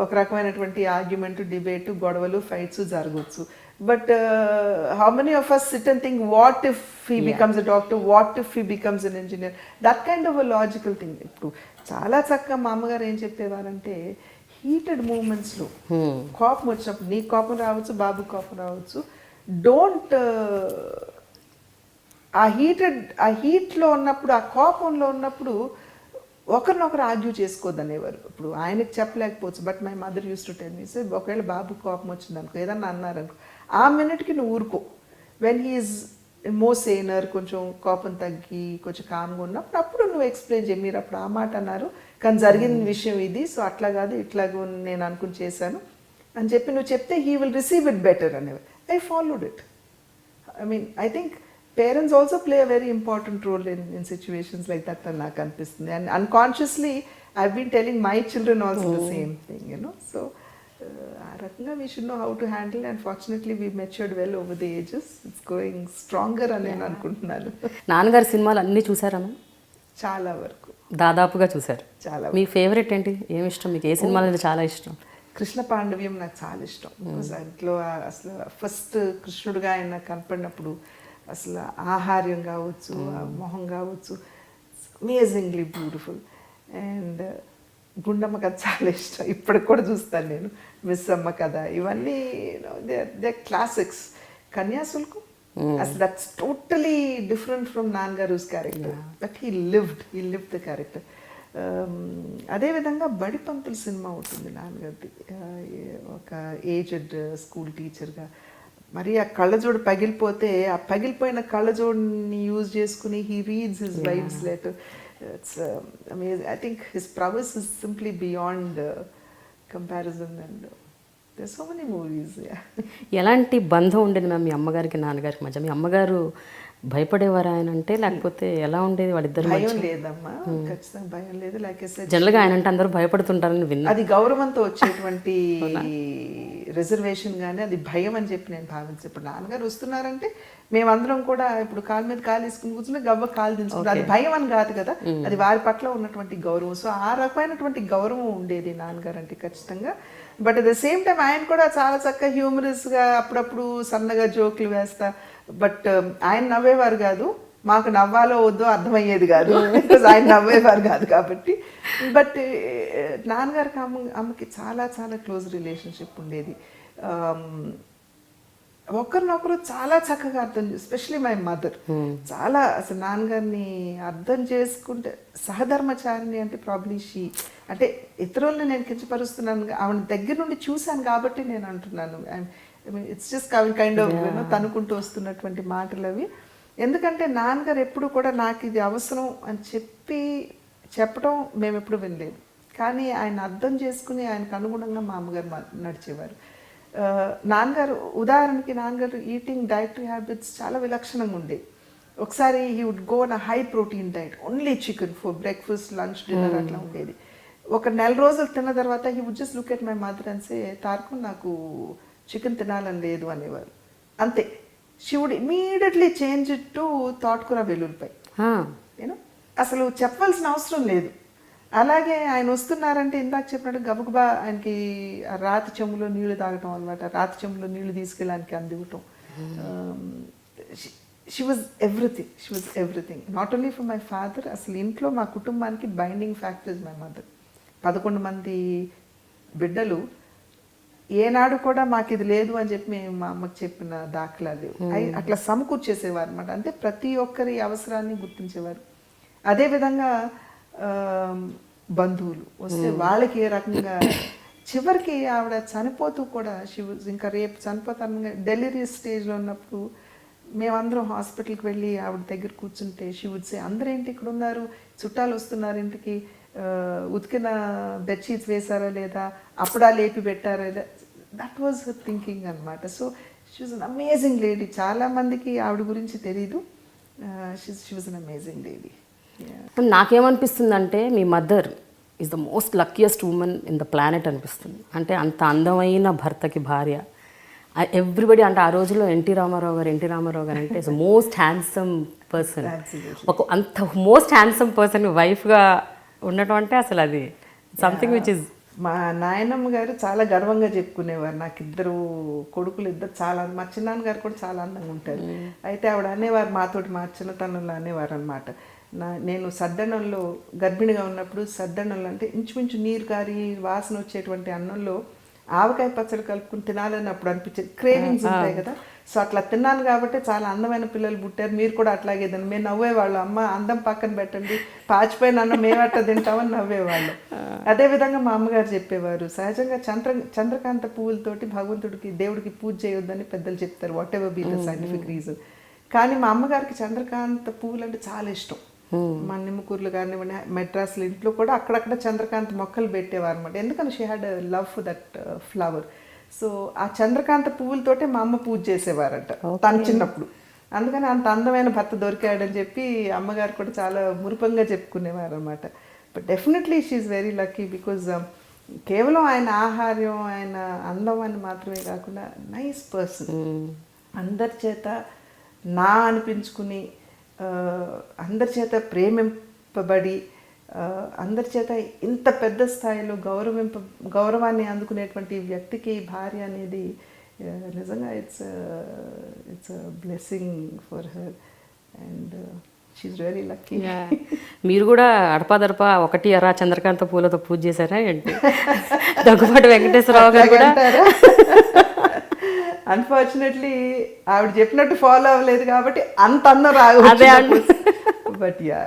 ఒక రకమైనటువంటి ఆర్గ్యుమెంట్, డిబేట్, గొడవలు, ఫైట్స్ జరగవచ్చు. But how many of us sit and think, what if he becomes a doctor, what if he becomes an engineer? That kind of a logical thing. ఇప్పుడు చాలా చక్కగా మా అమ్మగారు ఏం చెప్పేవారంటే, హీటెడ్ మూమెంట్స్లో కోపం వచ్చినప్పుడు, నీ కోపం రావచ్చు, బాబు కోపం రావచ్చు, డోంట్ ఆ హీట్లో ఉన్నప్పుడు, ఆ కోపంలో ఉన్నప్పుడు ఒకరినొకరు ఆర్గ్యూ చేసుకోవద్దనేవారు. ఇప్పుడు ఆయనకి చెప్పలేకపోవచ్చు, but my mother use to tell me, say ఒకవేళ బాబు కోపం వచ్చింది అనుకో, ఏదన్నా అన్నారనుకో, ఆ మినిట్కి నువ్వు ఊరుకో. వెన్ హీఈస్ మోర్ సేనర్, కొంచెం కోపం తగ్గి కొంచెం కామ్గా ఉన్నప్పుడు, అప్పుడు నువ్వు ఎక్స్ప్లెయిన్ చేయి, మీరు అప్పుడు ఆ మాట అన్నారు కానీ జరిగిన విషయం ఇది, సో అట్లా కాదు ఇట్లాగో నేను అనుకుని చేశాను అని చెప్పి నువ్వు చెప్తే he will receive it better అనేవి. I followed it. I mean I think parents also play a very important role in situations like that అని నాకు అనిపిస్తుంది. And unconsciously I been telling my children also the same thing, so ఆ రకంగా we should know how to handle, and fortunately we matured well over the ages. It's going stronger అని నేను అనుకుంటున్నాను. నాన్నగారి సినిమాలు అన్నీ చూసారమ్మా? చాలా వరకు దాదాపుగా చూసారు. చాలా. మీ ఫేవరెట్ ఏంటి? ఏమి ఇష్టం మీకు? ఏ సినిమాలు అంటే చాలా ఇష్టం? కృష్ణ పాండవ్యం నాకు చాలా ఇష్టం. దాంట్లో అసలు ఫస్ట్ కృష్ణుడుగా ఆయన కనపడినప్పుడు అసలు ఆహార్యం కావచ్చు, ఆ మొహం కావచ్చు, అమేజింగ్లీ బ్యూటిఫుల్. అండ్ గుండమ్మ కథ చాలా ఇష్టం, ఇప్పటికి కూడా చూస్తాను నేను. మిస్ అమ్మ కథ, ఇవన్నీ దే క్లాసిక్స్. కన్యాశుల్కం అసలు దట్స్ టోటలీ డిఫరెంట్ ఫ్రమ్ నాన్నగారు's character, but he lived the character. అదేవిధంగా బడిపంతుల సినిమా ఉంటుంది నాన్నగారిది, ఒక ఏజ్డ్ స్కూల్ టీచర్గా. మరి ఆ కళ్ళజోడు పగిలిపోతే ఆ పగిలిపోయిన కళ్ళజోడుని యూజ్ చేసుకుని he reads his wife's letter. It's amazing. I think his prowess is simply beyond comparison, and there so many movies. ఎలాంటి బంధం ఉండేది మ్యామ్ మీ అమ్మగారికి నాన్నగారికి మధ్య? మీ అమ్మగారు భయపడేవారు ఆయన అంటే, లేకపోతే ఎలా ఉండేది వాళ్ళిద్దరు? భయం లేదమ్మా, ఖచ్చితంగా భయం లేదు. లైక్ జనరల్గా ఆయన అంటే అందరూ భయపడుతుంటారని విన్నా. అది గౌరవంతో వచ్చేటువంటి రిజర్వేషన్, కానీ అది భయం అని చెప్పి నేను భావించాను. ఇప్పుడు నాన్నగారు వస్తున్నారంటే మేమందరం కూడా ఇప్పుడు కాలు మీద కాలు వేసుకుని కూర్చుని గవ్వ కాలు దించుకుంటాం, అది భయం అని కాదు కదా, అది వారి పట్ల ఉన్నటువంటి గౌరవం. సో ఆ రకమైనటువంటి గౌరవం ఉండేది నాన్నగారు అంటే ఖచ్చితంగా. But at the same time ఆయన కూడా చాలా చక్కగా హ్యూమరస్గా అప్పుడప్పుడు సన్నగా జోకులు వేస్తా. బట్ ఆయన నవ్వేవారు కాదు, మాకు నవ్వాలో వద్దో అర్థమయ్యేది కాదు, బికాజ్ ఆయన నవ్వేవారు కాదు కాబట్టి. బట్ నాన్నగారికి అమ్మకి చాలా చాలా క్లోజ్ రిలేషన్షిప్ ఉండేది. ఒకరినొకరు చాలా చక్కగా అర్థం, ఎస్పెషలీ మై మదర్ చాలా అసలు నాన్నగారిని అర్థం చేసుకుంటే, సహధర్మచారిణి అంటే ప్రాబ్లీ అంటే ఇతరులను నేను కించపరుస్తున్నాను, ఆవిడ దగ్గర నుండి చూశాను కాబట్టి నేను అంటున్నాను. ఇట్స్ జస్ట్ కైండ్ ఆఫ్ తనుకుంటూ వస్తున్నటువంటి మాటలు అవి. ఎందుకంటే నాన్నగారు ఎప్పుడు కూడా నాకు ఇది అవసరం అని చెప్పడం మేము ఎప్పుడు వినలేదు, కానీ ఆయన అర్థం చేసుకుని ఆయనకు అనుగుణంగా మా అమ్మగారు నడిచేవారు. నాన్నగారు ఉదాహరణకి నాన్నగారు ఈటింగ్ డైటరీ హ్యాబిట్స్ చాలా విలక్షణంగా ఉండేవి. ఒకసారి he would go on high protein diet, only chicken for breakfast, lunch, dinner అట్లా ఉండేది. ఒక నెల రోజులు తిన్న తర్వాత he would just look at my mother and say, Tarakam నాకు చికెన్ తినాలని లేదు అనేవారు, అంతే. She would immediately change it to తోటకూర వెల్లుల్లిపాయ. నేను అసలు చెప్పవలసిన అవసరం లేదు. అలాగే ఆయన వస్తున్నారంటే ఇందాక చెప్పినట్టు గబగబా ఆయనకి రాతి చెంబులో నీళ్లు తాగటం అనమాట, రాతి చెంబులో నీళ్లు తీసుకెళ్ళడానికి అందివ్వటం. She was everything not only for my father, అసలు ఇంట్లో మా కుటుంబానికి binding factor is my mother. 11 మంది బిడ్డలు, ఏనాడు కూడా మాకు ఇది లేదు అని చెప్పి మేము మా అమ్మకి చెప్పిన దాఖలాలు అట్లా సమకూర్చేసేవారు అనమాట. అంటే ప్రతి ఒక్కరి అవసరాన్ని గుర్తించేవారు. అదేవిధంగా బంధువులు వస్తే వాళ్ళకి ఏ రకంగా, చివరికి ఆవిడ చనిపోతూ కూడా ఇంకా రేపు చనిపోతాను డెలిరియస్ స్టేజ్లో ఉన్నప్పుడు మేమందరం హాస్పిటల్కి వెళ్ళి ఆవిడ దగ్గర కూర్చుంటే షీ వుడ్ సే, అందరేంటి ఇక్కడ ఉన్నారు, చుట్టాలు వస్తున్నారు ఇంటికి, ఉతికిన బెడ్షీట్స్ వేశారా లేదా, అప్పుడా లేపి పెట్టారా లేదా, దట్ వాజ్ హర్ థింకింగ్ అనమాట. So she was an amazing lady. చాలామందికి ఆవిడ గురించి తెలీదు, she was an amazing lady. నాకేమనిపిస్తుందంటే మీ mother is the most luckiest women in the planet అనిపిస్తుంది. అంటే అంత అందమైన భర్తకి భార్య. ఎవ్రీబడి అంటే ఆ రోజుల్లో ఎన్టీ రామారావు గారు అంటే మోస్ట్ హ్యాండ్సమ్ పర్సన్. అంత మోస్ట్ హ్యాండ్సమ్ పర్సన్ వైఫ్గా ఉండటం అంటే అసలు అది సంథింగ్ విచ్ ఇస్. మా నాయనమ్మ గారు చాలా గర్వంగా చెప్పుకునేవారు, నాకు ఇద్దరు కొడుకులు, చాలా, మా చిన్నాన్నగారు కూడా చాలా అందంగా ఉంటారు. అయితే ఆవిడ అనేవారు మాతోటి, మా చిన్నతనంలో అనేవారు అనమాట, నేను సద్దన్నంలో గర్భిణిగా ఉన్నప్పుడు, సద్దన్నంలో అంటే ఇంచుమించు నీరు కారి వాసన వచ్చేటువంటి అన్నంలో ఆవకాయ పచ్చడి కలుపుకుని తినాలని అప్పుడు అనిపించేది. క్రేవింగ్స్ ఉంటాయి కదా, సో అట్లా తిన్నాను కాబట్టి చాలా అందమైన పిల్లలు పుట్టారు, మీరు కూడా అట్లాగే తినండి. మేము నవ్వేవాళ్ళు, అమ్మ అందం పక్కన పెట్టండి, పాచిపోయిన అన్నం మేమట్లా తింటామని నవ్వేవాళ్ళు. అదేవిధంగా మా అమ్మగారు చెప్పేవారు, సహజంగా చంద్రకాంత పువ్వులతోటి భగవంతుడికి, దేవుడికి పూజ చేయొద్దని పెద్దలు చెప్తారు, whatever be the scientific reason. కానీ మా అమ్మగారికి చంద్రకాంత పువ్వులు అంటే చాలా ఇష్టం. మా నిమ్మకూరులు కానివ్వండి, మెడ్రాస్లో ఇంట్లో కూడా అక్కడక్కడ చంద్రకాంత మొక్కలు పెట్టేవారు అనమాట, ఎందుకంటే she had love for that flower. So ఆ చంద్రకాంత పువ్వులతోటే మా అమ్మ పూజ చేసేవారట తను చిన్నప్పుడు. అందుకని అంత అందమైన భర్త దొరికాడని చెప్పి అమ్మగారు కూడా చాలా మురిపంగా చెప్పుకునేవారు అనమాట. But definitely she is very lucky, because కేవలం ఆయన ఆహార్యం, ఆయన అందం అని మాత్రమే కాకుండా నైస్ పర్సన్, అందరి చేత నా అనిపించుకుని, అందరి చేత ప్రేమింపబడి, అందరి చేత ఇంత పెద్ద స్థాయిలో గౌరవాన్ని అందుకునేటువంటి వ్యక్తికి భార్య అనేది నిజంగా it's blessing for her and she's really lucky. మీరు కూడా అడపాదడపా ఒకటి అరా చంద్రకాంత పూలతో పూజ చేశారా ఏంటి? దగ్గుబాటి వెంకటేశ్వరరావు గారు కూడా అన్ఫార్చునేట్లీ ఆవిడ చెప్పినట్టు ఫాలో అవ్వలేదు కాబట్టి అంత అందం రాదు. బట్ యా,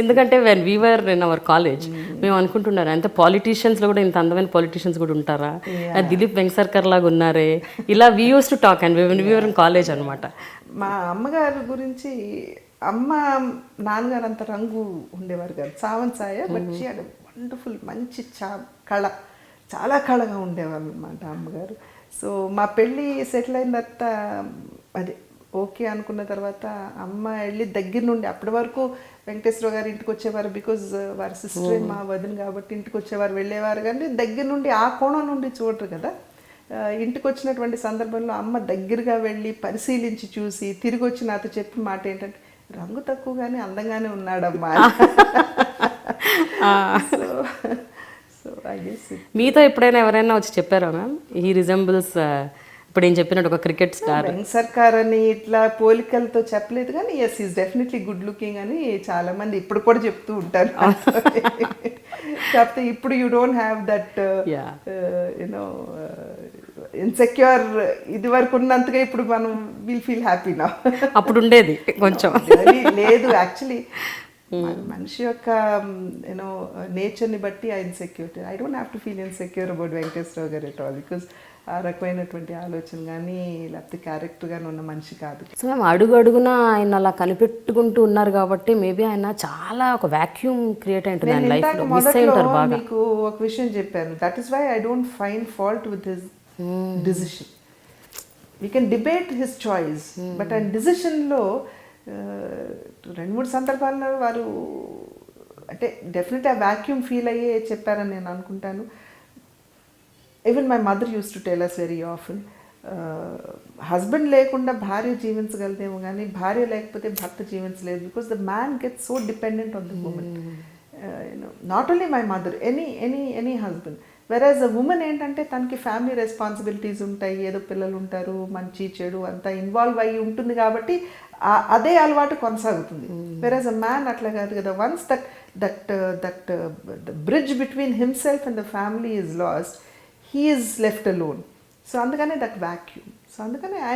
ఎందుకంటే when we were in our college మేము అనుకుంటున్నారు అంత పాలిటీషియన్స్లో కూడా ఇంత అందమైన పాలిటీషియన్స్ కూడా ఉంటారా, దిలీప్ వెంకసర్కర్ లాగా ఉన్నారే, ఇలా we use to talk and we were in college అనమాట. మా అమ్మగారి గురించి, అమ్మ నాన్నగారు అంత రంగు ఉండేవారు కాదు, సాయ, బట్ షీ హ్యాడ్ వండర్ఫుల్, మంచి కళ, చాలా కళగా ఉండేవాళ్ళు అనమాట అమ్మగారు. సో మా పెళ్ళి సెటిల్ అయిన తర్వాత అదే ఓకే అనుకున్న తర్వాత అమ్మ వెళ్ళి దగ్గర నుండి, అప్పటి వరకు వెంకటేశ్వర గారు ఇంటికి వచ్చేవారు, బికాజ్ వారి సిస్టర్ మా వదిన కాబట్టి ఇంటికి వచ్చేవారు, వెళ్ళేవారు, కానీ దగ్గర నుండి ఆ కోణం నుండి చూడరు కదా. ఇంటికి వచ్చినటువంటి సందర్భంలో అమ్మ దగ్గరగా వెళ్ళి పరిశీలించి చూసి తిరిగి వచ్చి నాతో చెప్పిన మాట ఏంటంటే, రంగు తక్కువగానే అందంగానే ఉన్నాడమ్మా. సో ఐ గెస్ మీతో ఎప్పుడైనా ఎవరైనా వచ్చి చెప్పారా మ్యామ్ హీ రిజెంబుల్స్, ఇప్పుడు ఏం చెప్పినట్టు ఒక క్రికెట్ స్టార్ వెంకసర్కర్ అని ఇట్లా పోలికలతో చెప్పలేదు, కానీ yes is definitely good looking అని చాలా మంది ఇప్పుడు కూడా చెప్తూ ఉంటారు. కాకపోతే ఇప్పుడు you don't have that you know insecure, ఇది వరకు ఉన్నంతగా ఇప్పుడు మనం విల్ ఫీల్ హ్యాపీ నా. అప్పుడు ఉండేది కొంచెం లేదు, యాక్చువల్లీ మనిషి యొక్క యూనో నేచర్ని బట్టి ఆ insecurity, I don't have to feel insecure about Venkateswara గారు ఎట్ ఆల్, బికాస్ ఆ రకమైనటువంటి ఆలోచన కానీ లేకపోతే క్యారెక్టర్ కానీ ఉన్న మనిషి కాదు. సో మేము అడుగు అడుగున ఆయన అలా కనిపెట్టుకుంటూ ఉన్నారు కాబట్టి మేబీ ఆయన చాలా ఒక వాక్యూమ్ క్రియేట్ అయింటుంది ఆయన లైఫ్లో. మిస్ అయి ఉంటారు బాగా. మీకు ఒక విషయం చెప్పాను, that is why I don't find fault with his decision. We can debate his choice, but ఆయన డిసిషన్లో 2-3 సందర్భాల్లో వారు అంటే డెఫినెట్ ఆ వాక్యూమ్ ఫీల్ అయ్యే చెప్పారని నేను అనుకుంటాను. Even my mother use to tell us very often, husband లేకుండా భార్య జీవించగలదేమో కానీ భార్య లేకపోతే భర్త జీవించలేదు, because the man gets so dependent on the women. Not only my mother, any husband. Whereas a women ఏంటంటే తనకి ఫ్యామిలీ రెస్పాన్సిబిలిటీస్ ఉంటాయి, ఏదో పిల్లలు ఉంటారు, మంచి చెడు అంతా ఇన్వాల్వ్ అయ్యి ఉంటుంది కాబట్టి అదే అలవాటు కొనసాగుతుంది. వెరాజ్ అ మ్యాన్ అట్లా కాదు కదా. Once that bridge between himself and the family is lost, he is left alone. So అందుకనే that vacuum. So అందుకనే I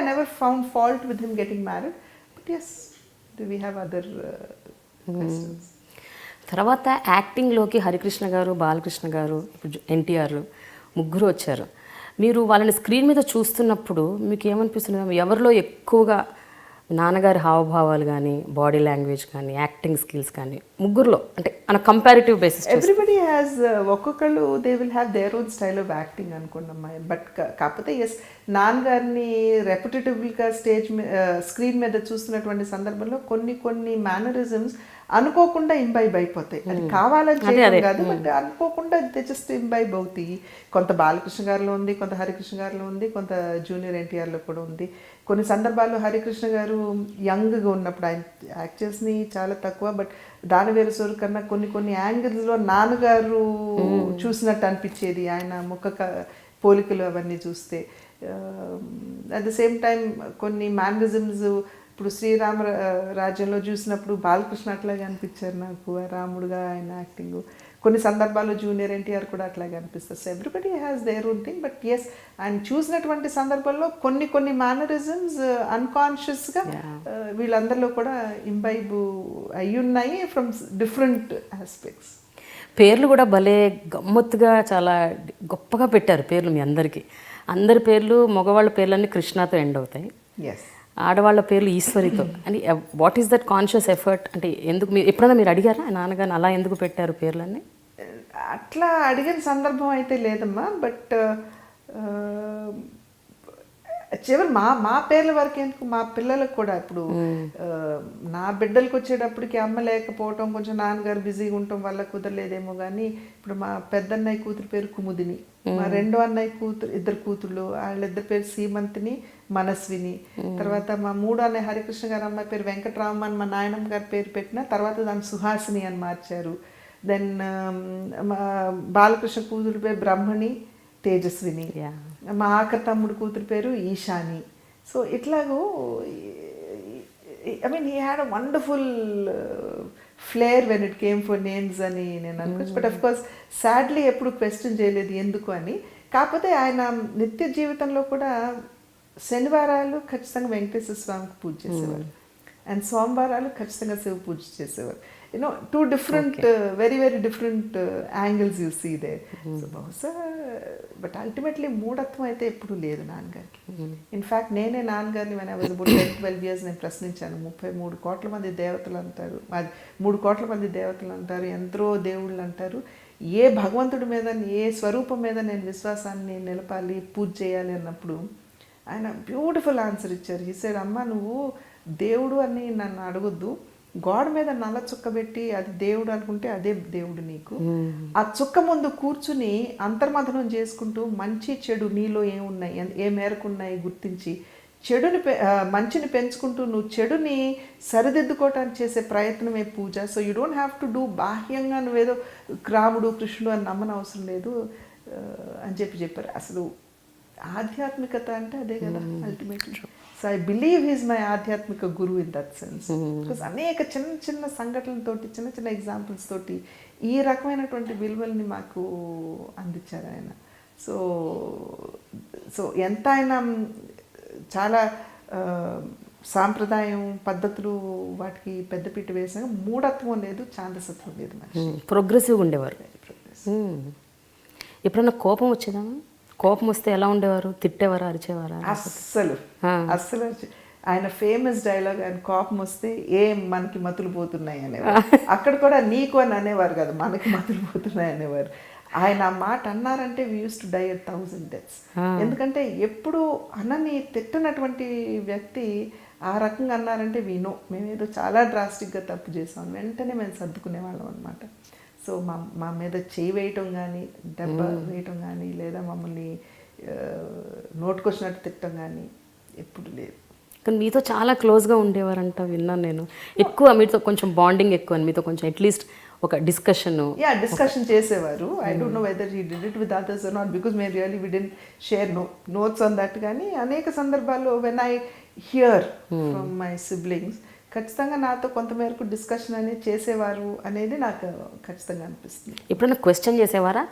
never found fault with him getting married, but yes, we have other questions. తర్వాత యాక్టింగ్లోకి హరికృష్ణ గారు, బాలకృష్ణ గారు, ఇప్పుడు ఎన్టీఆర్ ముగ్గురు వచ్చారు. మీరు వాళ్ళని స్క్రీన్ మీద చూస్తున్నప్పుడు మీకు ఏమనిపిస్తుంది? ఎవరిలో ఎక్కువగా నాన్నగారి హావభావాలు కానీ, బాడీ లాంగ్వేజ్ కానీ, యాక్టింగ్ స్కిల్స్ కానీ, ముగ్గురులో అంటే మన కంపారిటివ్ బేసిస్? ఎవ్రీబడి హ్యాస్, ఒక్కొక్కళ్ళు they will have their own style of acting అనుకున్నామ్మా. బట్ కాకపోతే ఎస్, నాన్నగారిని రెపిటేటివ్గా స్క్రీన్ మీద చూస్తున్నటువంటి సందర్భంలో కొన్ని మేనరిజమ్స్ అనుకోకుండా ఇంబైబ్ అయిపోతాయి. అది కావాలని చేయడం కాదు, బట్ అనుకోకుండా దే జస్ట్ ఇంబైబ్ అవుతాయి. కొంత బాలకృష్ణ గారిలో ఉంది, కొంత హరికృష్ణ గారిలో ఉంది, కొంత జూనియర్ ఎన్టీఆర్లో కూడా ఉంది. కొన్ని సందర్భాల్లో హరికృష్ణ గారు యంగ్గా ఉన్నప్పుడు ఆయన యాక్ట్ చేసి చాలా తక్కువ, బట్ దానవేరు సోరు కన్నా కొన్ని యాంగిల్స్లో నాన్నగారు చూసినట్టు అనిపించేది ఆయన ముఖ పోలికలు అవన్నీ చూస్తే. అట్ ద సేమ్ టైం కొన్ని మేనరిజమ్స్ ఇప్పుడు శ్రీరామ రాజ్యంలో చూసినప్పుడు బాలకృష్ణ అట్లాగే అనిపించారు నాకు, రాముడుగా ఆయన యాక్టింగ్. కొన్ని సందర్భాల్లో జూనియర్ ఎన్టీఆర్ కూడా అట్లాగే అనిపిస్తారు. So everybody has their own thing, but yes ఆయన చూసినటువంటి సందర్భంలో కొన్ని మేనరిజమ్స్ అన్కాన్షియస్గా వీళ్ళందరిలో కూడా ఇంబైబ్ అయి ఉన్నాయి ఫ్రమ్ డిఫరెంట్ ఆస్పెక్ట్స్. పేర్లు కూడా భలే గమ్మత్తుగా చాలా గొప్పగా పెట్టారు పేర్లు మీ అందరికీ. అందరి పేర్లు, మగవాళ్ళ పేర్లన్నీ కృష్ణతో ఎండ్ అవుతాయి, ఆడవాళ్ళ పేర్లు ఈశ్వరితో. అని what is that conscious effort? అంటే ఎందుకు మీరు ఎప్పుడైనా మీరు అడిగారా నాన్నగారిని అలా ఎందుకు పెట్టారు పేర్లన్నీ? అట్లా అడిగిన సందర్భం అయితే లేదమ్మా, బట్ చివరి మా మా పేర్ల వరకు ఎందుకు, మా పిల్లలకు కూడా ఇప్పుడు నా బిడ్డలకు వచ్చేటప్పటికి అమ్మ లేకపోవటం, కొంచెం నాన్నగారు బిజీగా ఉండటం వల్ల కుదరలేదేమో కానీ, ఇప్పుడు మా పెద్దన్నయ్య కూతురు పేరు కుముదిని, మా రెండో అన్నయ్య కూతురు, ఇద్దరు కూతుళ్ళు, వాళ్ళిద్దరు పేరు సీమంతిని, మనస్విని. తర్వాత మా మూడో అన్నయ్య హరికృష్ణ గారు అమ్మాయి పేరు వెంకటరామ అని మా నాయనమ్మ గారి పేరు పెట్టిన, తర్వాత దాన్ని సుహాసిని అని మార్చారు. దెన్ మా బాలకృష్ణ కూతురు పేరు బ్రహ్మణి, తేజస్విని. మా ఆఖరి తమ్ముడు కూతురు పేరు ఈశాని. సో ఇట్లాగూ I mean he had a wonderful flair when it came for names అని నేను అనుకోవచ్చు. బట్ అఫ్ కోర్స్ సాడ్లీ ఎప్పుడు క్వశ్చన్ చేయలేదు ఎందుకు అని. కాకపోతే ఆయన నిత్య జీవితంలో కూడా శనివారాలు ఖచ్చితంగా వెంకటేశ్వర స్వామికి పూజ చేసేవారు, అండ్ సోమవారాలు ఖచ్చితంగా శివ పూజ చేసేవారు. You know two different very very different angles you see there. So బహుశా బట్ అల్టిమేట్లీ మూఢత్వం అయితే ఎప్పుడూ లేదు నాన్నగారికి. ఇన్ఫ్యాక్ట్ నేనే నాన్నగారిని when I was about 10-12 years నేను ప్రశ్నించాను. 33 కోట్ల మంది దేవతలు అంటారు, 3 కోట్ల మంది దేవతలు అంటారు, ఎందరో దేవుళ్ళు అంటారు, ఏ భగవంతుడి మీద, ఏ స్వరూపం మీద నేను విశ్వాసాన్ని నిలపాలి, పూజ చేయాలి అన్నప్పుడు ఆయన బ్యూటిఫుల్ ఆన్సర్ ఇచ్చారు. ఈ సైడ్ అమ్మ నువ్వు దేవుడు అని నన్ను అడగొద్దు, గోడ మీద నల్ల చుక్క పెట్టి అది దేవుడు అనుకుంటే అదే దేవుడు నీకు. ఆ చుక్క ముందు కూర్చుని అంతర్మథనం చేసుకుంటూ మంచి చెడు నీలో ఏమున్నాయి, ఏ మేరకు ఉన్నాయి గుర్తించి మంచిని పెంచుకుంటూ నువ్వు చెడుని సరిదిద్దుకోవటానికి చేసే ప్రయత్నమే పూజ. So you don't have to do బాహ్యంగా నువ్వేదో రాముడు కృష్ణుడు అని నమ్మని అవసరం లేదు అని చెప్పారు. అసలు ఆధ్యాత్మికత అంటే అదే కదా ultimately. So I believe he's my ఆధ్యాత్మిక గురు ఇన్ దట్ సెన్స్. బికాస్ అనేక చిన్న చిన్న సంఘటనలతోటి, చిన్న చిన్న ఎగ్జాంపుల్స్ తోటి ఈ రకమైనటువంటి విలువల్ని మాకు అందించారు ఆయన. సో సో ఎంత ఆయన చాలా సాంప్రదాయం పద్ధతులు వాటికి పెద్దపీట వేసాక మూఢత్వం లేదు, ఛాందసత్వం లేదు, మనిషి ప్రోగ్రెసివ్గా ఉండేవారు. ఎప్పుడన్నా కోపం వచ్చేదా? కోపం వస్తే ఎలా ఉండేవారు? తిట్టేవారా, అరిచేవారా? అస్సలు అస్సలు. ఆయన ఫేమస్ డైలాగ్, ఆయన కోపం వస్తే ఏం మనకి మతులు పోతున్నాయి అనేవారు. అక్కడ కూడా నీకు అని అనేవారు కదా, మనకి మతులు పోతున్నాయి అనేవారు. ఆయన ఆ మాట అన్నారంటే we use to die at 1000 deaths. ఎందుకంటే ఎప్పుడు అన్నని తిట్టనటువంటి వ్యక్తి ఆ రకంగా అన్నారంటే మేమేదో చాలా డ్రాస్టిక్గా తప్పు చేసాం, వెంటనే మేము సర్దుకునేవాళ్ళం అనమాట. సో మా మీద చేయి వేయటం కానీ, దెబ్బ వేయటం కానీ, లేదా మమ్మల్ని నోటుకొచ్చినట్టు తిట్టడం కానీ ఎప్పుడు లేదు. కానీ మీతో చాలా క్లోజ్గా ఉండేవారంట విన్నాను నేను. ఎక్కువ మీతో కొంచెం బాండింగ్ ఎక్కువ అని, మీతో కొంచెం అట్లీస్ట్ ఒక డిస్కషన్ చేసేవారు. I don't know whether he did it with others or not, because may really we didn't share notes on that. కానీ అనేక సందర్భాల్లో when I hear from my siblings ఖచ్చితంగా నాతో కొంతమేరకు డిస్కషన్ అనేది చేసేవారు అనేది నాకు ఖచ్చితంగా అనిపిస్తుంది. ఎప్పుడైనా క్వశ్చన్ చేసేవారా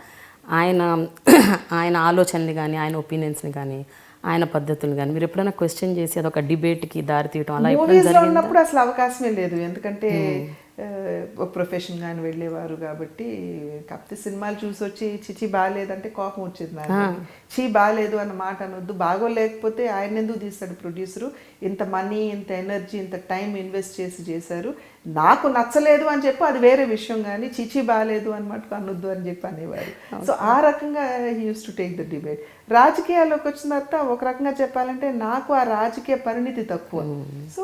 ఆయన ఆలోచనలు కానీ, ఆయన ఒపీనియన్స్ని కానీ, ఆయన పద్ధతులు కానీ మీరు ఎప్పుడైనా క్వశ్చన్ చేసి అదొక డిబేట్కి దారి తీయటం అలా మూవీస్లో ఉన్నప్పుడు అసలు అవకాశమే లేదు. ఎందుకంటే ఒక ప్రొఫెషన్ కానీ వెళ్ళేవారు కాబట్టి. కాకపోతే సినిమాలు చూసి వచ్చి చిచి బాగాలేదంటే కోపం వచ్చేది నాకు. చీ బాగాలేదు అన్న మాట అనొద్దు, బాగోలేకపోతే ఆయన ఎందుకు తీస్తాడు ప్రొడ్యూసరు, ఇంత మనీ, ఇంత ఎనర్జీ, ఇంత టైం ఇన్వెస్ట్ చేశారు, నాకు నచ్చలేదు అని చెప్పి అది వేరే విషయం, కానీ చిచి బాగాలేదు అన్నమాట అనొద్దు అని చెప్పి అనేవారు. సో ఆ రకంగా he use to take the debate. రాజకీయాల్లోకి వచ్చిన తర్వాత ఒక రకంగా చెప్పాలంటే నాకు ఆ రాజకీయ పరిణితి తక్కువ. సో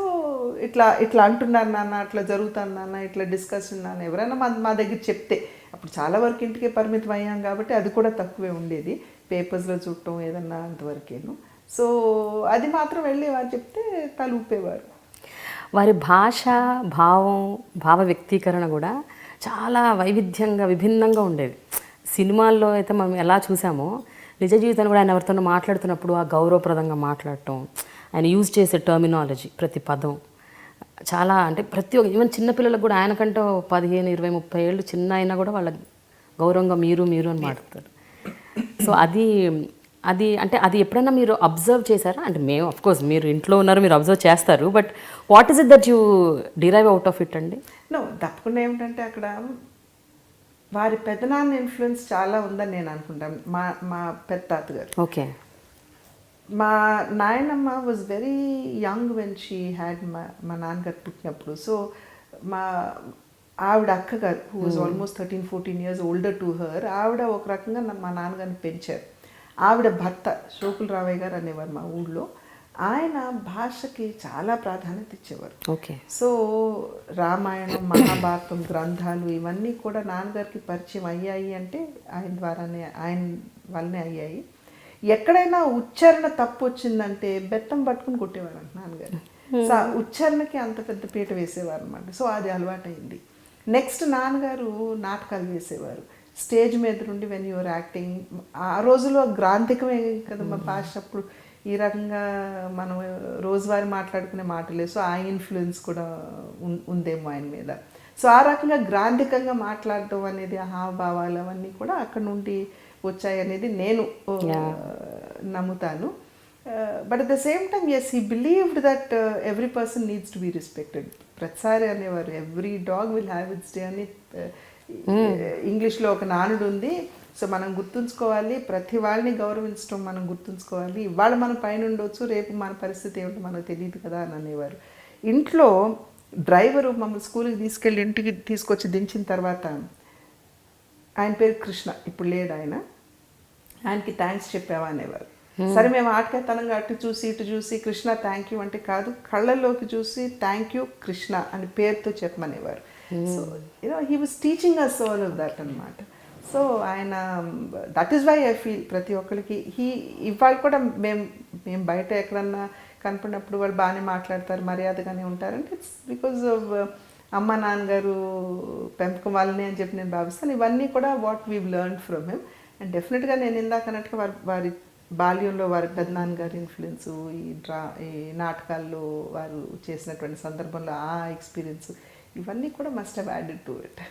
ఇట్లా అంటున్నారు నాన్న, అట్లా జరుగుతాను నాన్న, ఇట్లా డిస్కషన్ నాన్న ఎవరైనా మా దగ్గర చెప్తే, అప్పుడు చాలా వరకు ఇంటికే పరిమితం అయ్యాం కాబట్టి అది కూడా తక్కువే ఉండేది, పేపర్స్లో చూడటం ఏదన్నా అంతవరకేను. సో అది మాత్రం వెళ్ళి వారు చెప్తే తల ఊపేవారు. వారి భాష, భావ వ్యక్తీకరణ కూడా చాలా వైవిధ్యంగా, విభిన్నంగా ఉండేది. సినిమాల్లో అయితే మనం ఎలా చూసామో నిజ జీవితంలో కూడా ఆయన ఎవరితో మాట్లాడుతున్నప్పుడు ఆ గౌరవప్రదంగా మాట్లాడటం, ఆయన యూజ్ చేసే టర్మినాలజీ, ప్రతి పదం చాలా, అంటే ప్రతి ఒక్క ఈవెన్ చిన్నపిల్లలకు కూడా ఆయనకంటే 15, 20, 30 ఏళ్ళు చిన్న అయినా కూడా వాళ్ళ గౌరవంగా మీరు అని మాట్లాడతారు. సో అది అంటే అది ఎప్పుడైనా మీరు అబ్జర్వ్ చేశారా? అంటే మేము అఫ్కోర్స్ మీరు ఇంట్లో ఉన్నారు, మీరు అబ్జర్వ్ చేస్తారు, but what is it that you derive out of it అండి? తప్పకుండా ఏమిటంటే అక్కడ వారి పెద్దనాన్న ఇన్ఫ్లుయెన్స్ చాలా ఉందని నేను అనుకుంటాను. మా పెద్ద తాతగారు. ఓకే. మా నాయనమ్మ was very young when she had మా నాన్నగారు పుట్టినప్పుడు. సో మా ఆవిడ అక్కగారు who was almost 13-14 years older to her, ఆవిడ ఒక రకంగా మా నాన్నగారిని పెంచారు. ఆవిడ భర్త శోకుల రావయ్య గారు అనేవారు మా ఊళ్ళో. ఆయన భాషకి చాలా ప్రాధాన్యత ఇచ్చేవారు. ఓకే. సో రామాయణం, మహాభారతం గ్రంథాలు ఇవన్నీ కూడా నాన్నగారికి పరిచయం అయ్యాయి అంటే ఆయన ద్వారానే, ఆయన వల్లనే అయ్యాయి. ఎక్కడైనా ఉచ్చారణ తప్పు వచ్చిందంటే బెత్తం పట్టుకుని కొట్టేవారు అంట నాన్నగారు. సో ఉచ్చారణకి అంత పెద్ద పీట వేసేవారు అనమాట. సో అది అలవాటైంది. నెక్స్ట్ నాన్నగారు నాటకాలు వేసేవారు స్టేజ్ మీద నుండి. వెన్ యువర్ యాక్టింగ్, ఆ రోజులో గ్రాంధికమే కదా మా భాష. అప్పుడు ఈ రకంగా మనం రోజువారీ మాట్లాడుకునే మాటలే. సో ఆ ఇన్ఫ్లుయెన్స్ కూడా ఉందేమో ఆయన మీద. సో ఆ రకంగా గ్రాంధికంగా మాట్లాడటం అనేది, ఆ హావభావాలు అవన్నీ కూడా అక్కడ నుండి వచ్చాయి అనేది నేను నమ్ముతాను. But at the same time yes, he believed that every person needs to be respected. ప్రతిసారి అనేవారు every dog will have its day అని. ఇంగ్లీష్లో ఒక నానుడు ఉంది. సో మనం గుర్తుంచుకోవాలి, ప్రతి వాళ్ళని గౌరవించడం మనం గుర్తుంచుకోవాలి. ఇవాళ మనం పైన ఉండొచ్చు, రేపు మన పరిస్థితి ఏమిటో మనకు తెలియదు కదా అని అనేవారు. ఇంట్లో డ్రైవరు మమ్మల్ని స్కూల్కి తీసుకెళ్ళి ఇంటికి తీసుకొచ్చి దించిన తర్వాత, ఆయన పేరు కృష్ణ, ఇప్పుడు లేడు ఆయన, ఆయనకి థ్యాంక్స్ చెప్పావా అనేవారు. సరే మేము ఆటకేతనంగా అటు చూసి ఇటు చూసి కృష్ణ థ్యాంక్ యూ అంటే కాదు, కళ్ళల్లోకి చూసి థ్యాంక్ యూ కృష్ణ అని పేరుతో చెప్పమనేవారు. So you know he was teaching us all of that అనమాట. సో ఆయన, that is why I feel ప్రతి ఒక్కరికి ఇవాళ కూడా మేము బయట ఎక్కడన్నా కనపడినప్పుడు వాళ్ళు బాగానే మాట్లాడతారు, మర్యాదగానే ఉంటారంటే ఇట్స్ బికాజ్ ఆఫ్ అమ్మ నాన్నగారు పెంపకం వాళ్ళని అని చెప్పి నేను భావిస్తాను. ఇవన్నీ కూడా what weave learn from him. And డెఫినెట్గా నేను ఇందాక అన్నట్టుగా వారి బాల్యంలో వారి పెద్దనాన్నగారి ఇన్ఫ్లుయెన్సు, ఈ నాటకాల్లో వారు చేసినటువంటి సందర్భంలో ఆ ఎక్స్పీరియన్స్, ఇవన్నీ కూడా must have added to it.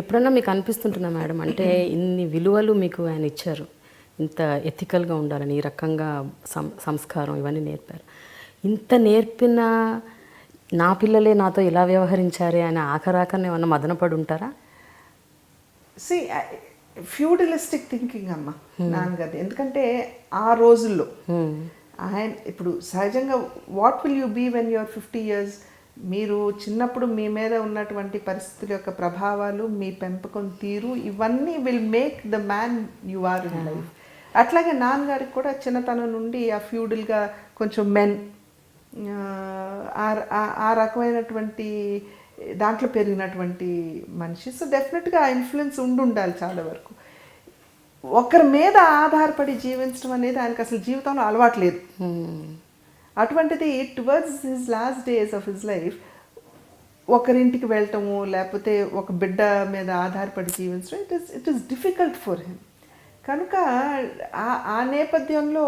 ఎప్పుడన్నా మీకు అనిపిస్తుంటున్నా మేడం, అంటే ఇన్ని విలువలు మీకు ఆయన ఇచ్చారు, ఇంత ఎథికల్గా ఉండాలని, ఈ రకంగా సంస్కారం ఇవన్నీ నేర్పారు, ఇంత నేర్పిన నా పిల్లలే నాతో ఇలా వ్యవహరించారే అని ఆఖరాకనే ఏమన్నా మదనపడి ఉంటారా? సి ఫ్యూడలిస్టిక్ థింకింగ్ అమ్మ నాన్నగారి. ఎందుకంటే ఆ రోజుల్లో ఆయన ఇప్పుడు సహజంగా what will you be when you're 50 years, మీరు చిన్నప్పుడు మీ మీద ఉన్నటువంటి పరిస్థితుల యొక్క ప్రభావాలు, మీ పెంపకం తీరు, ఇవన్నీ will make the man you are in life. అట్లాగే నాన్నగారికి కూడా చిన్నతనం నుండి ఆ ఫ్యూడల్గా కొంచెం మెన్ ఆ రకమైనటువంటి దాంట్లో పెరిగినటువంటి మనిషి. సో డెఫినెట్గా ఆ ఇన్ఫ్లుయెన్స్ ఉండాలి చాలా వరకు. ఒకరి మీద ఆధారపడి జీవించడం అనేది ఆయనకు అసలు జీవితంలో అలవాట్లేదు. అటువంటిది towards his last days of his life ఒకరింటికి వెళ్ళటము, లేకపోతే ఒక బిడ్డ మీద ఆధారపడి జీవించడం, it is difficult for him. కనుక ఆ నేపథ్యంలో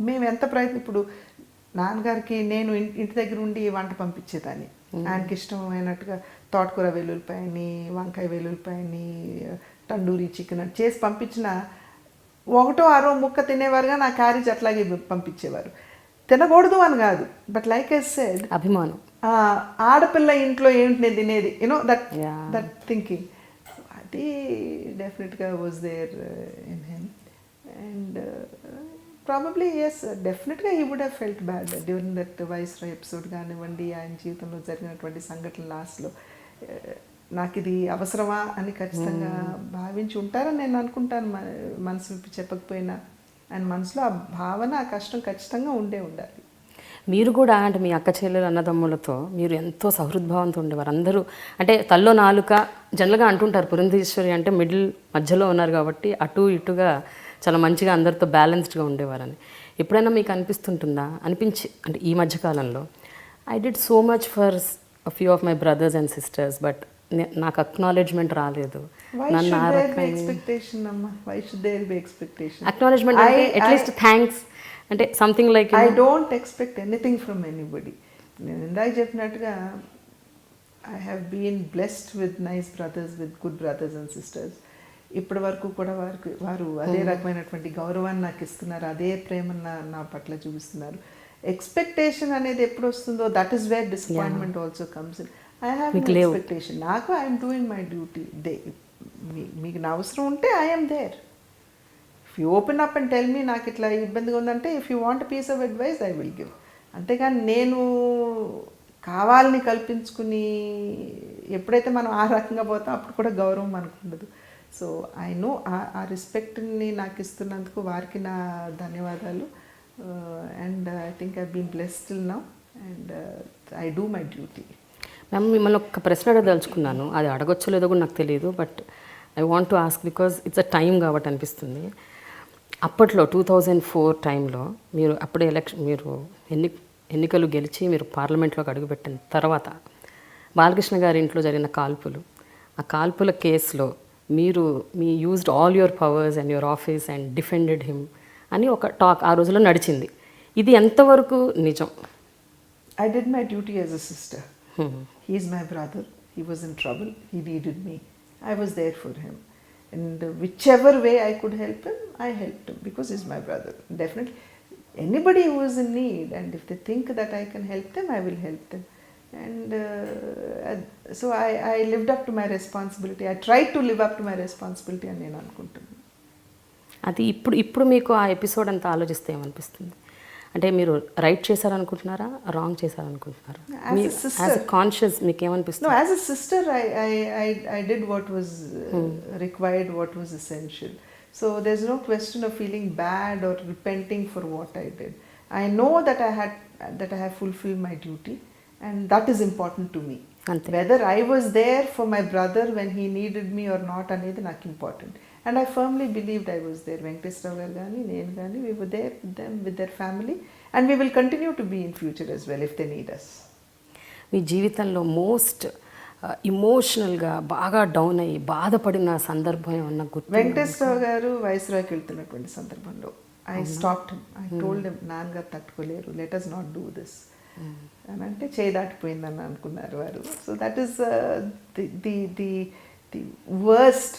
మేము ఎంత ప్రయత్నం, ఇప్పుడు నాన్నగారికి నేను ఇంటి దగ్గర ఉండి వంట పంపించేదాన్ని. ఆయనకి ఇష్టమైనట్టుగా తోటకూర వెల్లుల్లిపాయని, వంకాయ వెల్లుల్లిపాయని, తండూరి చికెన్ చేసి పంపించిన 1-6 ముక్క తినేవారుగా నా క్యారేజ్ అట్లాగే పంపించేవారు. తినకూడదు అని కాదు, బట్ లైక్ ఐ సెడ్, అభిమానం. ఆడపిల్ల ఇంట్లో ఏంటి నేను తినేది, యూనో దట్ థింకింగ్, అది డెఫినెట్గా was there in him. And probably yes, డెఫినెట్గా he would have felt bad during that viceroy episode కానివ్వండి, ఆయన జీవితంలో జరిగినటువంటి సంఘటన లాస్ట్లో నాకు ఇది అవసరమా అని ఖచ్చితంగా భావించి ఉంటారని నేను అనుకుంటాను. మనసు విప్పి చెప్పకపోయినా ఆయన మనసులో ఆ భావన, ఆ కష్టం ఖచ్చితంగా ఉండాలి. మీరు కూడా అంటే మీ అక్క చెల్లెలు అన్నదమ్ములతో మీరు ఎంతో సహృద్భావంతో ఉండేవారు. అందరూ అంటే తల్లో నాలుక జనరల్గా అంటుంటారు, పురంధేశ్వరి అంటే మధ్యలో ఉన్నారు కాబట్టి అటు ఇటుగా చాలా మంచిగా అందరితో బ్యాలెన్స్డ్గా ఉండేవారని. ఎప్పుడైనా మీకు అనిపిస్తుంటుందా? అంటే ఈ మధ్యకాలంలో I did so much for few of my brothers and sisters, but నాకు అక్నాలెడ్జ్మెంట్ రాలేదు. అక్నాలెడ్జ్మెంట్ అంటే అట్లీస్ట్ థ్యాంక్స్ అంటే something like I don't expect anything from anybody. నేను ఇందాక చెప్పినట్టుగా I have been blessed with nice brothers, with good brothers and sisters. ఇప్పటి వరకు కూడా వారు అదే రకమైనటువంటి గౌరవాన్ని నాకు ఇస్తున్నారు, అదే ప్రేమను నా పట్ల చూపిస్తున్నారు. ఎక్స్పెక్టేషన్ అనేది ఎప్పుడు వస్తుందో that is where disappointment also comes in. I have no expectation. నాకు ఐఎమ్ డూయింగ్ మై డ్యూటీ. మీకు నా అవసరం ఉంటే I'm there. If you open up and tell me నాకు ఇట్లా ఇబ్బందిగా ఉందంటే, if you want piece of advice I will give. అంతేగాని నేను కావాలని కల్పించుకుని ఎప్పుడైతే మనం ఆ రకంగా పోతాం అప్పుడు కూడా గౌరవం మనకు ఉండదు. సో ఐ నో ఆ రెస్పెక్ట్ని నాకు ఇస్తున్నందుకు వారికి నా ధన్యవాదాలు. And I think I been blessed till now and I do my duty. Ma'am మిమ్మల్ని ఒక ప్రశ్న అడగదలుచుకున్నాను, అది అడగొచ్చో లేదో కూడా నాకు తెలియదు, but I want to ask because it's a time కాబట్టి అనిపిస్తుంది. అప్పట్లో 2004 టైంలో మీరు అప్పుడే మీరు ఎన్నికలు గెలిచి మీరు పార్లమెంట్లోకి అడుగుపెట్టిన తర్వాత బాలకృష్ణ గారి ఇంట్లో జరిగిన కాల్పులు, ఆ కాల్పుల కేసులో మీరు used all your powers and your office and defended him అని ఒక టాక్ ఆ రోజుల్లో నడిచింది. ఇది ఎంతవరకు నిజం? I did my duty as a sister. He is my brother. He was in trouble. He needed me. I was there for him. And whichever way I could help him, I helped him because he's my brother. Definitely. Anybody who is in need and if they think that I can help them, I will help them. And so I lived up to my responsibility. I tried to live up to my responsibility అని నేను అనుకుంటున్నాను. అది ఇప్పుడు మీకు ఆ episode అంతా ఆలోచిస్తే ఏమనిపిస్తుంది? అంటే మీరు రైట్ చేశారనుకుంటున్నారా, రాంగ్ చేశారనుకుంటున్నారా? యాజ్ ఎ కాన్షియస్ మీకు ఏమనిపిస్తుంది? No, as a sister, I did what was required, what was essential. So there's no question of feeling bad or repenting for what I did. I know that I have fulfilled my duty, and that is important to me. Ante. Whether I was there for my brother when he needed me or not అనేది నాకు important. And I firmly believed I was there. Venkateswararao గారు కానీ నేను కానీ we were there with them, with their family, and we will continue to be in future as well if they need us. మీ జీవితంలో most ఇమోషనల్గా బాగా down అయ్యి బాధపడిన సందర్భం ఏమన్నా గుర్తు? వెంకటేశ్వరరావు గారు వైస్రాయ్కి వెళ్తున్నటువంటి సందర్భంలో I stopped him. I told him, నాన్నగారు తట్టుకోలేరు, let us not do this అని అంటే చేయి దాటిపోయిందని అనుకున్నారు వారు. So that is the worst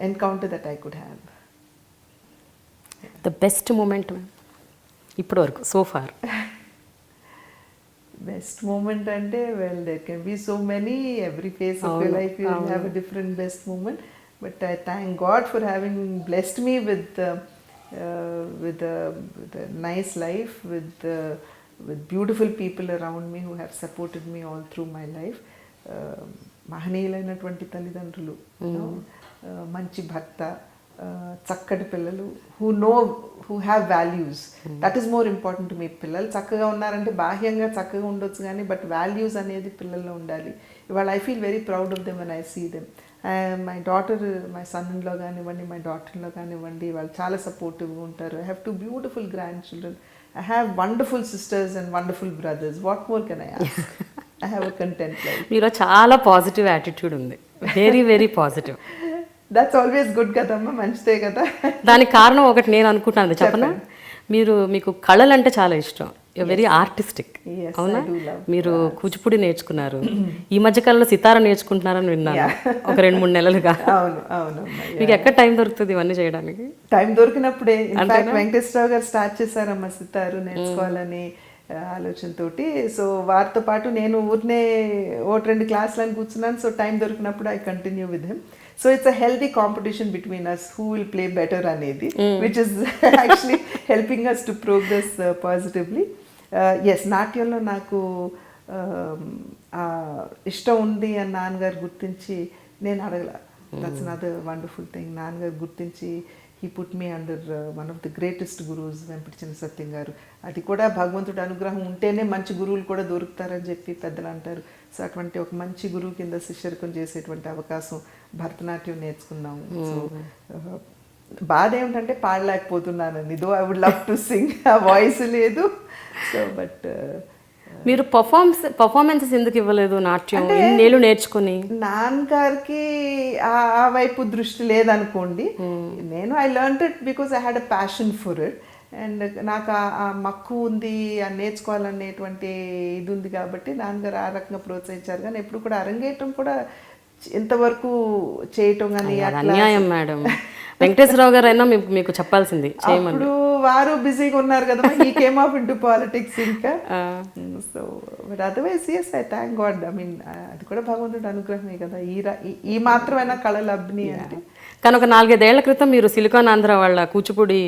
encounter that I could have. The best moment ఇప్పటి వరకు సో ఫార్? బెస్ట్ మూమెంట్ అంటే well there can be so many. Every phase of your life you will have a different best moment. But I thank God for having blessed me with a nice life, with beautiful people around me who have supported me all through my life. మహనీయులైనటువంటి తల్లిదండ్రులు, మంచి భర్త, చక్కటి పిల్లలు who have values. That is more important to me. పిల్లలు చక్కగా ఉన్నారంటే బాహ్యంగా చక్కగా ఉండొచ్చు కానీ బట్ వాల్యూస్ అనేది పిల్లల్లో ఉండాలి. ఇవాళ I feel very proud of them when I see them. My daughter, my son in law కానివ్వండి, మై డాటర్ ఇన్ లా కానివ్వండి, వాళ్ళు చాలా సపోర్టివ్గా ఉంటారు. I have 2 beautiful grand children. I have wonderful sisters and wonderful brothers. What more can I ask? I have a content life. మీలో చాలా positive attitude ఉంది, very very positive. That's always good కదమ్మా, మంచిదే కదా. దానికి కారణం ఒకటి నేను అనుకుంటున్నాను, చెప్పనా? మీకు కళలు అంటే చాలా ఇష్టం, వెరీ ఆర్టిస్టిక్. అవునా? మీరు కూచిపూడి నేర్చుకున్నారు, ఈ మధ్య కాలంలో సితార నేర్చుకుంటున్నారని విన్నాను ఒక 2-3 నెలలుగా. అవును అవును. మీకు ఎక్కడ టైం దొరుకుతుంది ఇవన్నీ చేయడానికి? టైం దొరికినప్పుడే. ఇన్ఫాక్ట్ వెంకటేశ్వరరావు గారు స్టార్ట్ చేశారమ్మా సితారు నేర్చుకోవాలని ఆలోచనతోటి. సో వారితో పాటు నేను ఊరినే 1-2 క్లాసులని కూర్చున్నాను. సో టైం దొరికినప్పుడు I continue with him. So it's a healthy competition between us who will play better అనేది, which is actually helping us to progress positively. Yes, నాట్యంలో నాకు ఇష్టం ఉంది అని నాన్నగారు గుర్తించి, నేను అడగల. That's another wonderful thing. నాన్నగారు గుర్తించి he put me under one of the greatest gurus, Vempati చిన్న సత్యం గారు. అది కూడా భగవంతుడి అనుగ్రహం ఉంటేనే మంచి గురువులు కూడా దొరుకుతారని చెప్పి పెద్దలు అంటారు. సో అటువంటి ఒక మంచి గురువు కింద శిష్యరికం చేసేటువంటి అవకాశం, భరతనాట్యం నేర్చుకున్నాము. సో బాధ ఏమిటంటే పాడలేకపోతున్నానని. Though I would love to sing, ఆ వాయిస్ లేదు. సో బట్ మీరు పర్ఫార్మెన్సెస్ ఎందుకు ఇవ్వలేదు నాట్యం ఇన్నేళ్ళు నేర్చుకుని? నాన్నగారికి ఆ వైపు దృష్టి లేదనుకోండి. నేను I learned it because I had a passion for it. And నాకు ఆ మక్కువ ఉంది, ఆ నేర్చుకోవాలనేటువంటి ఇది ఉంది కాబట్టి నాన్నగారు ఆ రకంగా ప్రోత్సహించారు. కానీ ఎప్పుడు కూడా అరంగేయటం కూడా ఇంతవరకు చేయటం కానీ అన్యాయం మేడం. వెంకటేశ్వరరావు గారు అయినా మీకు చెప్పాల్సింది. అప్పుడు వారు బిజీగా ఉన్నారు కదా, ఈ కేమ్ ఆఫ్ ఇంటూ పాలిటిక్స్ ఇంకా. So but otherwise yes, I thank God. I mean అది కూడా భగవంతుడి అనుగ్రహమే కదా, ఈ మాత్రమైనా కళలు అబ్బినాయి అంటే. కానీ ఒక 4-5 ఏళ్ల క్రితం మీరు సిలికాన్ ఆంధ్ర వాళ్ళ కూచిపూడి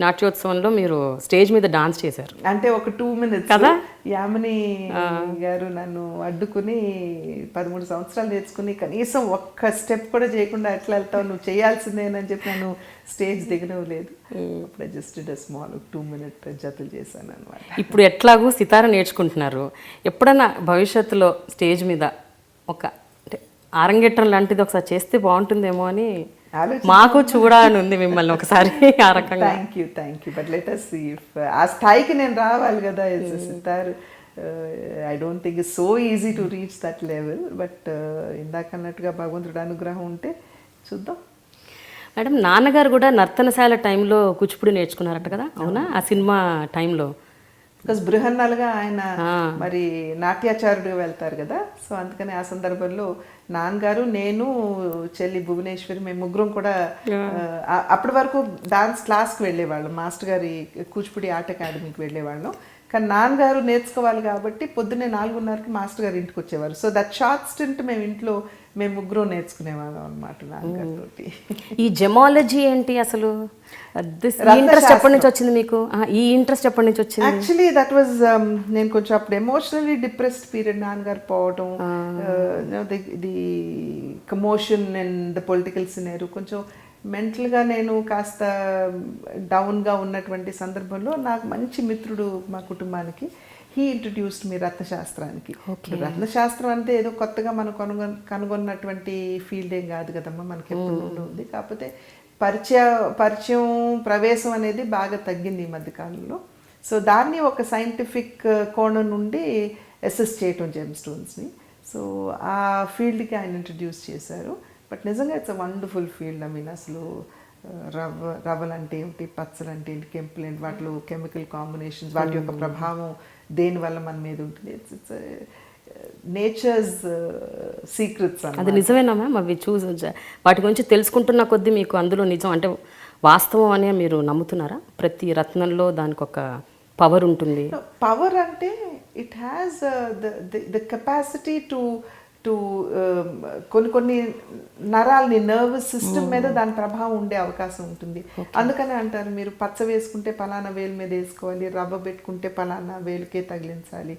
నాట్యోత్సవంలో మీరు స్టేజ్ మీద డాన్స్ చేశారు అంటే ఒక 2 minutes కదా? యామిని గారు నన్ను అడ్డుకుని 13 సంవత్సరాలు నేర్చుకుని కనీసం ఒక్క స్టెప్ కూడా చేయకుండా ఎట్లా వెళ్తావు, నువ్వు చేయాల్సిందేనని చెప్పి నన్ను స్టేజ్ దిగనలేదు. అప్పుడే జస్ట్ స్మాల్ 2 minute జతలు చేశాను అనమాట. ఇప్పుడు ఎట్లాగూ సితార నేర్చుకుంటున్నారు, ఎప్పుడన్నా భవిష్యత్తులో స్టేజ్ మీద ఒక అంటే ఆరంగేట్రం లాంటిది ఒకసారి చేస్తే బాగుంటుందేమో అని మాకు చూడాలని ఉంది మిమ్మల్ని ఒకసారి ఆ రకంగా. Thank you but let us see if ఆ స్థాయికి నేను రావాలి కదా. సితార్ I don't think it's so easy to reach that level, but ఇందాక అన్నట్టుగా భగవంతుడు అనుగ్రహం ఉంటే చూద్దాం. మేడం, నాన్నగారు కూడా నర్తనశాల టైంలో కూచిపూడి నేర్చుకున్నారట కదా, అవునా? ఆ సినిమా టైంలో బికాస్ బృహన్నలుగా ఆయన మరి నాట్యాచారుడిగా వెళ్తారు కదా. సో అందుకని ఆ సందర్భంలో నాన్నగారు, నేను, చెల్లి భువనేశ్వరి, మేము ముగ్గురం కూడా అప్పటి వరకు డాన్స్ క్లాస్కి వెళ్ళేవాళ్ళం, మాస్టర్ గారి కూచిపూడి ఆర్ట్ అకాడమీకి వెళ్ళేవాళ్ళం. కానీ నాన్నగారు నేర్చుకోవాలి కాబట్టి పొద్దున్నే 4:30కి మాస్టర్ గారు ఇంటికి వచ్చేవారు. సో దట్ షార్ట్ స్టింట్ మేము ముగ్గురు నేర్చుకునేవాళ్ళం అనమాట నాన్నగారితో. ఈ జెమాలజీ ఏంటి అసలు? ఇంట్రెస్ట్ ఎప్పటి నుంచి వచ్చింది మీకు? ఈ ఇంట్రెస్ట్ ఎప్పటి నుంచి వచ్చింది? యాక్చువల్లీ దట్ వాజ్ నేను కొంచెం అప్పుడు ఎమోషనలీ డిప్రెస్డ్ పీరియడ్, నాన్నగారు పోవడం, the commotion and the political scenario, కొంచెం మెంటల్గా నేను కాస్త డౌన్గా ఉన్నటువంటి సందర్భంలో నాకు మంచి మిత్రుడు మా కుటుంబానికి, హీ ఇంట్రడ్యూస్డ్ మీ రత్నశాస్త్రానికి. రత్నశాస్త్రం అంటే ఏదో కొత్తగా మనం కనుగొన్నటువంటి ఫీల్డ్ ఏం కాదు కదమ్మా, మనకి ఎప్పుడు నుండి ఉంది. కాకపోతే పరిచయం ప్రవేశం అనేది బాగా తగ్గింది ఈ మధ్యకాలంలో. సో దాన్ని ఒక సైంటిఫిక్ కోణం నుండి అసెస్ చేయటం జెమ్ స్టోన్స్ని. సో ఆ ఫీల్డ్కి ఆయన ఇంట్రడ్యూస్ చేశారు. బట్ నిజంగా it's a wonderful field. I mean అసలు రవ్వలు అంటే ఏంటి, పచ్చలు అంటే ఏంటి, కెంపులు ఏంటి, వాటిలో కెమికల్ కాంబినేషన్స్, వాటి యొక్క ప్రభావం దేనివల్ల మన మీద ఉంటుంది, ఇట్స్ నేచర్స్ సీక్రెట్స్. అది నిజమేనా మ్యామ్? అవి వాటి గురించి తెలుసుకుంటున్న కొద్దీ మీకు అందులో నిజం అంటే వాస్తవం అనే మీరు నమ్ముతున్నారా? ప్రతి రత్నంలో దానికి ఒక పవర్ ఉంటుంది. పవర్ అంటే it has the capacity to కొన్ని నరాలని, నర్వస్ సిస్టమ్ మీద దాని ప్రభావం ఉండే అవకాశం ఉంటుంది. అందుకనే అంటారు మీరు పచ్చ వేసుకుంటే పలానా వేలు మీద వేసుకోవాలి, రవ్వ పెట్టుకుంటే పలానా వేలుకే తగిలించాలి,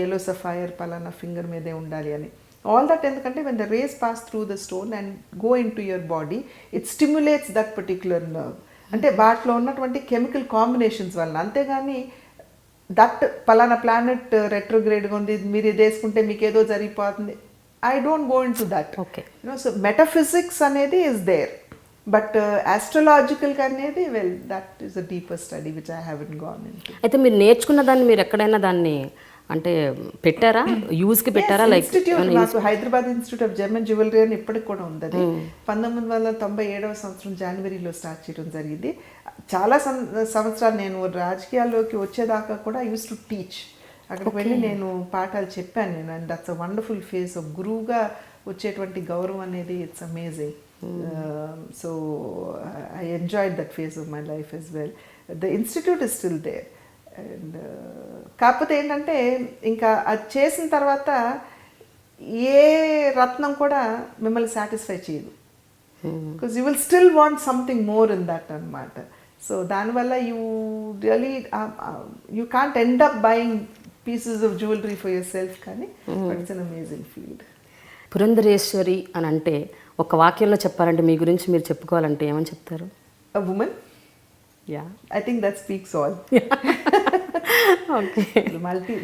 yellow sapphire పలానా ఫింగర్ మీదే ఉండాలి అని. ఆల్ దట్ ఎందుకంటే when the rays pass through the stone and go into your body, it stimulates that particular nerve. అంటే వాటిలో ఉన్నటువంటి కెమికల్ కాంబినేషన్స్ వల్ల. అంతేగాని దట్ పలానా ప్లానెట్ రెట్రోగ్రేడ్గా ఉంది, మీరు ఇది వేసుకుంటే మీకు ఏదో జరిగిపోతుంది, I don't go in to that. So metaphysics అనేది ఇస్ దేర్, బట్ ఆస్ట్రాలజికల్ అనేది well that is a deeper study which I haven't gone into. అయితే మీరు నేర్చుకున్న దాన్ని మీరు ఎక్కడైనా దాన్ని అంటే పెట్టారా, యూజ్కి పెట్టారా? లైక్ నాకు Hyderabad institute of gem and jewellery అని ఇప్పటికి కూడా ఉంది. అది 1997వ సంవత్సరం జనవరిలో స్టార్ట్ చేయడం జరిగింది. చాలా సంవత్సరాలు నేను రాజకీయాల్లోకి వచ్చేదాకా కూడా యూస్ టు టీచ్. అక్కడికి వెళ్ళి నేను పాఠాలు చెప్పాను నేను. And that's a wonderful phase. ఒక గురువుగా వచ్చేటువంటి గౌరవం అనేది it's amazing. So I enjoyed that phase of my life as well. The institute is still there. And కాకపోతే ఏంటంటే ఇంకా అది చేసిన తర్వాత ఏ రత్నం కూడా మిమ్మల్ని సాటిస్ఫై చేయదు, because you will still want something more in that అనమాట. సో దానివల్ల you really you can't end up buying pieces of jewellery for yourself, కానీ it's an amazing field. Purandeswari అని అంటే ఒక వాక్యంలో చెప్పాలంటే మీ గురించి మీరు చెప్పుకోవాలంటే ఏమని చెప్తారు? A woman? Yeah. I think that speaks all. Okay.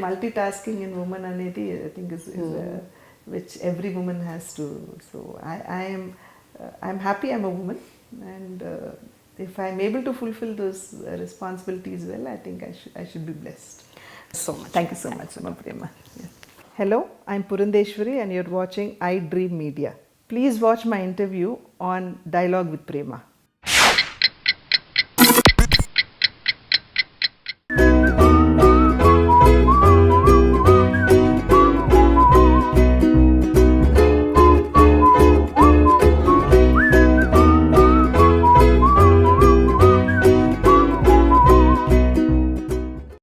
Multitasking in woman anedi I think is which every woman has to. So I'm happy I'm a woman, and if I'm able to fulfill those responsibilities well, I think I should be blessed. So much. Thank you so much, Amma Prema. Yes. Hello, I'm Purandeswari and you're watching iDream Media. Please watch my interview on Dialogue with Prema.